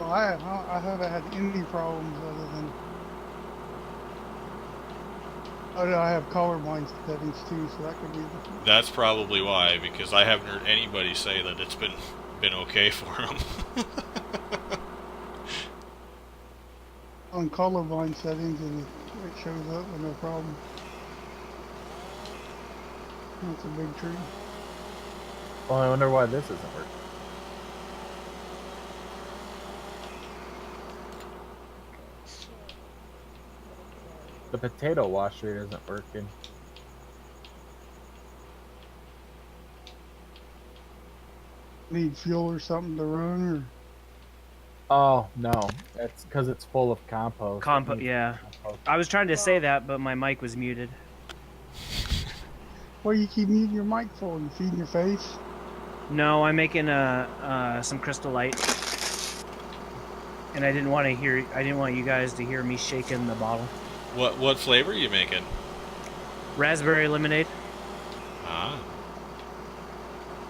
Well, I haven't had any problems other than I have colorblind settings too, so that could be. That's probably why, because I haven't heard anybody say that it's been okay for them. On colorblind settings, and it shows up with no problem. That's a big tree. Well, I wonder why this isn't working. The potato washer isn't working. Need fuel or something to run, Oh no, that's because it's full of compost. Yeah. I was trying to say that, but my mic was muted. What do you keep muting your mic for? You feeding your face? No, I'm making some crystal light, and I didn't want you guys to hear me shaking the bottle. What flavor are you making? Raspberry lemonade, Ah.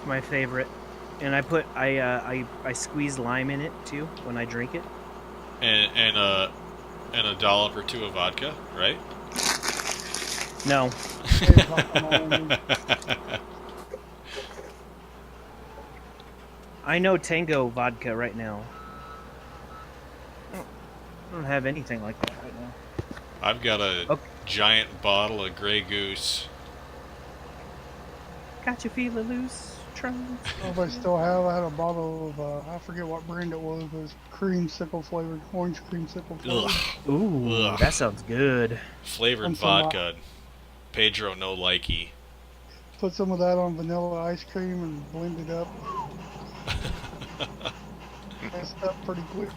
my favorite, and I squeeze lime in it too when I drink it. And a dollop or two of vodka, right? No, I know Tango vodka right now. I don't have anything like that right now. I've got a Okay. giant bottle of Grey Goose. Got you feeling loose, Trunks? I don't know if I still have. I had a bottle of I forget what brand it was. It was creamsicle flavored, orange creamsicle flavored. Ugh. Ooh, Ugh. that sounds good. Flavored And some vodka. Pedro no likey. Put some of that on vanilla ice cream and blend it up. Messed up pretty quick.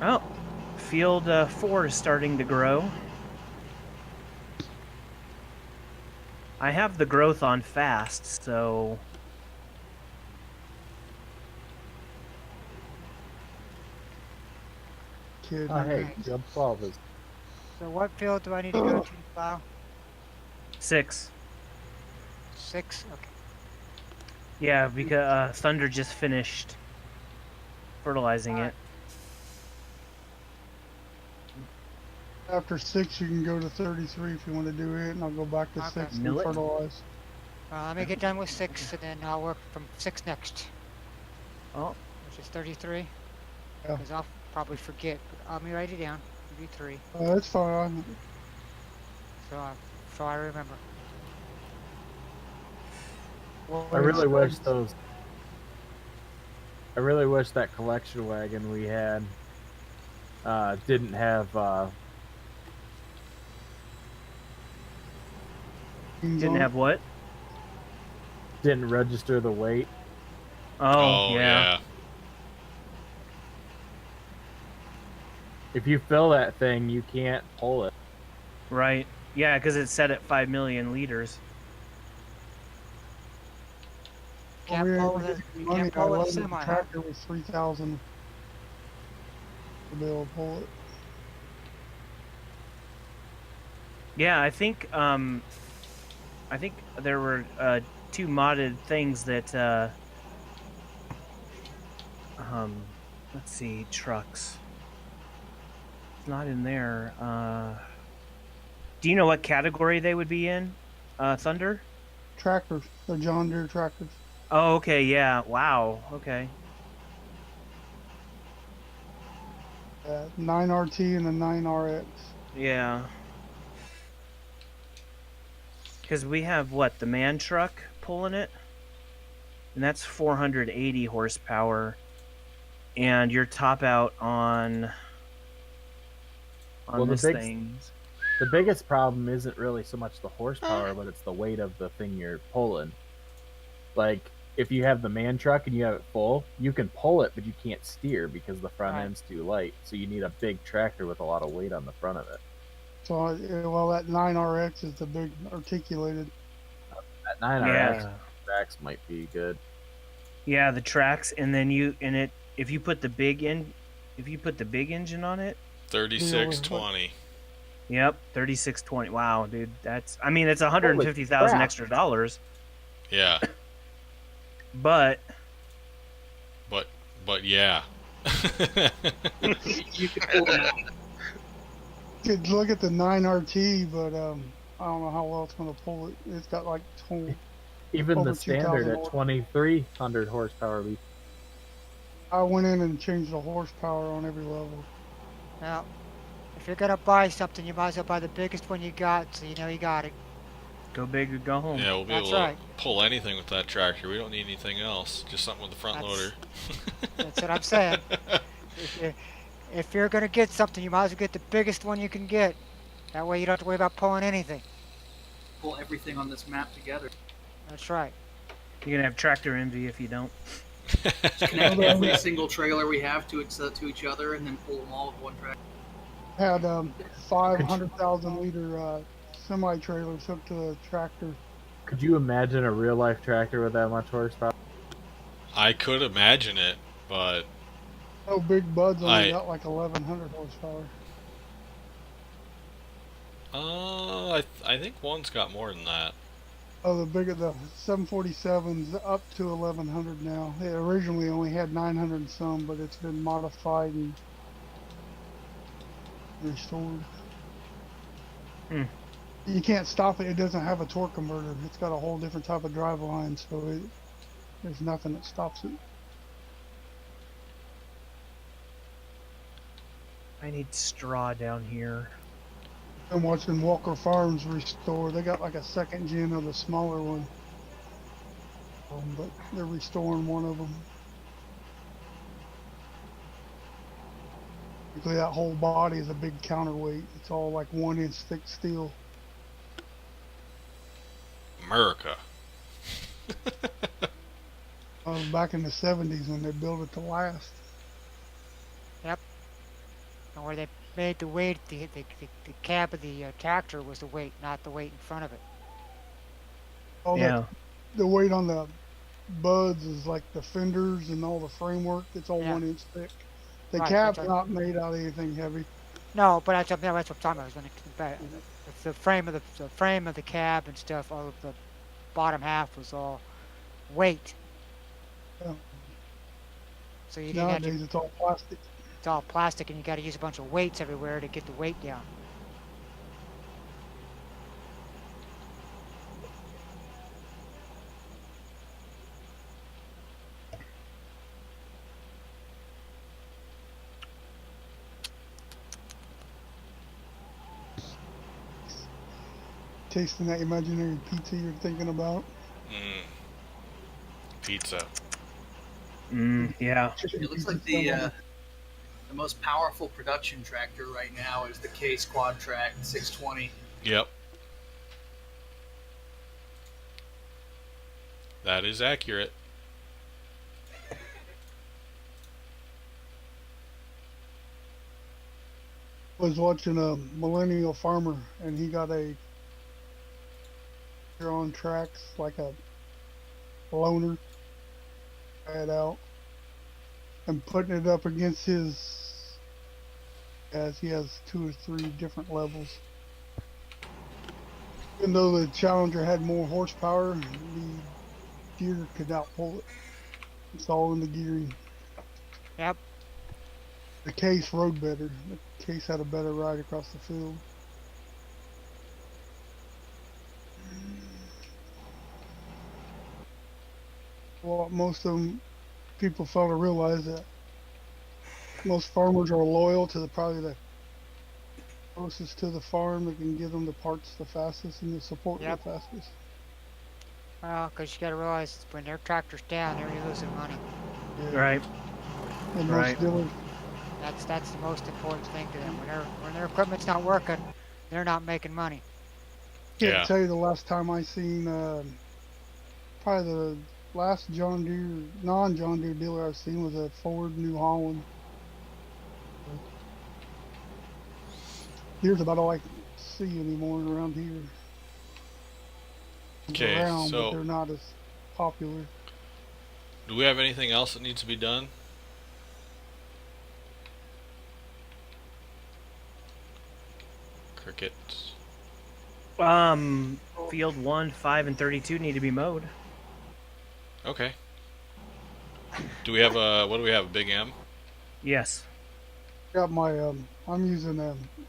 Oh, field 4 is starting to grow. I have the growth on fast, so Kid, Oh, hey, Nice. Jump 12 is. So what field do I need to go to plow? 6. 6? Okay. Yeah, because Thunder just finished fertilizing Alright. it. after 6, you can go to 33 if you want to do it, and I'll go back to Okay. 6 and Millet? fertilize. Let me get done with 6, and then I'll work from 6 next, Oh, which is 33. Yeah. Because I'll probably forget, but let me write it down. 33. That's fine. So I remember. I really wish those. I really wish that collection wagon we had didn't have. didn't have what? Didn't register the weight. Oh, yeah. If you fill that thing, you can't pull it. Right. Yeah, because it's set at 5 million liters. Can't pull the, you can't pull the semi, The huh? tractor was 3,000 to be able to pull it. Yeah, I think there were 2 modded things that let's see, trucks. It's not in there. Do you know what category they would be in? Thunder? Tractors, the John Deere tractors. Oh, okay, yeah. Wow. Okay. 9RT and a 9RX. Yeah. Because we have what, the man truck pulling it, and that's 480 horsepower, and your top out on Well, this thing. The biggest problem isn't really so much the horsepower, but it's the weight of the thing you're pulling. Like, if you have the man truck and you have it full, you can pull it, but you can't steer because the front Right. end's too light. So you need a big tractor with a lot of weight on the front of it. So, well, that 9RX is the big articulated. That 9RX tracks might be good. Yeah, the tracks, and then if you put the big engine on it. 3620. Yep, 3620. Wow, dude, it's $150,000 extra dollars. Yeah. But yeah. You could pull them out. You could look at the 9RT, but I don't know how well it's going to pull it. It's got like Even over the standard 2,000 at 2,300 horsepower. I went in and changed the horsepower on every level. Now, if you're gonna buy something, you might as well buy the biggest one you got, so you know you got it. go big or go home. Yeah, we'll be That's able right. to pull anything with that tractor. We don't need anything else. Just something with the front That's- loader. That's what I'm saying. If you're gonna get something, you might as well get the biggest one you can get. That way you don't have to worry about pulling anything. Pull everything on this map together. That's right. You're gonna have tractor envy if you don't. Connect every single trailer we have to each other, and then pull them all with one tractor. Had 500,000 liter semi trailers hooked to the tractor. Could you imagine a real life tractor with that much horsepower? I could imagine it, but No, Big Bud's only got like 1,100 horsepower. I think one's got more than that. Oh, the 747's up to 1,100 now. It originally only had 900 and some, but it's been modified and restored. You can't stop it. It doesn't have a torque converter. It's got a whole different type of drive line, so there's nothing that stops it. I need straw down here. I'm watching Walker Farms restore. They got like a second gen of the smaller one, but they're restoring one of them. Basically, that whole body is a big counterweight. It's all like 1 inch thick steel. America. Back in the 70s when they built it to last. And where they made the weight, the cab of the tractor was the weight, not the weight in front of it. All Yeah. that, the weight on the buds is like the fenders and all the framework. It's all Yeah. 1 inch thick. The Right, cab's that's not made out of anything heavy. No, but that's what I'm talking about. Is when the frame of the frame of the cab and stuff, all of the bottom half was all weight. Yeah. So you didn't have to. Nowadays, it's all plastic. It's all plastic, and you got to use a bunch of weights everywhere to get the weight down. Tasting that imaginary pizza you're thinking about. Pizza. Yeah. It looks like the most powerful production tractor right now is the Case Quad Track 620. Yep. That is accurate. Was watching a millennial farmer, and he got a on tracks like a loaner, try it out, and putting it up against his, as he has 2 or 3 different levels. Even though the Challenger had more horsepower, the gear could outpull it. It's all in the gearing. Yep. The Case rode better. The Case had a better ride across the field. Well, most of them, people fail to realize that most farmers are loyal to probably the closest to the farm that can give them the parts the fastest and the support Yep. the fastest. Well, because you got to realize when their tractor's down, they're losing money. Yeah. Right. And most Right. dealers, That's the most important thing to them. When their equipment's not working, they're not making money. can't Yeah. tell you the last time I seen, probably the last John Deere, non-John Deere dealer I've seen was a Ford New Holland. Here's about all I see anymore around here. Okay, Around, but so they're not as popular. do we have anything else that needs to be done? Crickets. Field 1, 5, and 32 need to be mowed. Okay. Do we have a, what do we have, a Big M? Yes. Got my I'm using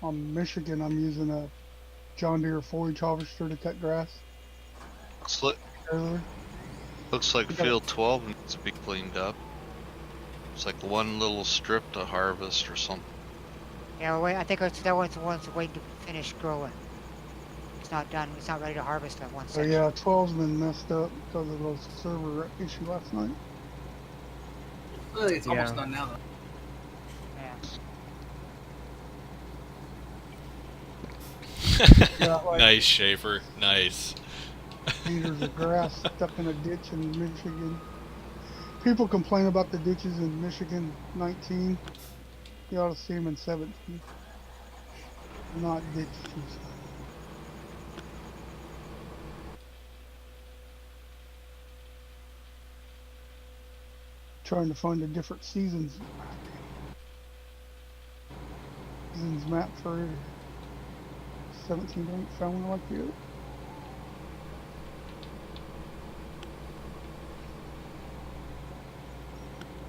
on Michigan. I'm using a John Deere 4-inch harvester to cut grass. Earlier. Looks like We got- field 12 needs to be cleaned up. It's like one little strip to harvest or something. Yeah, wait, I think that one's the one's waiting to finish growing. It's not done. It's not ready to harvest that one So section. yeah, 12's been messed up because of those server issue last night. I think it's almost Yeah. done now, though. Yeah. Got like Nice, Schaefer. Nice. meters of grass stuck in a ditch in Michigan. People complain about the ditches in Michigan 19. You ought to see them in 17. Not ditches. Trying to find a different seasons map for 17 ain't found one like you.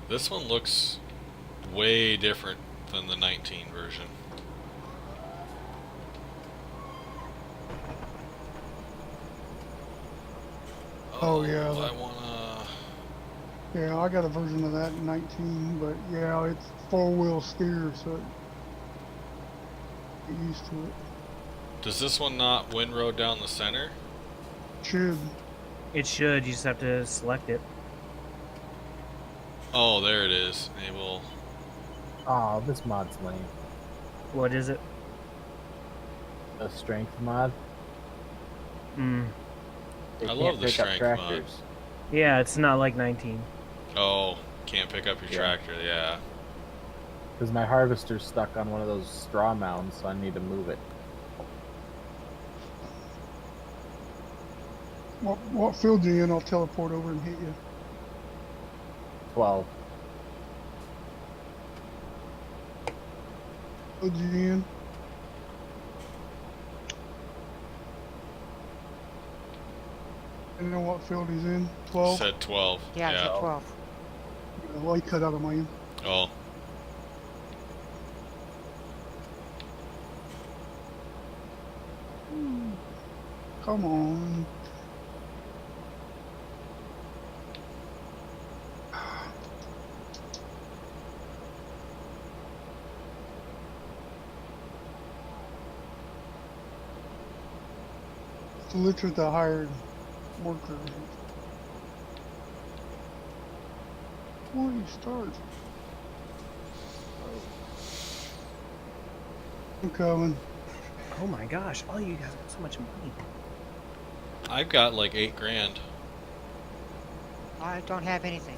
This one looks way different than the 19 version. Oh, yeah, I wanna. Yeah, I got a version of that in 19, but yeah, it's 4-wheel steer, so get used to it. Does this one not windrow down the center? Should. It should. You just have to select it. Oh, there it is. Enable. Oh, this mod's lame. What is it? A strength mod. They I can't love the pick up strength mod. tractors. Yeah, it's not like 19. Oh, can't pick up your Yeah. tractor. Yeah. Because my harvester's stuck on one of those straw mounds, so I need to move it. What field are you in? I'll teleport over and hit you. 12. Field you in? I don't know what field he's in. 12. Said 12. Yeah, it's Yeah. at 12. The light cut out of my end. Oh. Come on. It's literally the hired worker. Why do you start? I'm coming. Oh my gosh! All you guys have so much money. I've got like 8 grand. I don't have anything.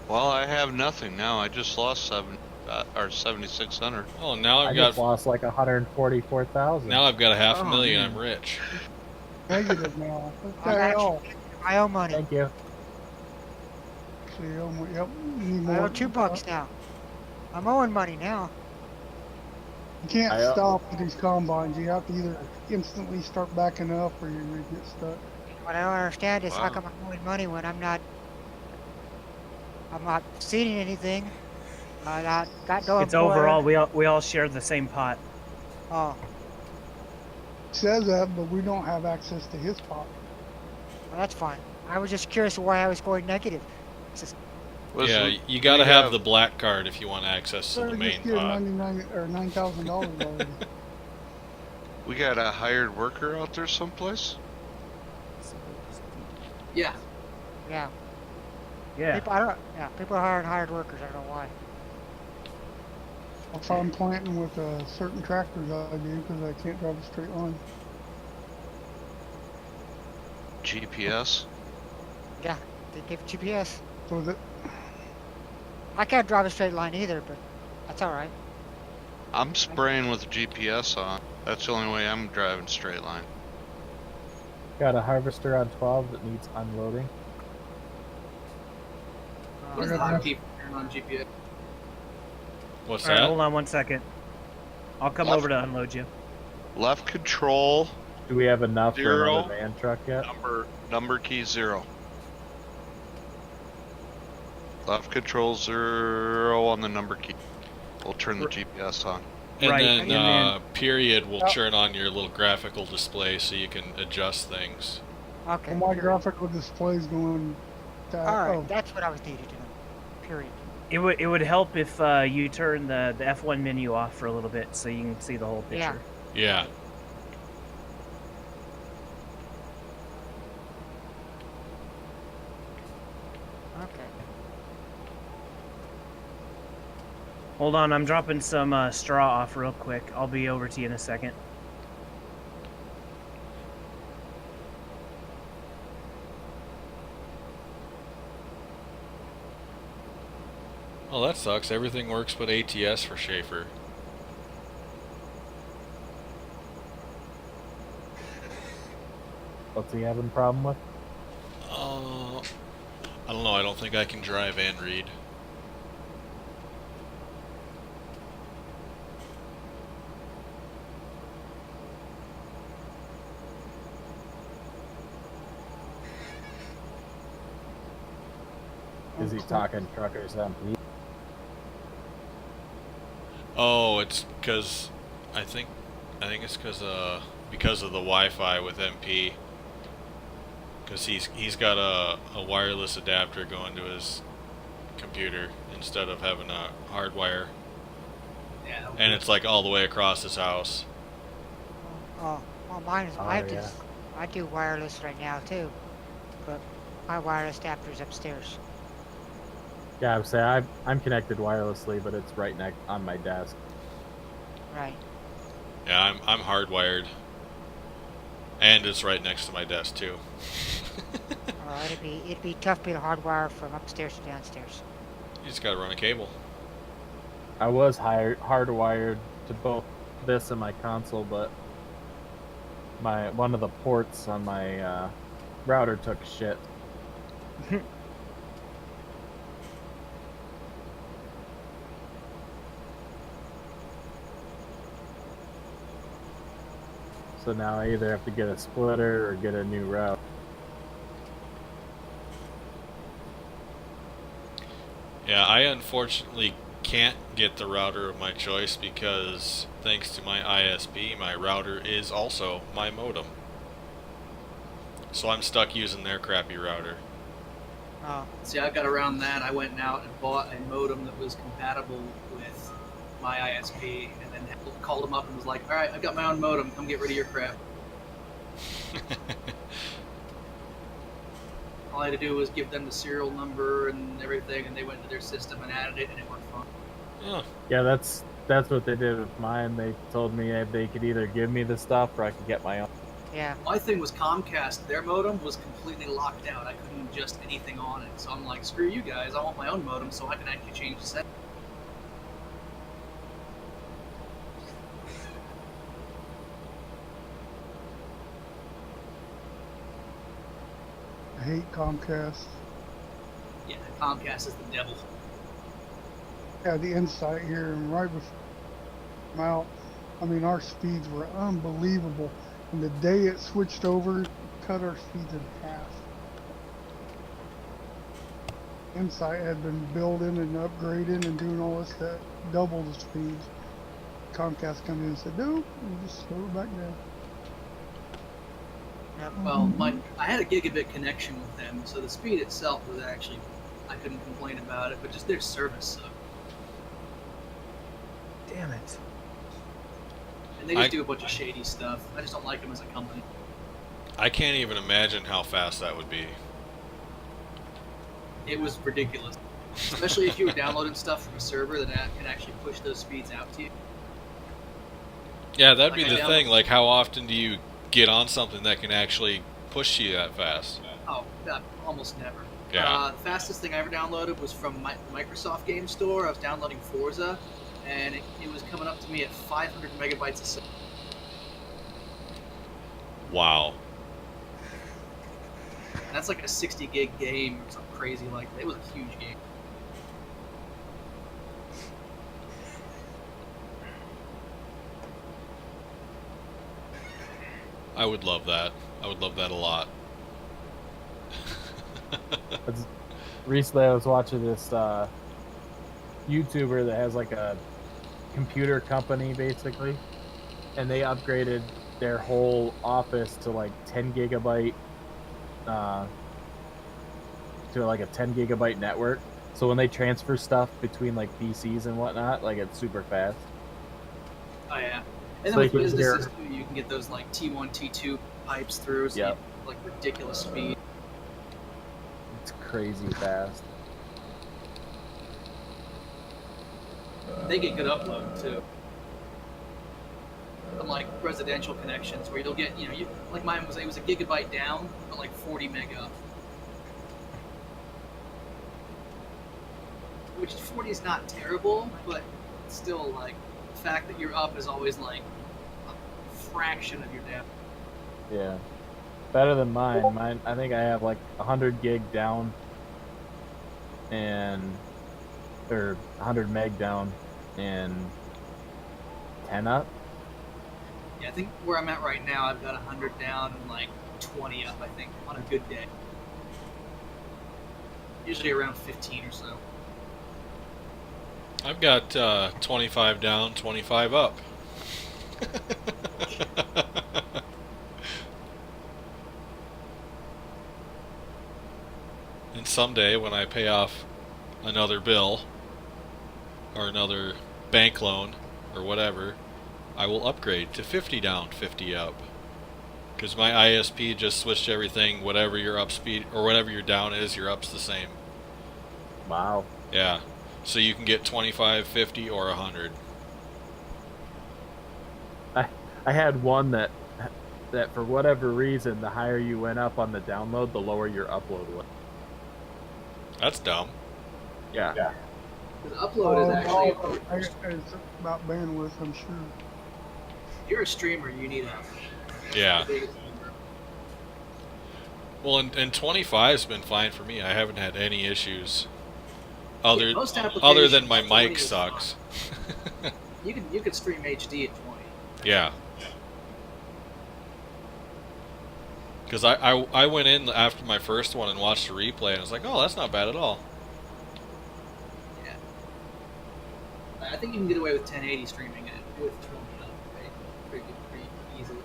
Well, I have nothing now. I just lost 7,600. Oh, now I I've just got lost like 144,000. now I've got a half a Oh, million. man. I'm rich. Negative now. What I'm the hell? actually I owe money. Thank you. Actually, oh my, yep. Need I owe more. $2 now. I'm owing money now. You can't I, stop with these combines. You have to either instantly start backing up or you're gonna get stuck. What I don't understand is how Wow. come I'm owing money when I'm not seeding anything. I not got no It's employer. overall we all share the same pot. Oh, It says that, but we don't have access to his pot. well, that's fine. I was just curious why I was going negative. It's just, Yeah, Listen, you gotta we have the black card if you want access to Sir, the just main get pot. 99 or $9,000 already. We got a hired worker out there someplace? Yeah. yeah. Yeah. People are hiring hired workers. I don't know why. If I'm planting with certain tractors, I do because I can't drive a straight line. GPS? Yeah, they give GPS. So that I can't drive a straight line either, but that's all right. I'm spraying with GPS on. That's the only way I'm driving straight line. Got a harvester on 12 that needs unloading. What's the hotkey for turn on GPS? What's All right, that? hold on one second. I'll come Left. over to unload you. Left control, Do we have enough for Zero. another van truck yet? number key 0. Left control 0 on the number key. We'll turn the GPS on. And Right, then, and then- period will turn on your little graphical display so you can adjust things. Okay. well, my period. graphical display is going to. All right, Oh, that's what I was needed to know. Period. It would help if you turn the F1 menu off for a little bit so you can see the whole Yeah. picture. Yeah. Okay. Hold on, I'm dropping some straw off real quick. I'll be over to you in a second. Well, that sucks. Everything works but ATS for Schaefer. What's he having a problem with? I don't know. I don't think I can drive and read. Is he talking truckers MP? Oh, it's because I think it's because of the Wi-Fi with MP. Because he's got a wireless adapter going to his computer instead of having a hardwire, Yeah. and it's like all the way across his house. Oh, well, mine is. Oh, yeah. I do wireless right now too, but my wireless adapter's upstairs. Yeah, I would say I'm connected wirelessly, but it's right next on my desk. Right. Yeah, I'm hardwired, and it's right next to my desk too. It'd be tough to be a hardwire from upstairs to downstairs. You just gotta run a cable. I was hardwired to both this and my console, but one of the ports on my router took shit. So now I either have to get a splitter or get a new route. Yeah, I unfortunately can't get the router of my choice because thanks to my ISP, my router is also my modem. So I'm stuck using their crappy router. Oh, See, I got around that. I went out and bought a modem that was compatible with my ISP, and then called them up and was like, "All right, I got my own modem. Come get rid of your crap." All I had to do was give them the serial number and everything, and they went to their system and added it, and it worked fine. Yeah. Yeah, that's what they did with mine. They told me they could either give me the stuff or I could get my own. yeah. My thing was Comcast. Their modem was completely locked out. I couldn't adjust anything on it. So I'm like, screw you guys. I want my own modem so I can actually change the setting. I hate Comcast. Yeah, Comcast is the devil. Had the Insight here, and right before I'm out, I mean, our speeds were unbelievable. And the day it switched over, it cut our speeds in half. Insight had been building and upgrading and doing all this that doubled the speeds. Comcast come in and said, no, we'll just slow it back down. Yep. Well, I had a gigabit connection with them, so the speed itself was actually, I couldn't complain about it, but just their service sucked. Damn it. And they just do a bunch of shady stuff. I just don't like them as a company. I can't even imagine how fast that would be. It was ridiculous. Especially if you were downloading stuff from a server that can actually push those speeds out to you. Yeah, that'd Like be the I thing. Like, how often do you get on something that can actually push you that fast? Oh, God, almost never. Yeah. The fastest thing I ever downloaded was from my Microsoft Game Store. I was downloading Forza, and it was coming up to me at 500 megabytes a second. Wow. And that's like a 60 gig game or something crazy like that. It was a huge game. I would love that. I would love that a lot. Recently, I was watching this YouTuber that has like a computer company, basically, and they upgraded their whole office to like 10 gigabyte, to like a 10 gigabyte network. So when they transfer stuff between like PCs and whatnot, like it's super fast. Oh yeah. And So then you with can businesses hear- too, you can get those like T1, T2 pipes through, so Yep. you have, like ridiculous speed. It's crazy fast. They get good upload too. Unlike residential connections where you'll get, like mine was, it was a gigabyte down, but like 40 meg up. Which 40 is not terrible, but still, like, the fact that you're up is always like a fraction of your down. Yeah. Better than mine. Mine, I think I have like 100 gig down or 100 meg down and 10 up. Yeah, I think where I'm at right now, I've got 100 down and like 20 up, I think, on a good day. Usually around 15 or so. I've got 25 down, 25 up. And someday when I pay off another bill or another bank loan or whatever, I will upgrade to 50 down, 50 up. Because my ISP just switched everything, whatever your up speed or whatever your down is, your up's the same. Wow. Yeah. So you can get 25, 50, or 100. I had one that for whatever reason, the higher you went up on the download, the lower your upload was. That's dumb. Yeah. The upload is actually. It's about bandwidth, I'm sure. If you're a streamer, you need a. Yeah. the biggest number. Well, and 25's been fine for me. I haven't had any issues. Yeah, most Other applications, than my 20 mic is sucks. fine. You can stream HD at 20. Yeah. Because I went in after my first one and watched the replay, and I was like, oh, that's not bad at all. Yeah. I think you can get away with 1080 streaming it with 20 up, right? Pretty good, pretty easily.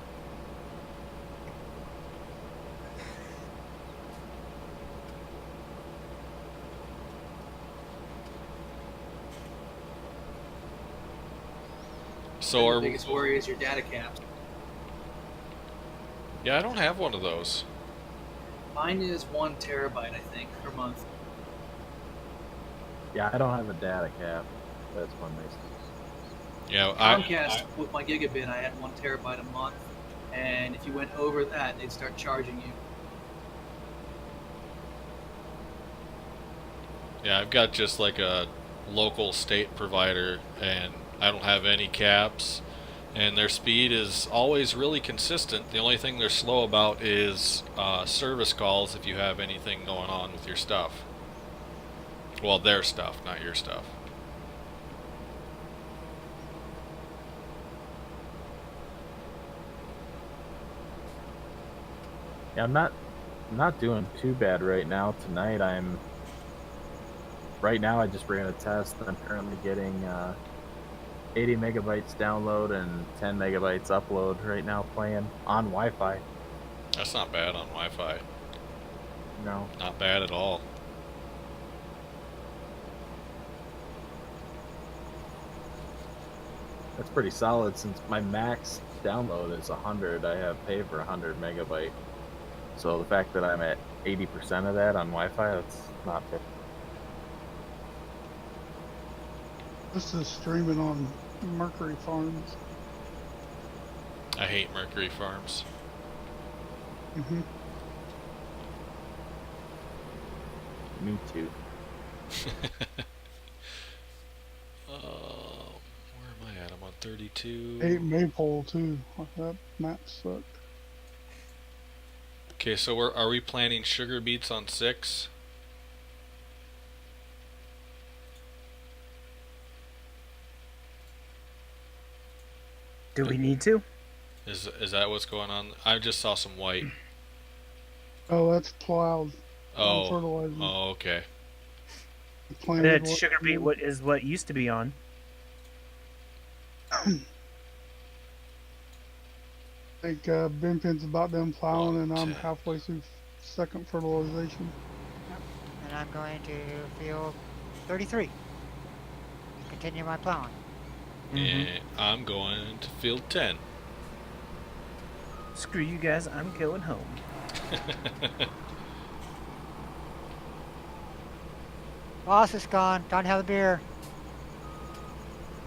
So And the biggest worry is your data caps. Yeah, I don't have one of those. Mine is 1 terabyte, I think, per month. Yeah, I don't have a data cap. That's one nice thing. Yeah, Comcast, with my gigabit, I had 1 terabyte a month, and if you went over that, they'd start charging you. Yeah, I've got just like a local state provider, and I don't have any caps, and their speed is always really consistent. The only thing they're slow about is service calls if you have anything going on with your stuff. Well, their stuff, not your stuff. Yeah, I'm not doing too bad right now. Tonight right now I just ran a test. I'm currently getting 80 megabytes download and 10 megabytes upload right now playing on Wi-Fi. That's not bad on Wi-Fi. No. Not bad at all. That's pretty solid since my max download is 100. I have paid for 100 megabyte. So the fact that I'm at 80% of that on Wi-Fi, that's not fair. This is streaming on Mercury Farms. I hate Mercury Farms. Mm-hmm. Me too. Where am I at? I'm on 32. 8 Maypole too. That map sucked. Okay, so are we planning sugar beets on 6? Do we need to? Is that what's going on? I just saw some white. Oh, that's plowed. Oh. Fertilizer. Oh, okay. Planted That sugar beet what used to be on. I think Benpin's about done plowing, and I'm halfway through second fertilization. And I'm going to field 33. Continue my plowing. And I'm going to field 10. Screw you guys, I'm going home. Boss is gone. Don't have the beer.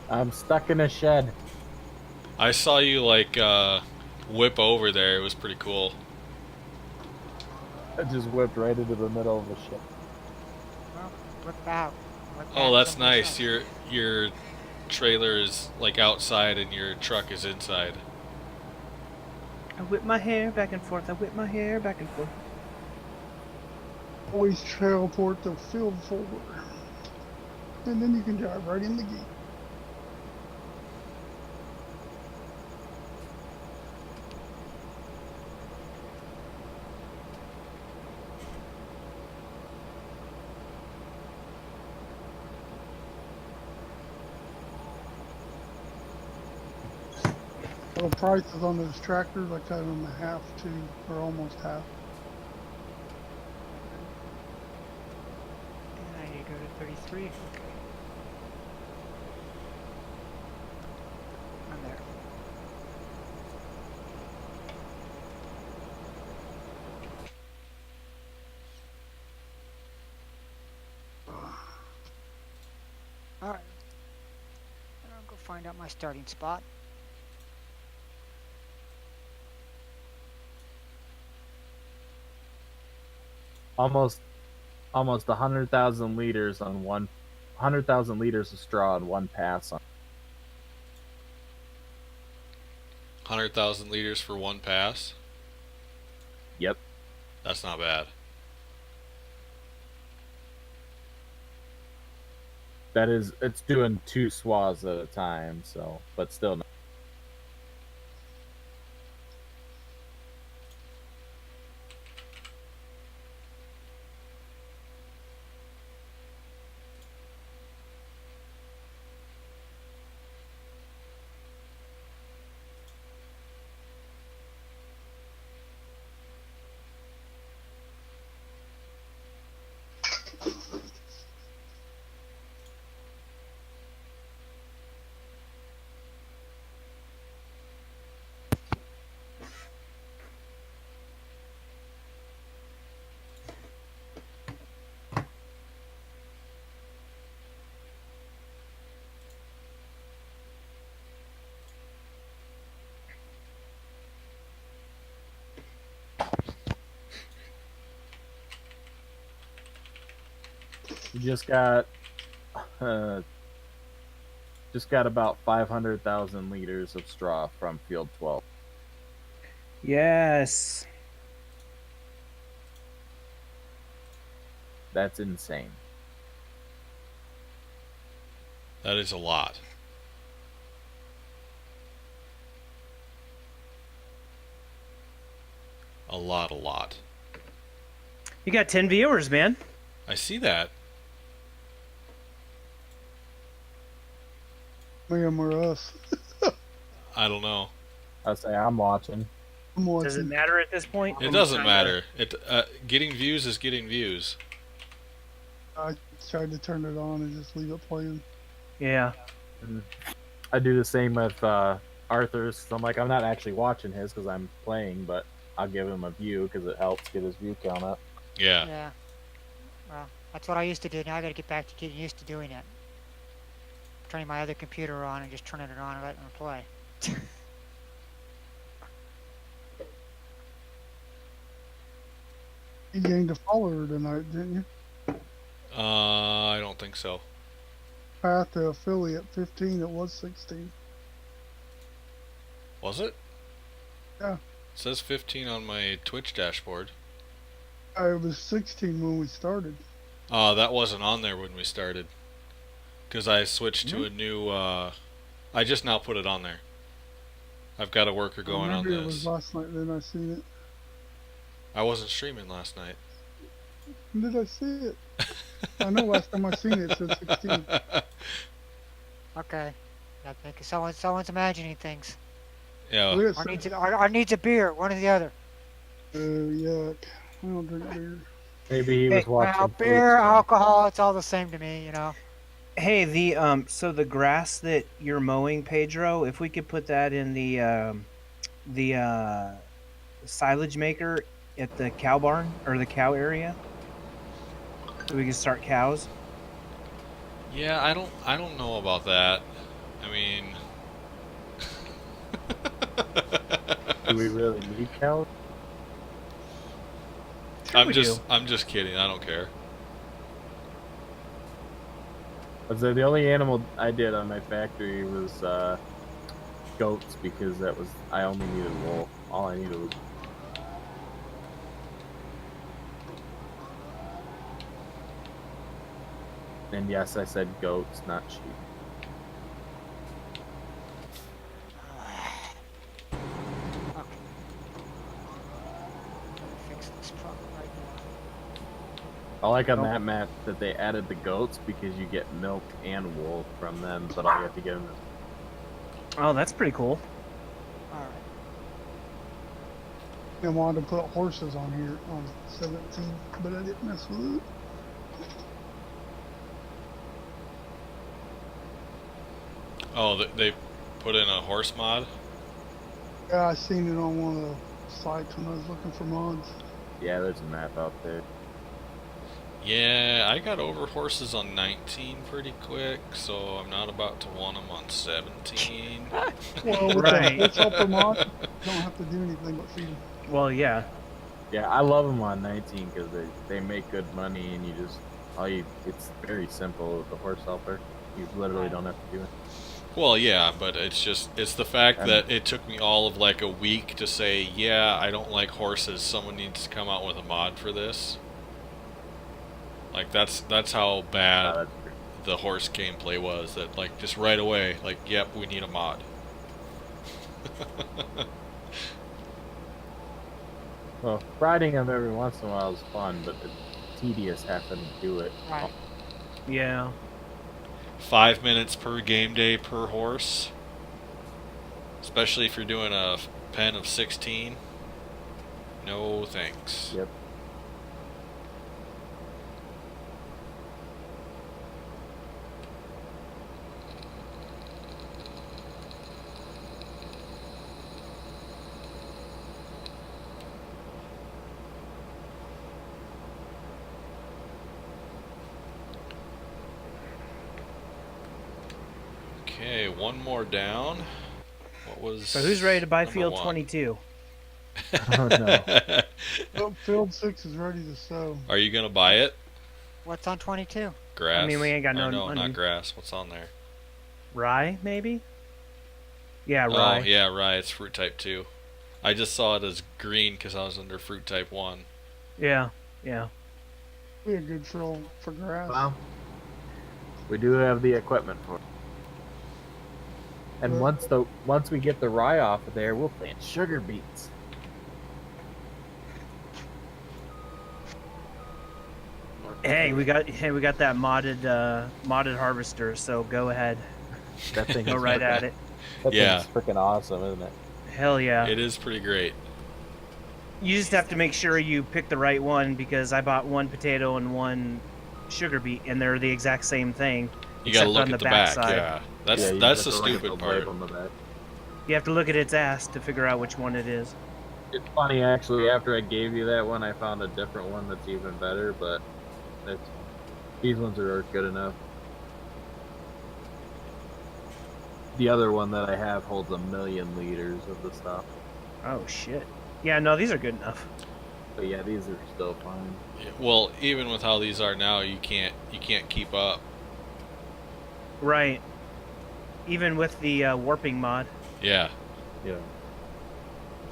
I'm stuck in a shed. I saw you like whip over there. It was pretty cool. I just whipped right into the middle of the shed. Well, whip out. Whip Oh, out that's some of the nice. stuff. Your trailer is like outside and your truck is inside. I whip my hair back and forth. I whip my hair back and forth. Always teleport to field 4. And then you can drive right in the gate. The prices on those tractors, I cut them half to, or almost half. And I need to go to 33. Okay. I'm there. Alright. I'll go find out my starting spot. Almost 100,000 liters on 100,000 liters of straw on one pass. 100,000 liters for one pass. Yep. That's not bad. That is, it's doing 2 swaths at a time, so, but still. We just got about 500,000 liters of straw from field 12. Yes. That's insane. That is a lot. A lot. You got 10 viewers, man. I see that. Them or us. I don't know. I say I'm watching. I'm Does it watching. matter at this point? It doesn't matter. Getting views is getting views. I tried to turn it on and just leave it playing. Yeah. And I do the same with Arthur's. So I'm like, I'm not actually watching his because I'm playing, but I'll give him a view because it helps get his view count up. Yeah. Yeah. Well, that's what I used to do. Now I got to get back to getting used to doing it. Turning my other computer on and just turning it on and letting it play. You gained a follower tonight, didn't you? I don't think so. Path to affiliate 15. It was 16. Was it? Yeah. It says 15 on my Twitch dashboard. It was 16 when we started. That wasn't on there when we started. Because I switched to a new, I just now put it on there. I've got a worker going on Maybe it this. was last night. Then I seen it. I wasn't streaming last night. When did I see it? I know last time I seen it, it said 16. Okay. I think someone's imagining things. Yeah. We had Or needs a beer, one or the other. yuck. I don't drink beer. Maybe he was watching. Well, beer, alcohol, it's all the same to me, you know. Hey, so the grass that you're mowing, Pedro, if we could put that in the silage maker at the cow barn or the cow area, so we can start cows. Yeah, I don't know about that. I mean, Do we really need cows? Sure we do. I'm just kidding. I don't care. I'd say the only animal I did on my factory was goats because I only needed wool. All I needed was. And yes, I said goats, not sheep. Okay. Fix this problem right now. I like on that map that they added the goats because you get milk and wool from them, but all you have to get them is. Oh, that's pretty cool. Alright. I wanted to put horses on here on 17, but I didn't mess with it. Oh, they put in a horse mod? Yeah, I seen it on one of the sites when I was looking for mods. Yeah, there's a map out there. Yeah, I got over horses on 19 pretty quick, so I'm not about to want them on 17. Well, with Right. the helper mod, you don't have to do anything but feed them. Well, yeah. Yeah, I love them on 19 because they make good money and it's very simple with the horse helper. You literally don't have to do it. Well, yeah, but it's the fact that it took me all of like a week to say, yeah, I don't like horses. Someone needs to come out with a mod for this. Like that's how bad that's true. the horse gameplay was. That like just right away, like, yep, we need a mod. Well, riding them every once in a while is fun, but it's tedious having to do it. Right. Yeah. 5 minutes per game day per horse. Especially if you're doing a pen of 16. No thanks. Yep. Okay, one more down. What was? So who's ready to buy number field one? 22? Oh no. Oh, field 6 is ready to sow. Are you gonna buy it? What's on 22? Grass. I mean, we ain't got Or no no, money. not grass. What's on there? Rye, maybe? Yeah, rye. Oh, yeah, rye. It's fruit type 2. I just saw it as green because I was under fruit type 1. Yeah, yeah. Be a good field for grass. Wow. We do have the equipment for it. And once we get the rye off of there, we'll plant sugar beets. Hey, we got that modded harvester, so go ahead. That thing Go is right freaking- at it. That Yeah. thing's freaking awesome, isn't it? Hell yeah. It is pretty great. You just have to make sure you pick the right one, because I bought one potato and one sugar beet, and they're the exact same thing. You gotta except look on at the the back. backside. Yeah, that's Yeah, you that's the have to look at stupid the part. label on the back. You have to look at its ass to figure out which one it is. It's funny, actually, after I gave you that one, I found a different one that's even better, but these ones are good enough. The other one that I have holds 1,000,000 liters of the stuff. Oh shit. Yeah, no, these are good enough. But yeah, these are still fine. Yeah, well, even with how these are now, you can't keep up. Right. Even with the warping mod. Yeah. Yeah. You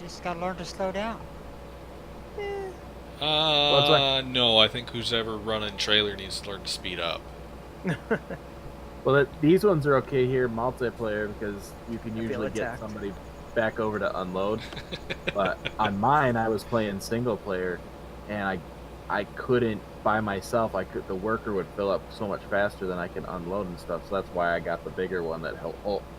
just gotta learn to slow down. No, I think who's ever running trailer needs to learn to speed up. Well, these ones are okay here multiplayer because you can I feel usually get attacked. somebody back over to unload. But on mine, I was playing single player, and I couldn't by myself. The worker would fill up so much faster than I can unload and stuff. So that's why I got the bigger one that held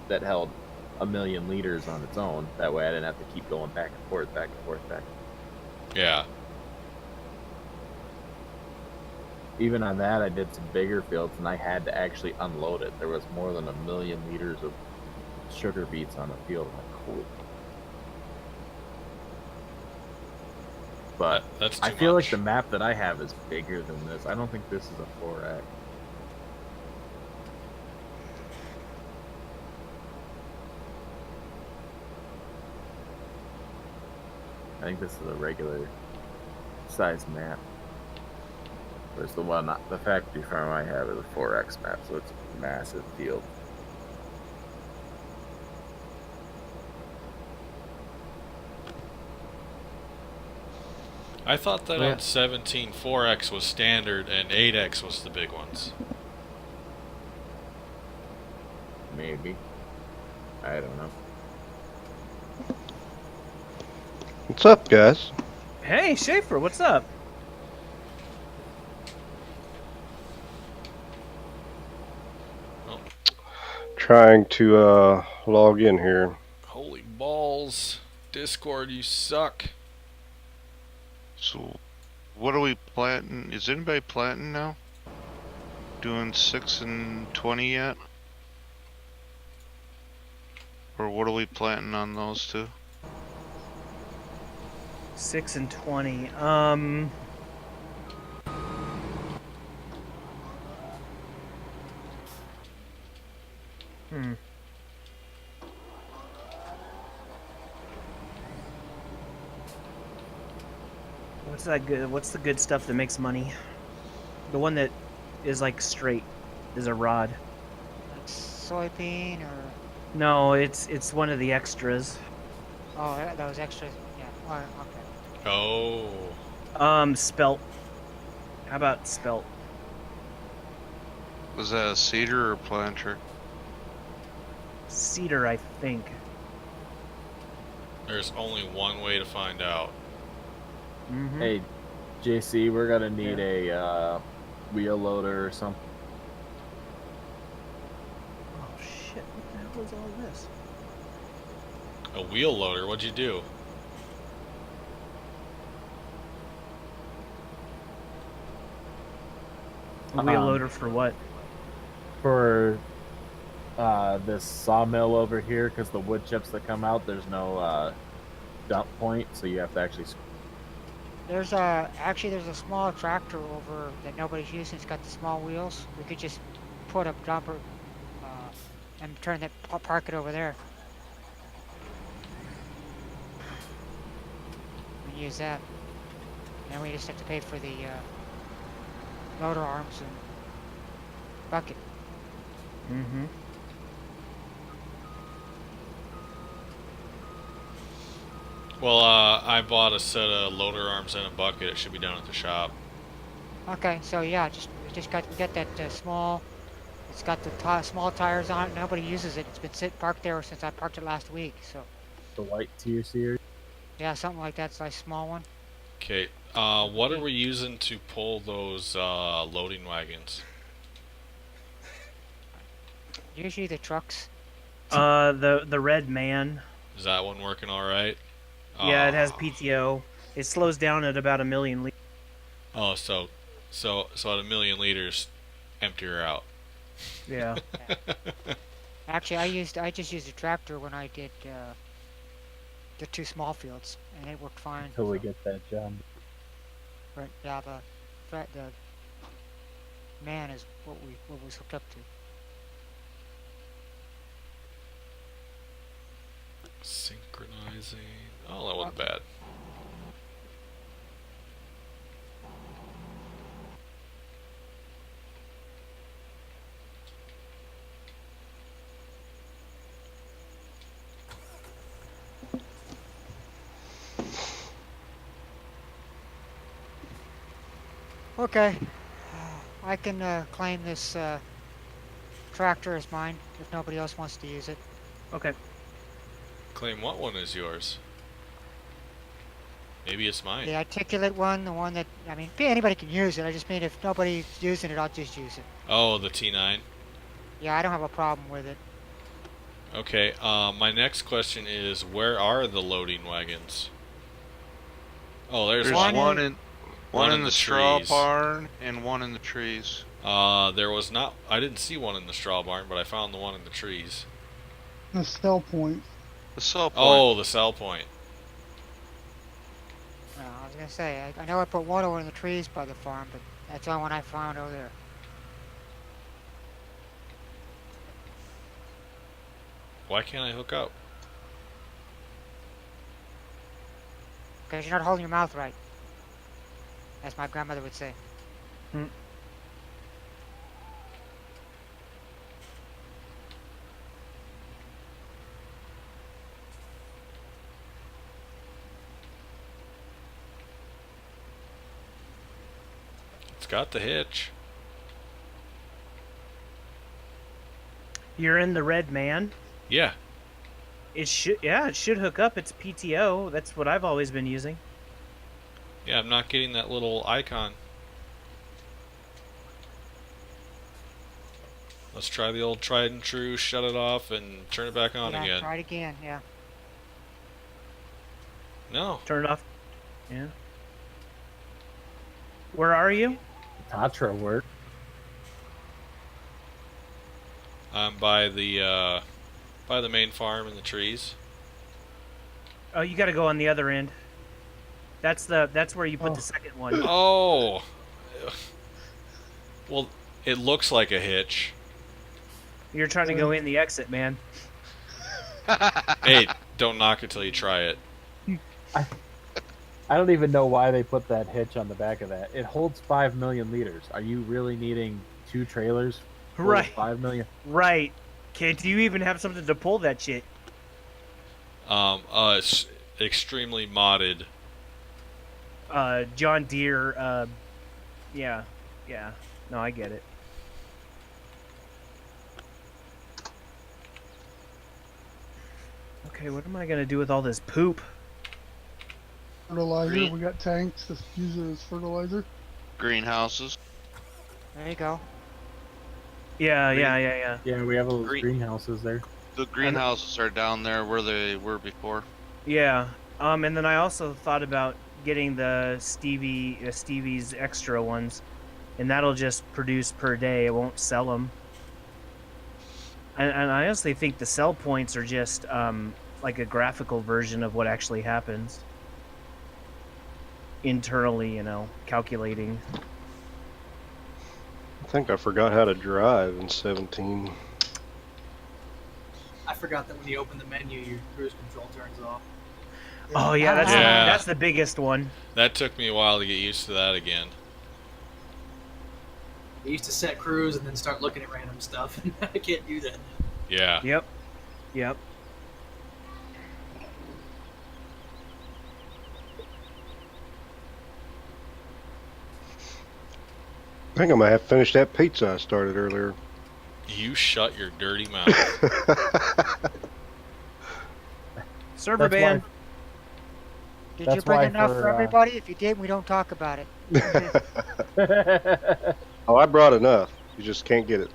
1,000,000 liters on its own. That way, I didn't have to keep going back and forth, back and forth, back. Yeah. Even on that, I did some bigger fields, and I had to actually unload it. There was more than 1,000,000 liters of sugar beets on the field. I'm like, holy. But That's too I feel much. like the map that I have is bigger than this. I don't think this is a 4X. I think this is a regular size map. Whereas the factory farm I have is a 4X map, so it's a massive field. I thought that Yeah. on 17 4X was standard and 8X was the big ones. Maybe. I don't know. What's up, guys? Hey, Schaefer, what's up? Trying to log in here. Holy balls. Discord, you suck. So, what are we planting? Is anybody planting now? Doing 6 and 20 yet? Or what are we planting on those two? 6 and 20. What's that good? What's the good stuff that makes money? The one that is like straight is a rod. That's soybean or? No, it's one of the extras. Oh, those extras. Yeah. All right, okay. Spelt. How about spelt? Was that a cedar or planter? Cedar, I think. There's only one way to find out. Mm-hmm. Hey, JC, we're gonna need a wheel loader or something. Oh shit! What the hell is all this? A wheel loader? What'd you do? A wheel loader for what? For this sawmill over here, because the wood chips that come out, there's no dump point, so you have to actually. There's there's a small tractor over that nobody's using. It's got the small wheels. We could just put a dumper and turn that park it over there. And use that. And we just have to pay for the loader arms and bucket. Mm-hmm. Well, I bought a set of loader arms and a bucket. It should be down at the shop. Okay, so yeah, we get that small. It's got the small tires on it. Nobody uses it. It's been parked there since I parked it last week. So The white tier series. yeah, something like that. It's a small one. Okay. What are we using to pull those loading wagons? Usually the trucks. The red man. Is that one working all right? Yeah, it has PTO. It slows down at about 1 million liters. Oh, so at 1 million liters, empty her out. Yeah. Actually, I just used a tractor when I did the 2 small fields, and it worked fine. Until we get that job. But yeah, the man is what was hooked up to. Synchronizing. Oh, that wasn't bad. Okay, I can claim this tractor as mine if nobody else wants to use it. Okay. Claim what one is yours? Maybe it's mine. The articulate one, the one that, I mean, anybody can use it. I just mean if nobody's using it, I'll just use it. Oh, the T9. Yeah, I don't have a problem with it. Okay, my next question is, where are the loading wagons? Oh, there's There's one. one in the straw trees. barn and one in the trees. There was not. I didn't see one in the straw barn, but I found the one in the trees. The cell point. The cell point. Oh, the cell point. I was gonna say, I know I put one over in the trees by the farm, but that's the only one I found over there. Why can't I hook up? Because you're not holding your mouth right. As my grandmother would say. It's got the hitch. You're in the red man. Yeah. It should hook up. It's PTO. That's what I've always been using. Yeah, I'm not getting that little icon. Let's try the old tried and true, shut it off and turn it back on Yeah, again. try it again, yeah. No. Turn it off. Yeah. Where are you? Tatra work. I'm by the main farm in the trees. Oh, you got to go on the other end. That's where you put the second one. Oh. Well, it looks like a hitch. You're trying to go in the exit, man. Hey, don't knock it till you try it. I don't even know why they put that hitch on the back of that. It holds 5 million liters. Are you really needing 2 trailers? For Right. 5 million? Right. Okay, do you even have something to pull that shit? It's extremely modded. John Deere, yeah. No, I get it. Okay, what am I gonna do with all this poop? Fertilizer. Green. We got tanks to use it as fertilizer. Greenhouses. There you go. Yeah. Yeah, we have those Green- greenhouses there. The greenhouses are down there where they were before. Yeah. And then I also thought about getting the Stevie's extra ones, and that'll just produce per day. It won't sell them. And I honestly think the sell points are just like a graphical version of what actually happens internally, calculating. I think I forgot how to drive in 17. I forgot that when you open the menu, your cruise control turns off. Oh yeah, that's Yeah. that's the biggest one. That took me a while to get used to that again. I used to set cruise and then start looking at random stuff, and I can't do that. Yeah. Yep. I think I might have finished that pizza I started earlier. You shut your dirty mouth. Server That's ban. Did That's you bring why enough for, for everybody? If you did, we don't talk about it. Oh, I brought enough. You just can't get it.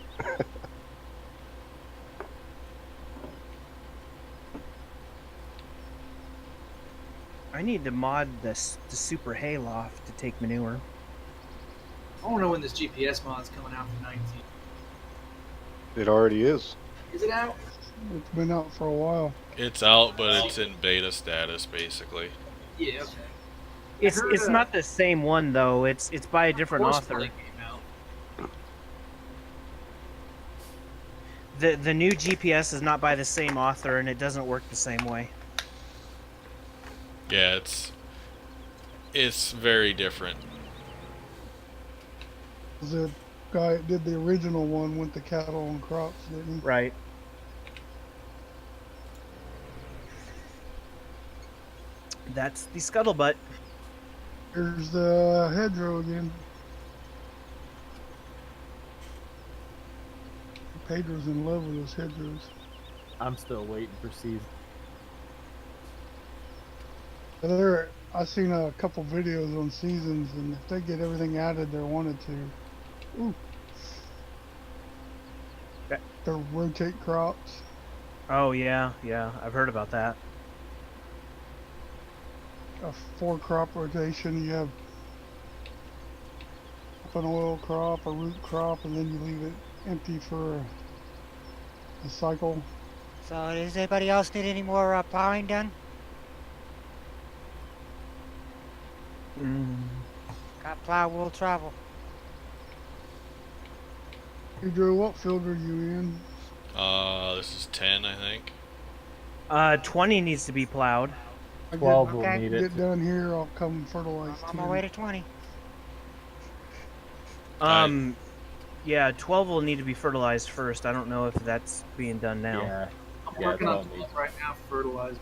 I need to mod the super hayloft to take manure. I don't know when this GPS mod's coming out for 19. It already is. Is it out? It's been out for a while. It's out, but it's in beta status, basically. Yeah. Okay. It's not the same one though. It's by a different author. Came out. The new GPS is not by the same author, and it doesn't work the same way. Yeah, it's very different. The guy that did the original one went to cattle and crops, didn't he? Right. That's the scuttlebutt. Here's the hedgerow again. Pedro's in love with those hedgerows. I'm still waiting for season. I seen a couple videos on seasons, and if they get everything added they wanted to, they'll rotate crops. Oh yeah, I've heard about that. A 4-crop rotation. You have an oil crop, a root crop, and then you leave it empty for a cycle. So, does anybody else need any more plowing done? Got plow, will travel. Pedro, what field are you in? This is 10, I think. 20 needs to be plowed. I 12 will okay. need get it. done here, I'll come fertilize I'm on 10. my way to 20. Yeah, 12 will need to be fertilized first. I don't know if that's being done now. Yeah. I'm Yeah, working on 12 needs. right now for fertilizer.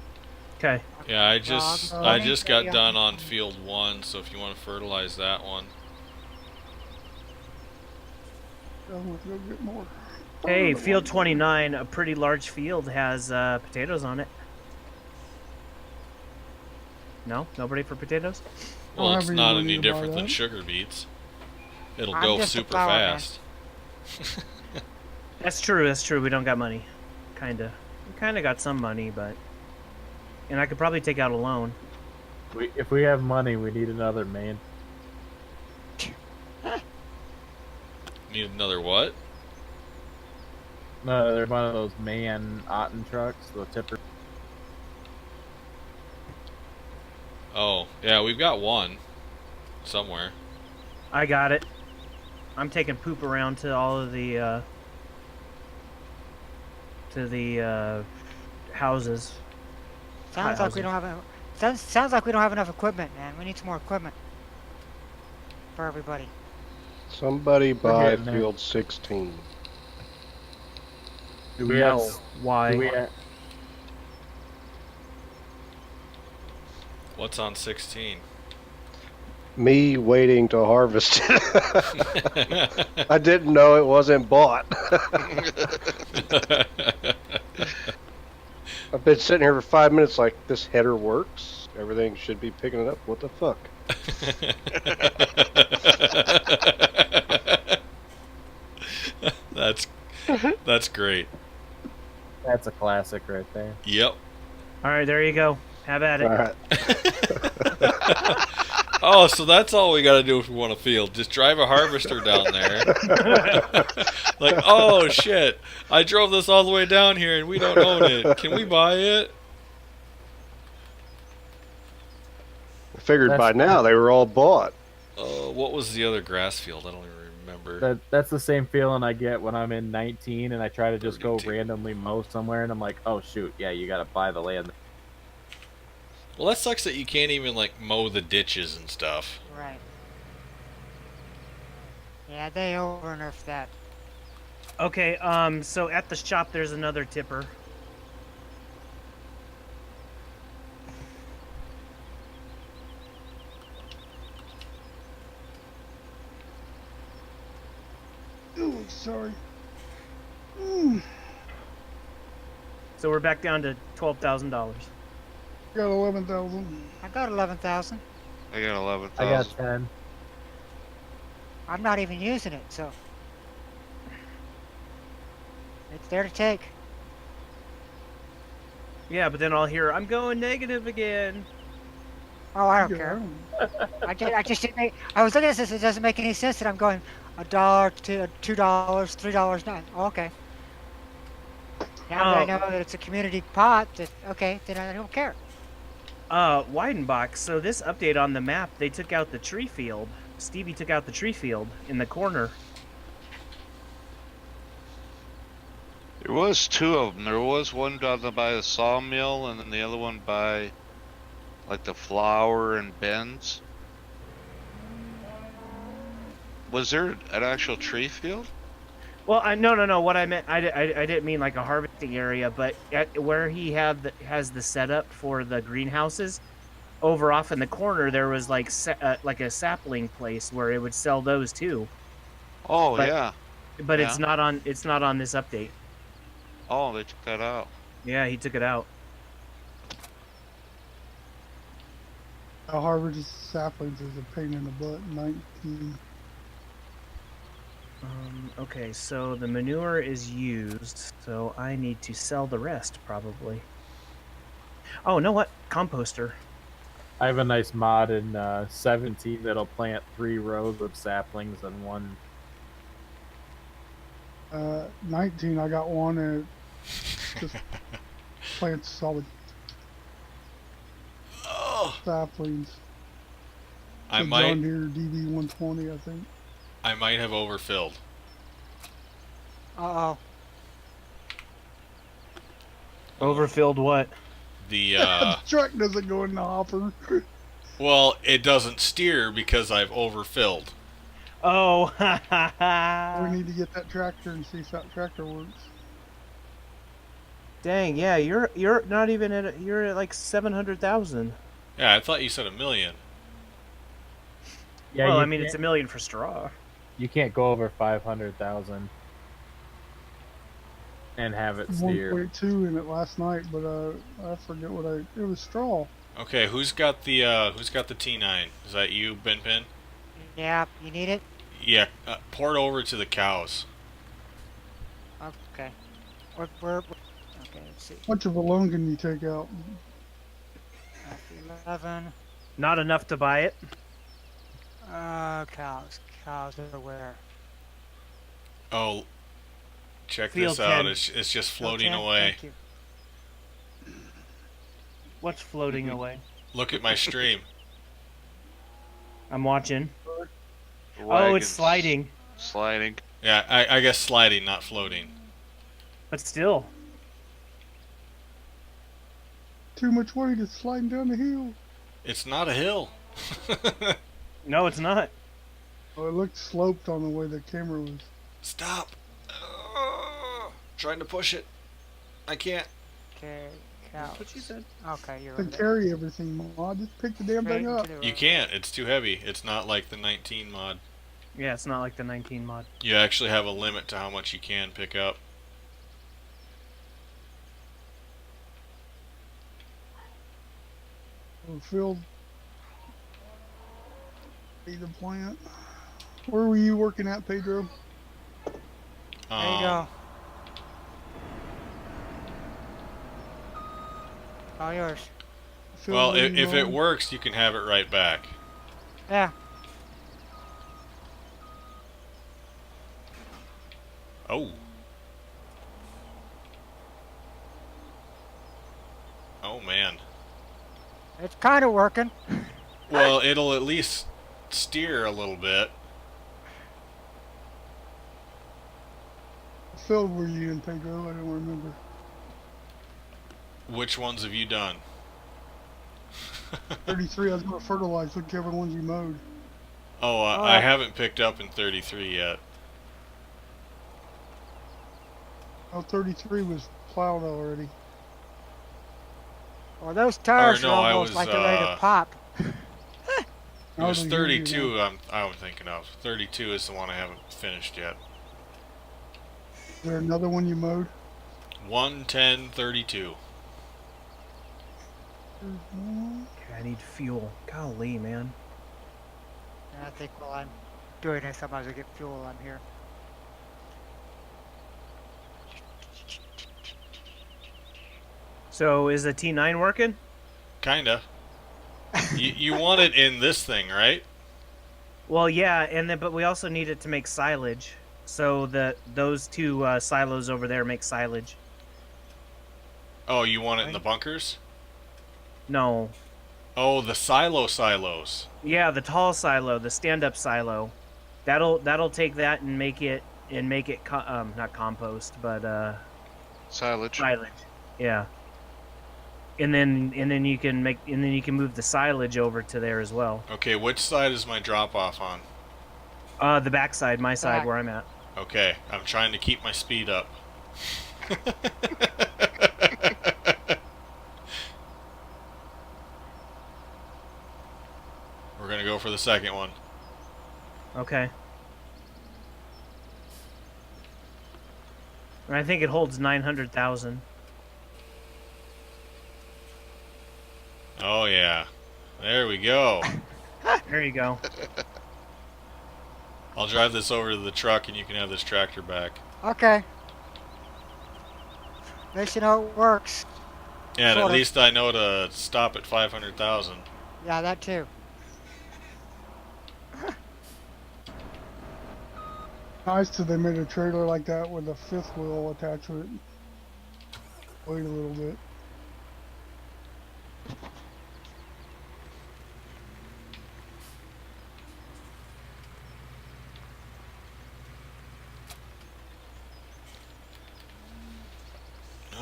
Okay. Yeah, I just Dog. got done on field 1, so if you want to fertilize that one. I'm gonna go get more. Hey, field 29, a pretty large field, has potatoes on it. No? Nobody for potatoes? Well, it's However you not wanna any buy different than that. sugar beets. It'll I'm go just a super flower man. fast. That's true. We don't got money. Kinda. We kinda got some money, but... And I could probably take out a loan. If we have money, we need another man. Need another what? No, they're one of those man Otten trucks, the tipper. Oh, yeah, we've got one. Somewhere. I got it. I'm taking poop around to all of the, houses. Sounds like we don't have sounds like we don't have enough equipment, man. We need some more equipment for everybody. Somebody buy getting there. field 16. Do we have? Why? Do we have, What's on 16? Me waiting to harvest it. I didn't know it wasn't bought. I've been sitting here for 5 minutes like, this header works. Everything should be picking it up. What the fuck? That's great. that's a classic right there. Yep. All right, there you go. Have at it. All right. Oh, so that's all we gotta do if we want a field. Just drive a harvester down there. Like, oh shit, I drove this all the way down here and we don't own it. Can we buy it? I figured by now they were all bought. What was the other grass field? I don't even remember. That's the same feeling I get when I'm in 19 and I try to just go 32. randomly mow somewhere and I'm like, oh shoot, yeah, you gotta buy the land. Well, that sucks that you can't even like mow the ditches and stuff. Right. Yeah, they over nerfed that. Okay, so at the shop there's another tipper. Oh, sorry. So we're back down to $12,000. Got 11,000. I got 11,000. I got 11,000. I got 10. I'm not even using it, so it's there to take. Yeah, but then I'll hear, I'm going negative again. Oh, I don't care. I just didn't make. I was looking at this. It doesn't make any sense that I'm going $1 to $2, $3, none. Oh, okay. Now that I know that it's a community pot, that okay, then I don't care. Weidenbach, so this update on the map, they took out the tree field. Stevie took out the tree field in the corner. There was two of them. There was one down by the sawmill, and then the other one by, like, the flour and bends. Was there an actual tree field? Well, no. What I meant, I didn't mean like a harvesting area, but where he has the setup for the greenhouses, over off in the corner there was like a sapling place where it would sell those too. Oh, yeah. But Yeah. it's not on this update. Oh, they took that out. Yeah, he took it out. Harvard saplings is a pain in the butt. 19. Okay, so the manure is used, so I need to sell the rest probably. Oh, know what? Composter. I have a nice mod in 17 that'll plant 3 rows of saplings and one. 19, I got one and it just plants solid saplings. I The might John Deere DB120, I think. have overfilled. Uh oh. Overfilled what? The Truck doesn't go in the hopper. well, it doesn't steer because I've overfilled. Oh, We need to get that tractor and see if that tractor works. dang! Yeah, you're not even at you're at like 700,000. Yeah, I thought you said 1 million. Yeah, Well, you I mean, it's can't- $1 million for straw. You can't go over 500,000 and have it steer. 1.2 in it last night, but I forget what it was straw. Okay, who's got the T9? Is that you, Benpin? Yeah, you need it. Yeah, pour it over to the cows. Okay. We're okay. Let's see. How much of a loan can you take out? 11. Not enough to buy it. Cows. Cows are where? Oh, check Field this out. 10. It's just floating Okay, away. Thank you. What's floating away? Look at my stream. I'm watching. The Oh, wagon's it's sliding. Sliding. Yeah, I guess sliding, not floating. But still. Too much weight, it's sliding down the hill. It's not a hill. No, it's not. Oh, it looked sloped on the way the camera was. Stop. Trying to push it. I can't. Okay, That's couch. what you said. Okay, you're To over there. carry everything, mod. Just pick the damn Straight thing into up. the You road. can't. It's too heavy. It's not like the 19 mod. Yeah, it's not like the 19 mod. You actually have a limit to how much you can pick up. Field. Be the plant. Where were you working at, Pedro? There you go. All yours. Field Well, where if you it mowing? works, you can have it right back. Yeah. Oh. Oh, man. It's kind of working. Well, it'll at least steer a little bit. What field were you in, Pedro? I don't remember. Which ones have you done? 33. I was going to fertilize whichever ones you mowed. Oh, I Alright. haven't picked up in 33 yet. Oh, 33 was plowed already. Well, those tires no, are I almost was, like they're ready to pop. It I was was gonna give you 32 I'm thinking of. 32 is the one I haven't finished yet. Is there another one you mowed? 11032. Okay, I need fuel. Golly, man. And I think while I'm doing this, I might as well get fuel while I'm here. So is the T9 working? Kinda. You want it in this thing, right? Well, yeah, and then but we also need it to make silage. So those two silos over there make silage. Oh, you want it in the bunkers? No. Oh, the silos. Yeah, the tall silo, the stand-up silo. That'll take that and make it not compost, but Silage. silage. Yeah. And then you can move the silage over to there as well. Okay, which side is my drop off on? The backside, my side Back. where I'm at. Okay, I'm trying to keep my speed up. We're gonna go for the second one. Okay. And I think it holds 900,000. Oh yeah, there we go. There you go. I'll drive this over to the truck and you can have this tractor back. Okay. At least you know it works. Yeah, and Sort at of. least I know to stop at 500,000. Yeah, that too. Nice that they made a trailer like that with a fifth wheel attached to it. Wait a little bit.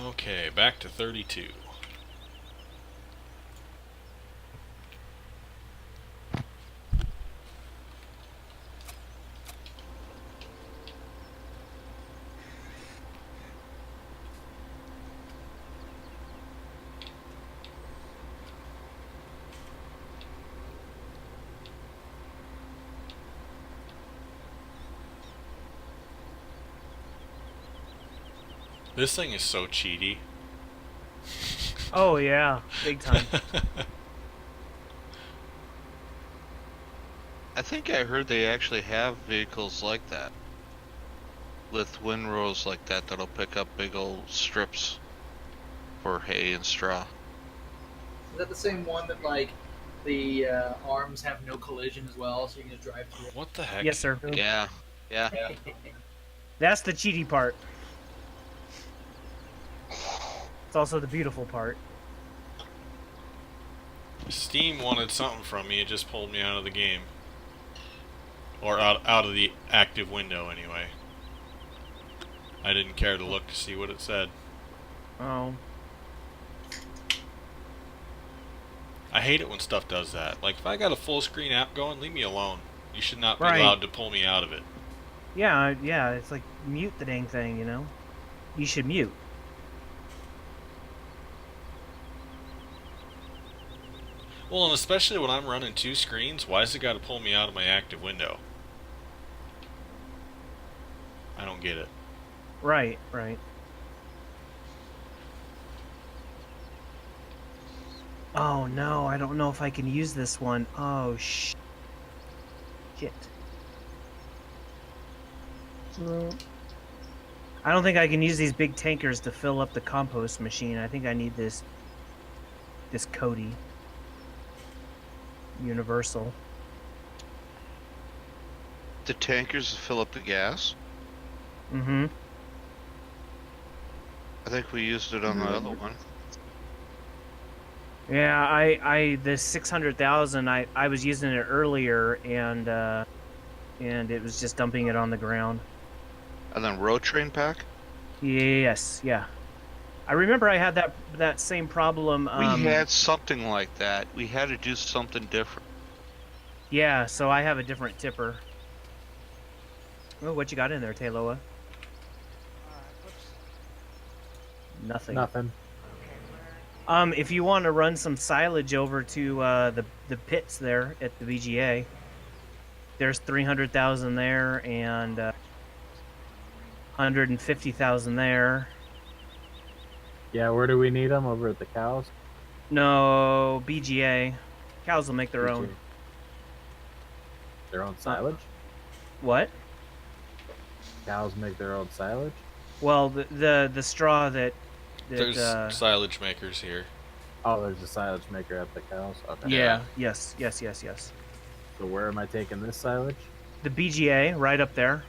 Okay, back to 32. This thing is so cheaty. Oh yeah, big time. I think I heard they actually have vehicles like that. With windrows like that that'll pick up big old strips for hay and straw. Is that the same one that like the arms have no collision as well, so you can just drive through it? What the heck? Yes, sir. Yeah. Yeah. That's the cheaty part. It's also the beautiful part. Steam wanted something from me, it just pulled me out of the game. Or out of the active window, anyway. I didn't care to look to see what it said. Oh. I hate it when stuff does that. Like, if I got a full screen app going, leave me alone. You should not be Right. allowed to pull me out of it. Yeah, yeah, it's like mute the dang thing, you know? You should mute. Well, and especially when I'm running 2 screens, why's it got to pull me out of my active window? I don't get it. Right, right. Oh no, I don't know if I can use this one. Oh shit. So I don't think I can use these big tankers to fill up the compost machine. I think I need this Cody Universal. The tankers to fill up the gas. Mm-hmm. I think we used it on the other one. Yeah, I the 600,000. I was using it earlier, and it was just dumping it on the ground. And then road train pack. Yes, yeah. I remember I had that same problem. We had something like that. We had to do something different. Yeah, so I have a different tipper. Oh, what you got in there, Tayloa? Nothing. Nothing. If you want to run some silage over to the pits there at the BGA, there's 300,000 there and 150,000 there. Yeah, where do we need them? Over at the cows? No, BGA. Cows will make their own. Their own silage? What? Cows make their own silage? Well, the straw that There's silage makers here. Oh, there's a silage maker at the cows? Okay. Yeah. Yes. So where am I taking this silage? The BGA right up there,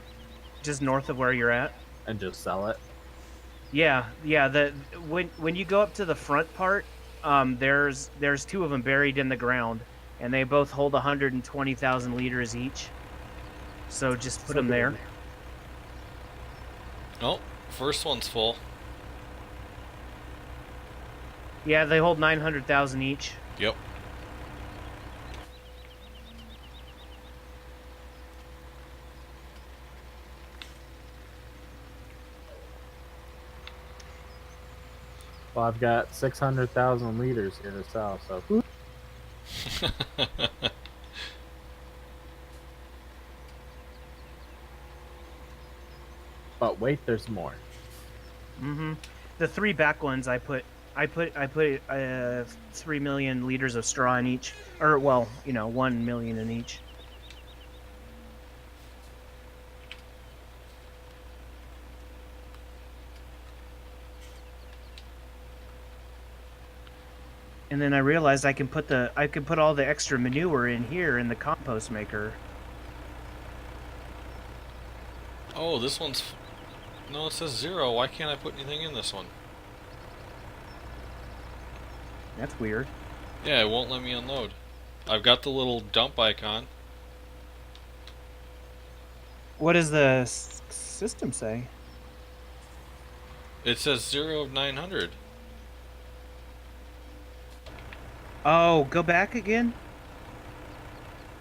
just north of where you're at. And just sell it? Yeah. When you go up to the front part, there's 2 of them buried in the ground, and they both hold 120,000 liters each. So just put them there. Oh, first one's full. Yeah, they hold 900,000 each. Yep. Well, I've got 600,000 liters here to sell, so... But wait, there's more. Mm-hmm. The 3 back ones I put 3 million liters of straw in each, or well, 1 million in each. And then I realized I can put all the extra manure in here in the compost maker. Oh, this one's... No, it says 0. Why can't I put anything in this one? That's weird. Yeah, it won't let me unload. I've got the little dump icon. What does the system say? It says 0 of 900. Oh, go back again?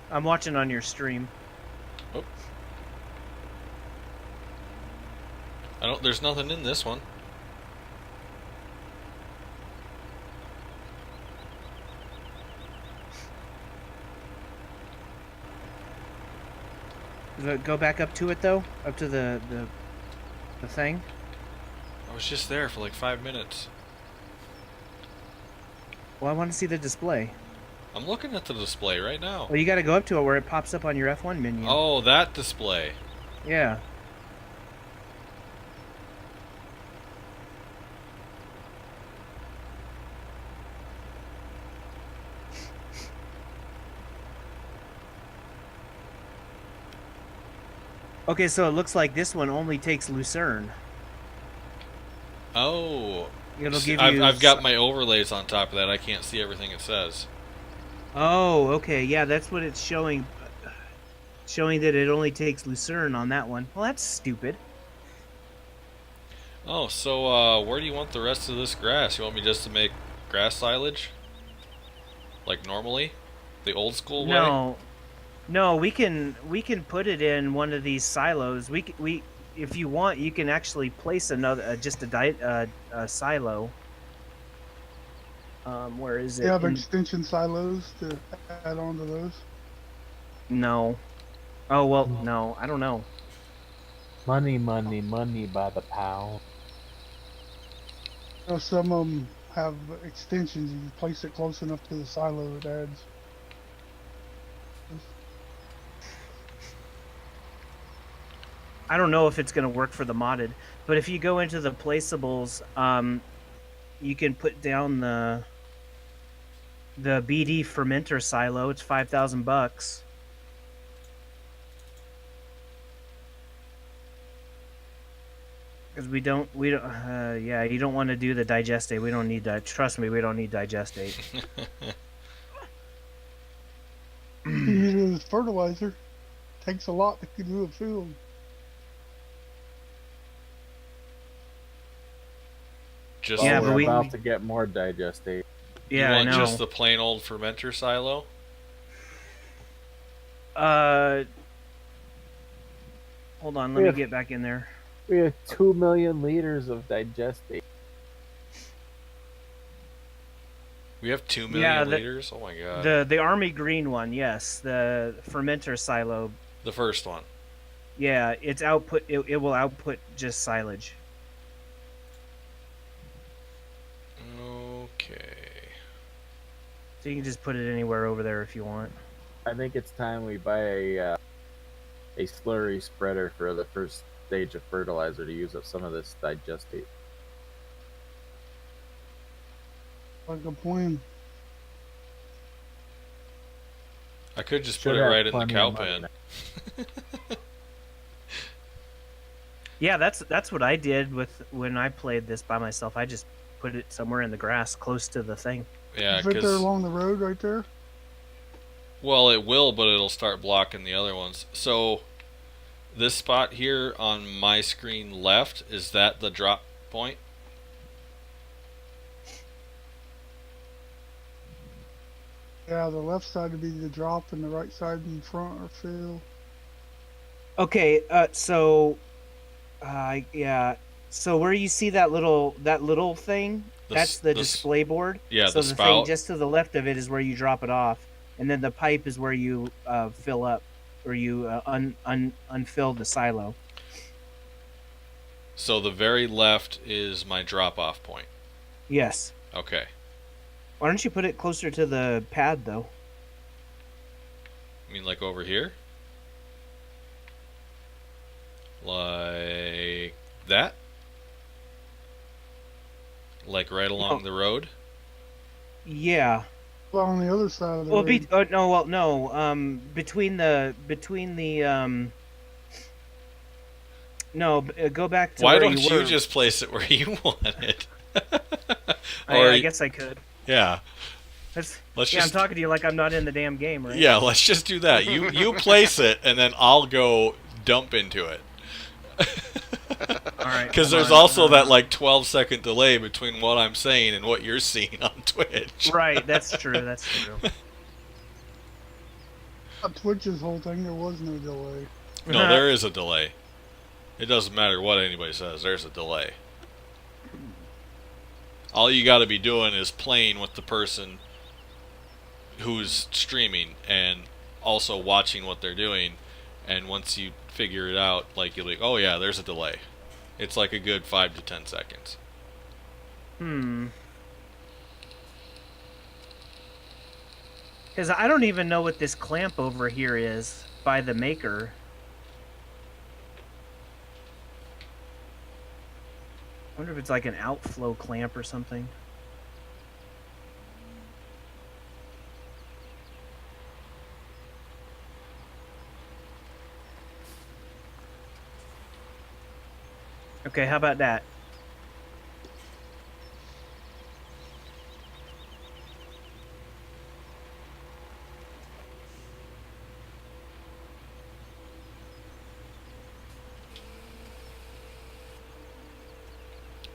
I'm watching on your stream. Oh. There's nothing in this one. Go back up to it though, up to the thing. I was just there for like 5 minutes. Well, I want to see the display. I'm looking at the display right now. Well, you got to go up to it where it pops up on your F1 menu. Oh, that display. Yeah. Okay, so it looks like this one only takes lucerne. Oh. It'll give you... I've got my overlays on top of that. I can't see everything it says. Oh, okay. Yeah, that's what it's showing. Showing that it only takes lucerne on that one. Well, that's stupid. Oh, so where do you want the rest of this grass? You want me just to make grass silage? Like normally? The old school way? No, we can put it in one of these silos. if you want, you can actually place another just a silo. Where is it? You have In- extension silos to add on to those. no. Oh well, no. I don't know. Money, money, money by the pound. You know, some of them have extensions. You can place it close enough to the silo, it adds. I don't know if it's going to work for the modded, but if you go into the placeables, you can put down the BD fermenter silo. It's $5,000. Because we don't, yeah, you don't want to do the digestate. We don't need that. Trust me, we don't need digestate. You use it as fertilizer. Takes a lot to do a field. Just Yeah, Well, but we're we- about to get more digestate. Yeah, you I want know. just the plain old fermenter silo? Hold on, let me get back in there. We have 2 million liters of digestate. We have 2 million Yeah, liters? Oh my god. The army green one, yes, the fermenter silo. The first one. Yeah, its output. It will output just silage. Okay. So you can just put it anywhere over there if you want. I think it's time we buy a slurry spreader for the first stage of fertilizer to use up some of this digestate. Like a plan. I could just Should put it have right in the plenty cow of money pen. now. Yeah, that's what I did with when I played this by myself. I just put it somewhere in the grass, close to the thing. Yeah, Is it there because along the road right there? well, it will, but it'll start blocking the other ones. So this spot here on my screen left, is that the drop point? Yeah, the left side would be the drop, and the right side in front or fill. Okay, yeah. So where you see that little thing, that's the display board. Yeah, So the the spout. thing just to the left of it is where you drop it off, and then the pipe is where you fill up, or you unfill the silo. So the very left is my drop-off point. Yes. Okay. Why don't you put it closer to the pad though? I mean, like over here? Like that? Like right along the road? Yeah. Well, on the other side of the Well, road. no. Between the no. Go back to Why where don't you you were. just place it where you want it? I guess I could. Yeah. That's, Let's yeah, just I'm talking to you like I'm not in the damn game, right? Yeah, let's just do that. You place it, and then I'll go dump into it. All right. Because hold there's on. also that like 12-second delay between what I'm saying and what you're seeing on Twitch. Right. That's true. That's true. On Twitch's whole thing, there was no delay. No, there is a delay. It doesn't matter what anybody says. There's a delay. All you got to be doing is playing with the person who's streaming and also watching what they're doing. And once you figure it out, like you'll be like, oh yeah, there's a delay. It's like a good 5 to 10 seconds. Because I don't even know what this clamp over here is by the maker. I wonder if it's like an outflow clamp or something. Okay, how about that?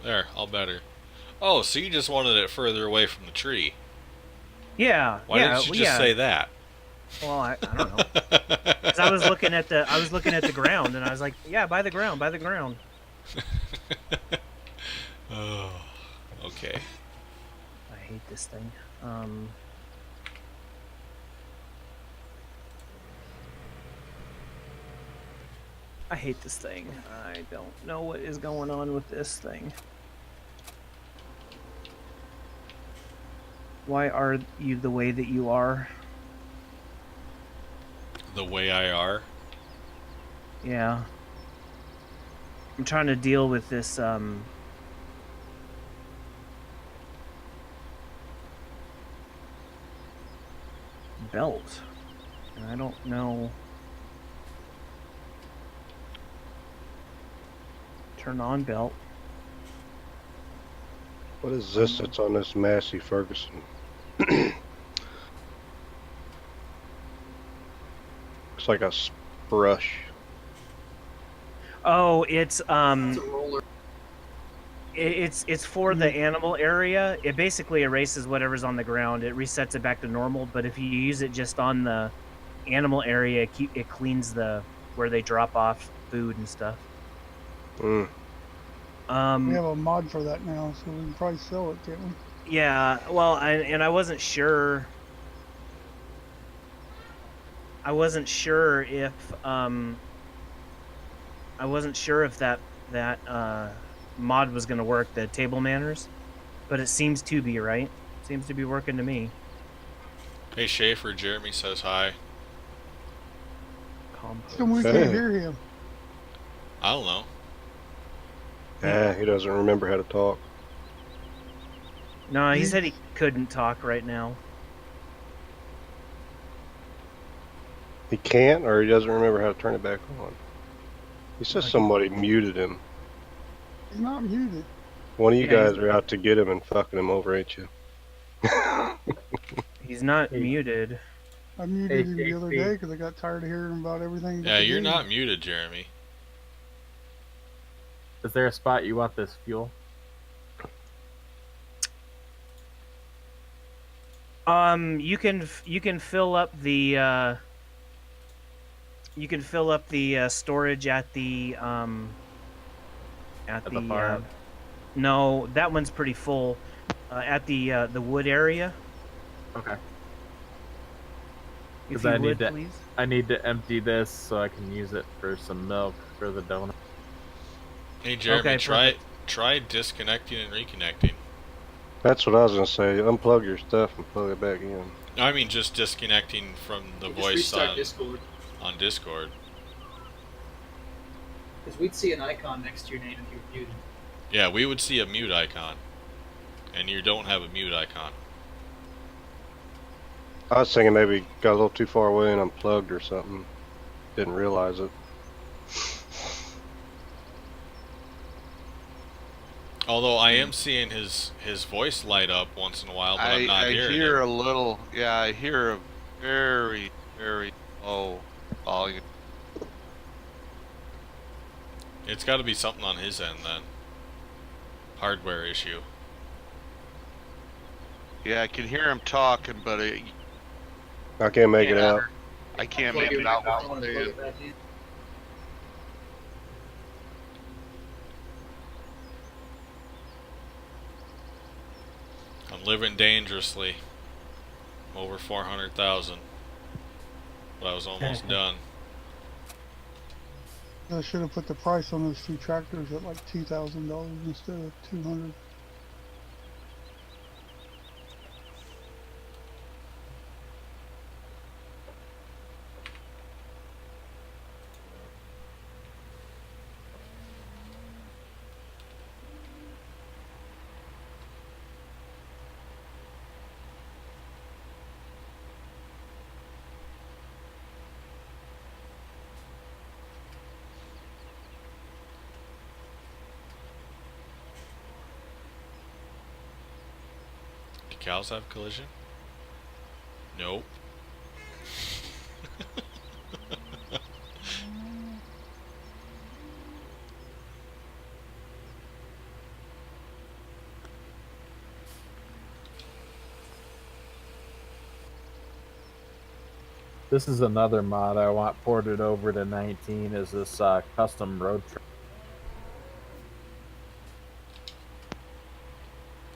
There, all better. Oh, so you just wanted it further away from the tree. Yeah. Why yeah, didn't you just yeah. say that? Well, I don't know. 'Cause I was looking at the ground, and I was like, yeah, by the ground, by the ground. Oh, okay. I hate this thing. I hate this thing. I don't know what is going on with this thing. Why are you the way that you are? The way I are. Yeah. I'm trying to deal with this, belt. And I don't know. Turn on belt. What is this that's on this Massey Ferguson? Looks like a brush. Oh, it's It's a roller. it's for the animal area. It basically erases whatever's on the ground. It resets it back to normal. But if you use it just on the animal area, it cleans the where they drop off food and stuff. Mm. We have a mod for that now, so we can probably sell it, can't we? Yeah. Well, I wasn't sure. I wasn't sure if that mod was going to work, the table manners, but it seems to be, right? Seems to be working to me. Hey Schaefer, Jeremy says hi. How come we can't hear him? I don't know. He doesn't remember how to talk. No, he said he couldn't talk right now. He can't, or he doesn't remember how to turn it back on. He says somebody muted him. He's not muted. One of you guys are out to get him and fucking him over, ain't you? He's not muted. I muted him the other day because I got tired of hearing about everything. Yeah, you're not muted, Jeremy. Is there a spot you want this fuel? You can fill up the storage at the farm. No, that one's pretty full. At the wood area. Okay. If Because you would, please. I need to empty this so I can use it for some milk for the donut. Hey Jeremy, Okay, try disconnecting and reconnecting. That's what I was gonna say. Unplug your stuff and plug it back in. I mean, just disconnecting from the Just voice restart Discord. on Discord. Because we'd see an icon next to your name if you were muted. Yeah, we would see a mute icon, and you don't have a mute icon. I was thinking maybe got a little too far away and unplugged or something. Didn't realize it. Although I am seeing his voice light up once in a while, but I'm not hearing I hear it. a little. Yeah, I hear a very, very low volume. It's got to be something on his end then. Hardware issue. Yeah, I can hear him talking, but I can't make it out. I can't Plug make your it out. microphone What and he's plug saying. it back in. I'm living dangerously. Over 400,000. But I was almost done. I should have put the price on those two tractors at like $2,000 instead of $200. Do cows have collision? Nope. This is another mod I want ported over to 19. Is this custom road truck?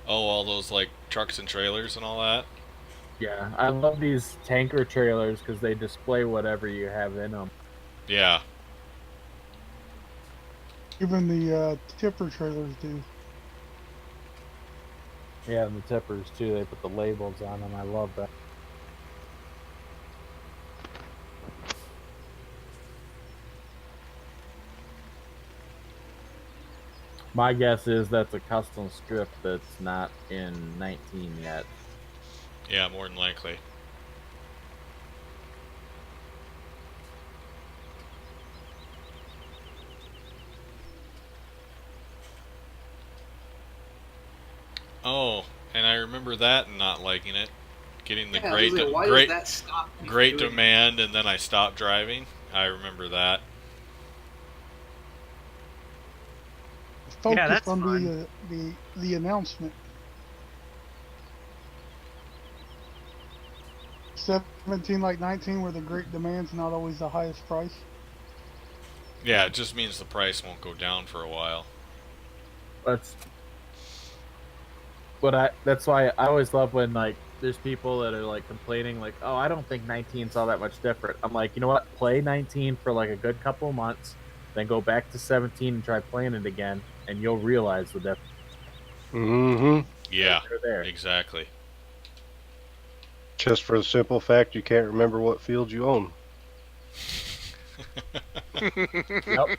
Oh, all those like trucks and trailers and all that. Yeah, I love these tanker trailers because they display whatever you have in them. Yeah. Even the tipper trailers do. Yeah, and the tippers too. They put the labels on them. I love that. My guess is that's a custom strip that's not in 19 yet. Yeah, more than likely. Oh, and I remember that and not liking it. Getting the Yeah, I was like, why great does that stop me from great doing demand, and then I stopped driving. I remember that. Focused that's on fun. the announcement. 17 like 19, where the great demand's not always the highest price. Yeah, it just means the price won't go down for a while. That's why I always love when like there's people that are like complaining like, oh, I don't think 19's all that much different. I'm like, you know what? Play 19 for like a good couple months, then go back to 17 and try playing it again, and you'll realize the difference. Mm-hmm. Yeah, They're there. exactly. Just for the simple fact you can't remember what field you own. Yep.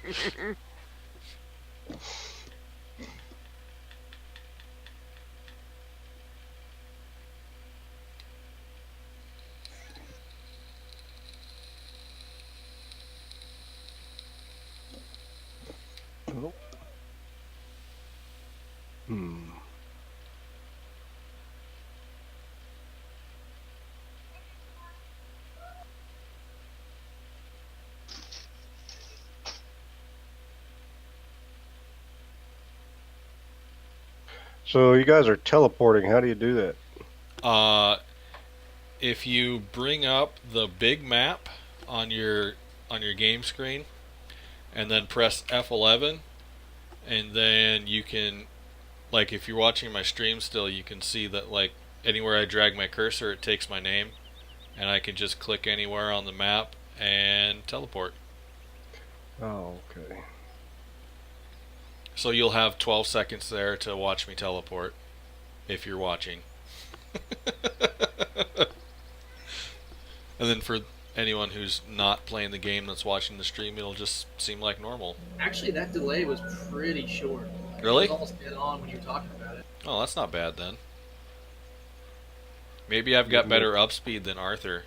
Hmm. So you guys are teleporting. How do you do that? If you bring up the big map on your game screen, and then press F11, and then you can, like, if you're watching my stream still, you can see that like anywhere I drag my cursor, it takes my name, and I can just click anywhere on the map and teleport. Oh, okay. So you'll have 12 seconds there to watch me teleport, if you're watching. And then for anyone who's not playing the game that's watching the stream, it'll just seem like normal. Actually, that delay was pretty short. Really? It was almost dead on when you were talking about it. Oh, that's not bad then. Maybe I've got better upspeed than Arthur.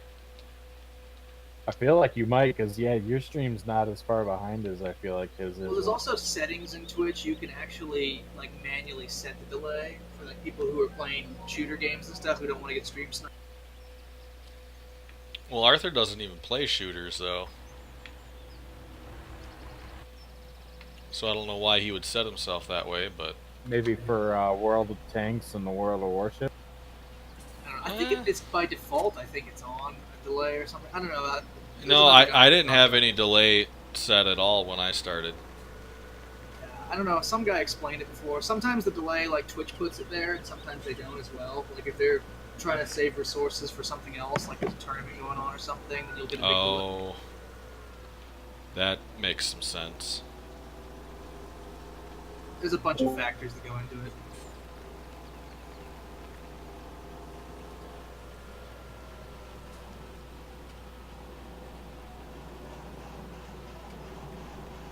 I feel like you might, because yeah, your stream's not as far behind as I feel like his is. Well, there's also settings in Twitch you can actually like manually set the delay for like people who are playing shooter games and stuff who don't want to get stream sniped. Well, Arthur doesn't even play shooters, though. So I don't know why he would set himself that way, but... Maybe for World of Tanks and the World of Warship. I don't know. I think it's by default. I think it's on a delay or something. I don't know. No, I didn't have any delay set at all when I started. I don't know. Some guy explained it before. Sometimes the delay, like Twitch puts it there, and sometimes they don't as well. Like if they're trying to save resources for something else, like there's a tournament going on or something, then you'll get a big delay. Oh, that makes some sense. There's a bunch of factors that go into it.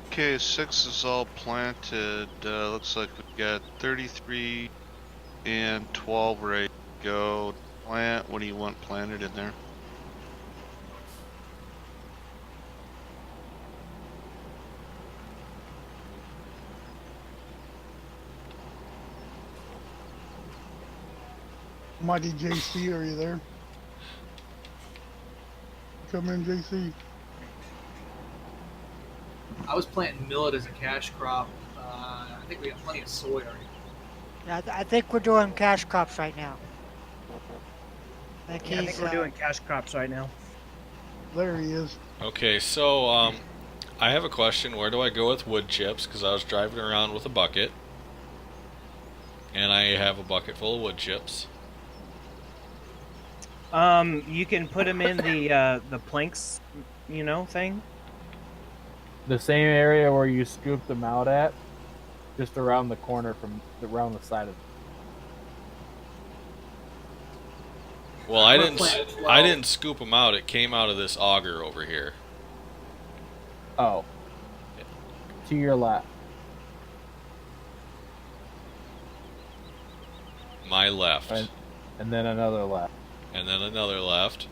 Okay, 6 is all planted. Looks like we've got 33 and 12 ready to go. Plant. What do you want planted in there? Mighty JC, are you there? Come in, JC. I was planting millet as a cash crop. I think we got plenty of soy already. Yeah, I think we're doing cash crops right now. I think we're doing cash crops right now. There he is. Okay, so I have a question. Where do I go with wood chips? Because I was driving around with a bucket, and I have a bucket full of wood chips. You can put them in the planks, thing. The same area where you scooped them out at, just around the corner from around the side of. Well, I'm gonna plant I 12. didn't scoop them out. It came out of this auger over here. Oh. To your left. My left, And then another left. and then another left.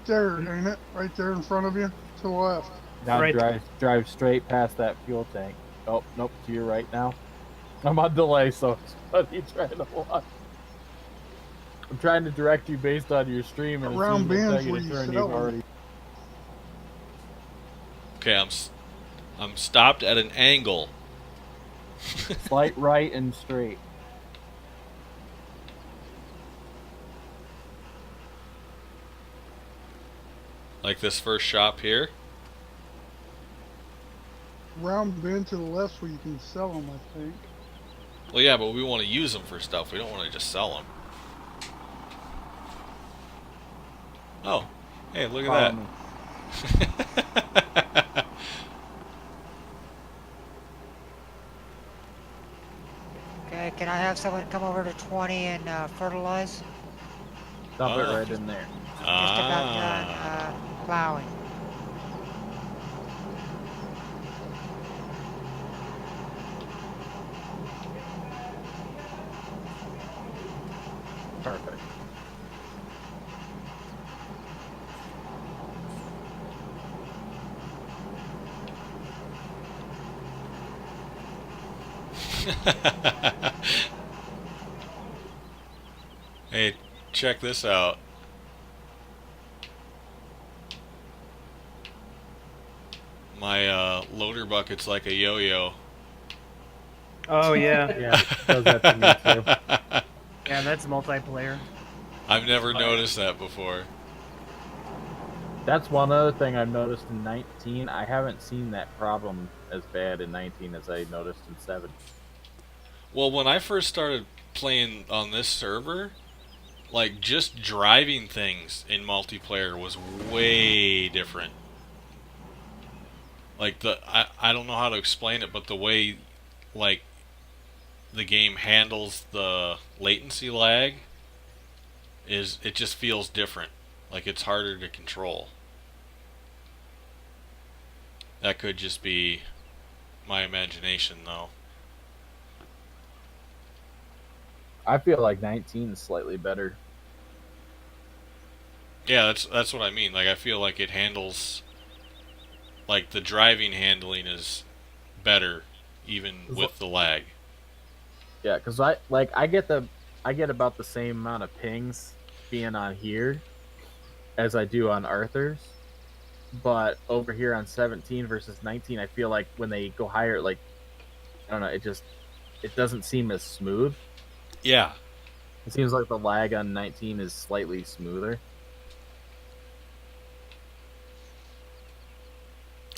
There, ain't it? Right there in front of you, to the left. Now Right. drive straight past that fuel tank. Oh, nope, to your right now. I'm on delay, so what are you trying to watch? I'm trying to direct you based on your stream, and Around as soon as I bends tell where you to you turn, sit you've over. already. Okay, I'm stopped at an angle. Slight right and straight. Like this first shop here. Round bend to the left where you can sell them, I think. Well, yeah, but we want to use them for stuff. We don't want to just sell them. Oh, hey, look Follow at me. that. Okay, can I have someone come over to 20 and fertilize? Dump it Oh. right in there. Just about Ah. done plowing. Perfect. Hey, check this out. My loader bucket's like a yo-yo. Oh yeah, Yeah, it does that to me too. yeah, that's multiplayer. I've never noticed that before. That's one other thing I've noticed in 19. I haven't seen that problem as bad in 19 as I noticed in 7. Well, when I first started playing on this server, like just driving things in multiplayer was way different. Like I don't know how to explain it, but the way like the game handles the latency lag it just feels different. Like it's harder to control. That could just be my imagination though. I feel like 19 is slightly better. Yeah, that's what I mean. Like I feel like it handles like the driving handling is better even with the lag. Yeah, because I get about the same amount of pings being on here as I do on Arthur's, but over here on 17 versus 19, I feel like when they go higher, like I don't know, it doesn't seem as smooth. Yeah. It seems like the lag on 19 is slightly smoother.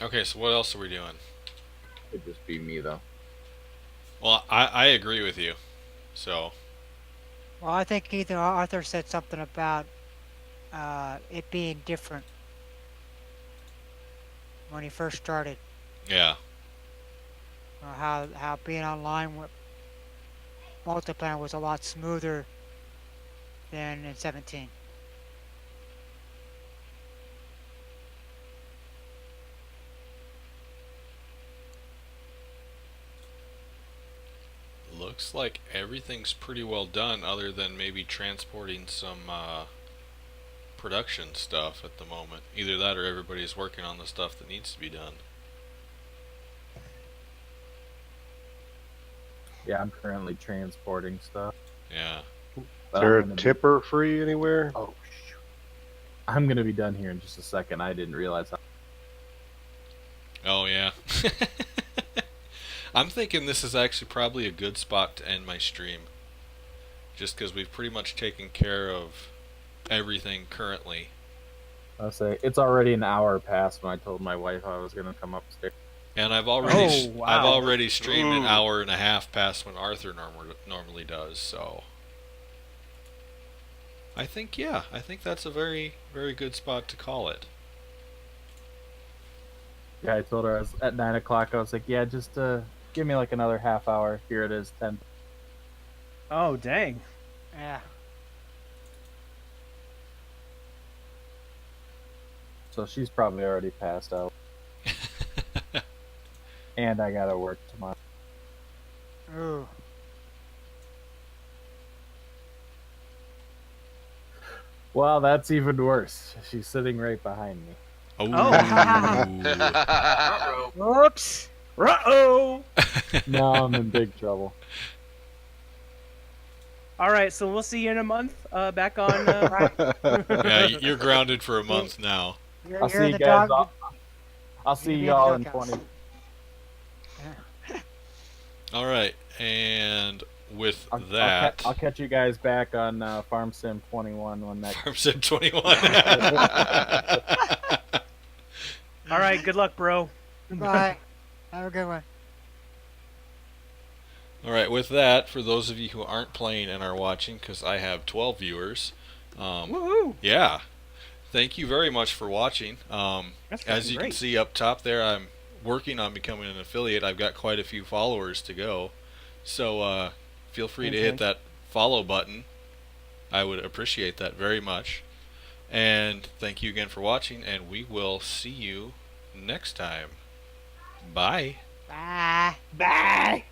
Okay, so what else are we doing? Could just be me though. Well, I agree with you. So, Well, I think either Arthur said something about it being different when he first started. yeah. Or how being online with multiplayer was a lot smoother than in 17. Looks like everything's pretty well done other than maybe transporting some production stuff at the moment. Either that or everybody's working on the stuff that needs to be done. Yeah, I'm currently transporting stuff. Yeah. Is But there I'm a gonna be- tipper free anywhere? Oh, shoot. I'm gonna be done here in just a second. I didn't realize how. Oh, yeah. I'm thinking this is actually probably a good spot to end my stream. Just because we've pretty much taken care of everything currently. I'll say it's already an hour past when I told my wife I was gonna come upstairs. And I've already Oh, wow. I've already streamed an Ooh. hour and a half past when Arthur normally does. So I think that's a very good spot to call it. Yeah, I told her I was at 9 o'clock. I was like, yeah, just give me like another half hour. Here it is, 10. Oh, dang. Yeah. So she's probably already passed out. And I gotta work tomorrow. Ooh. Well, that's even worse. She's sitting right behind me. Oh. Uh-oh. Whoops. Uh-oh. Now I'm in big trouble. All right, so we'll see you in a month. Back on. Yeah, you're grounded for a month now. You're, I'll you're see in you the guys. dog. I'll see You're you in the all in doghouse. 20. All right, and with I'll that, I'll catch you guys back on Farm Sim 21 when that. Farm Sim 21. All right, good luck, bro. Goodbye. Have a good one. All right, with that, for those of you who aren't playing and are watching, because I have 12 viewers, Woohoo! yeah, thank you very much for watching. That's As fucking you great. can see up top there, I'm working on becoming an affiliate. I've got quite a few followers to go, so feel free to hit that follow button. I would appreciate that very much. And thank you again for watching, and we will see you next time. Bye. Bye. Bye.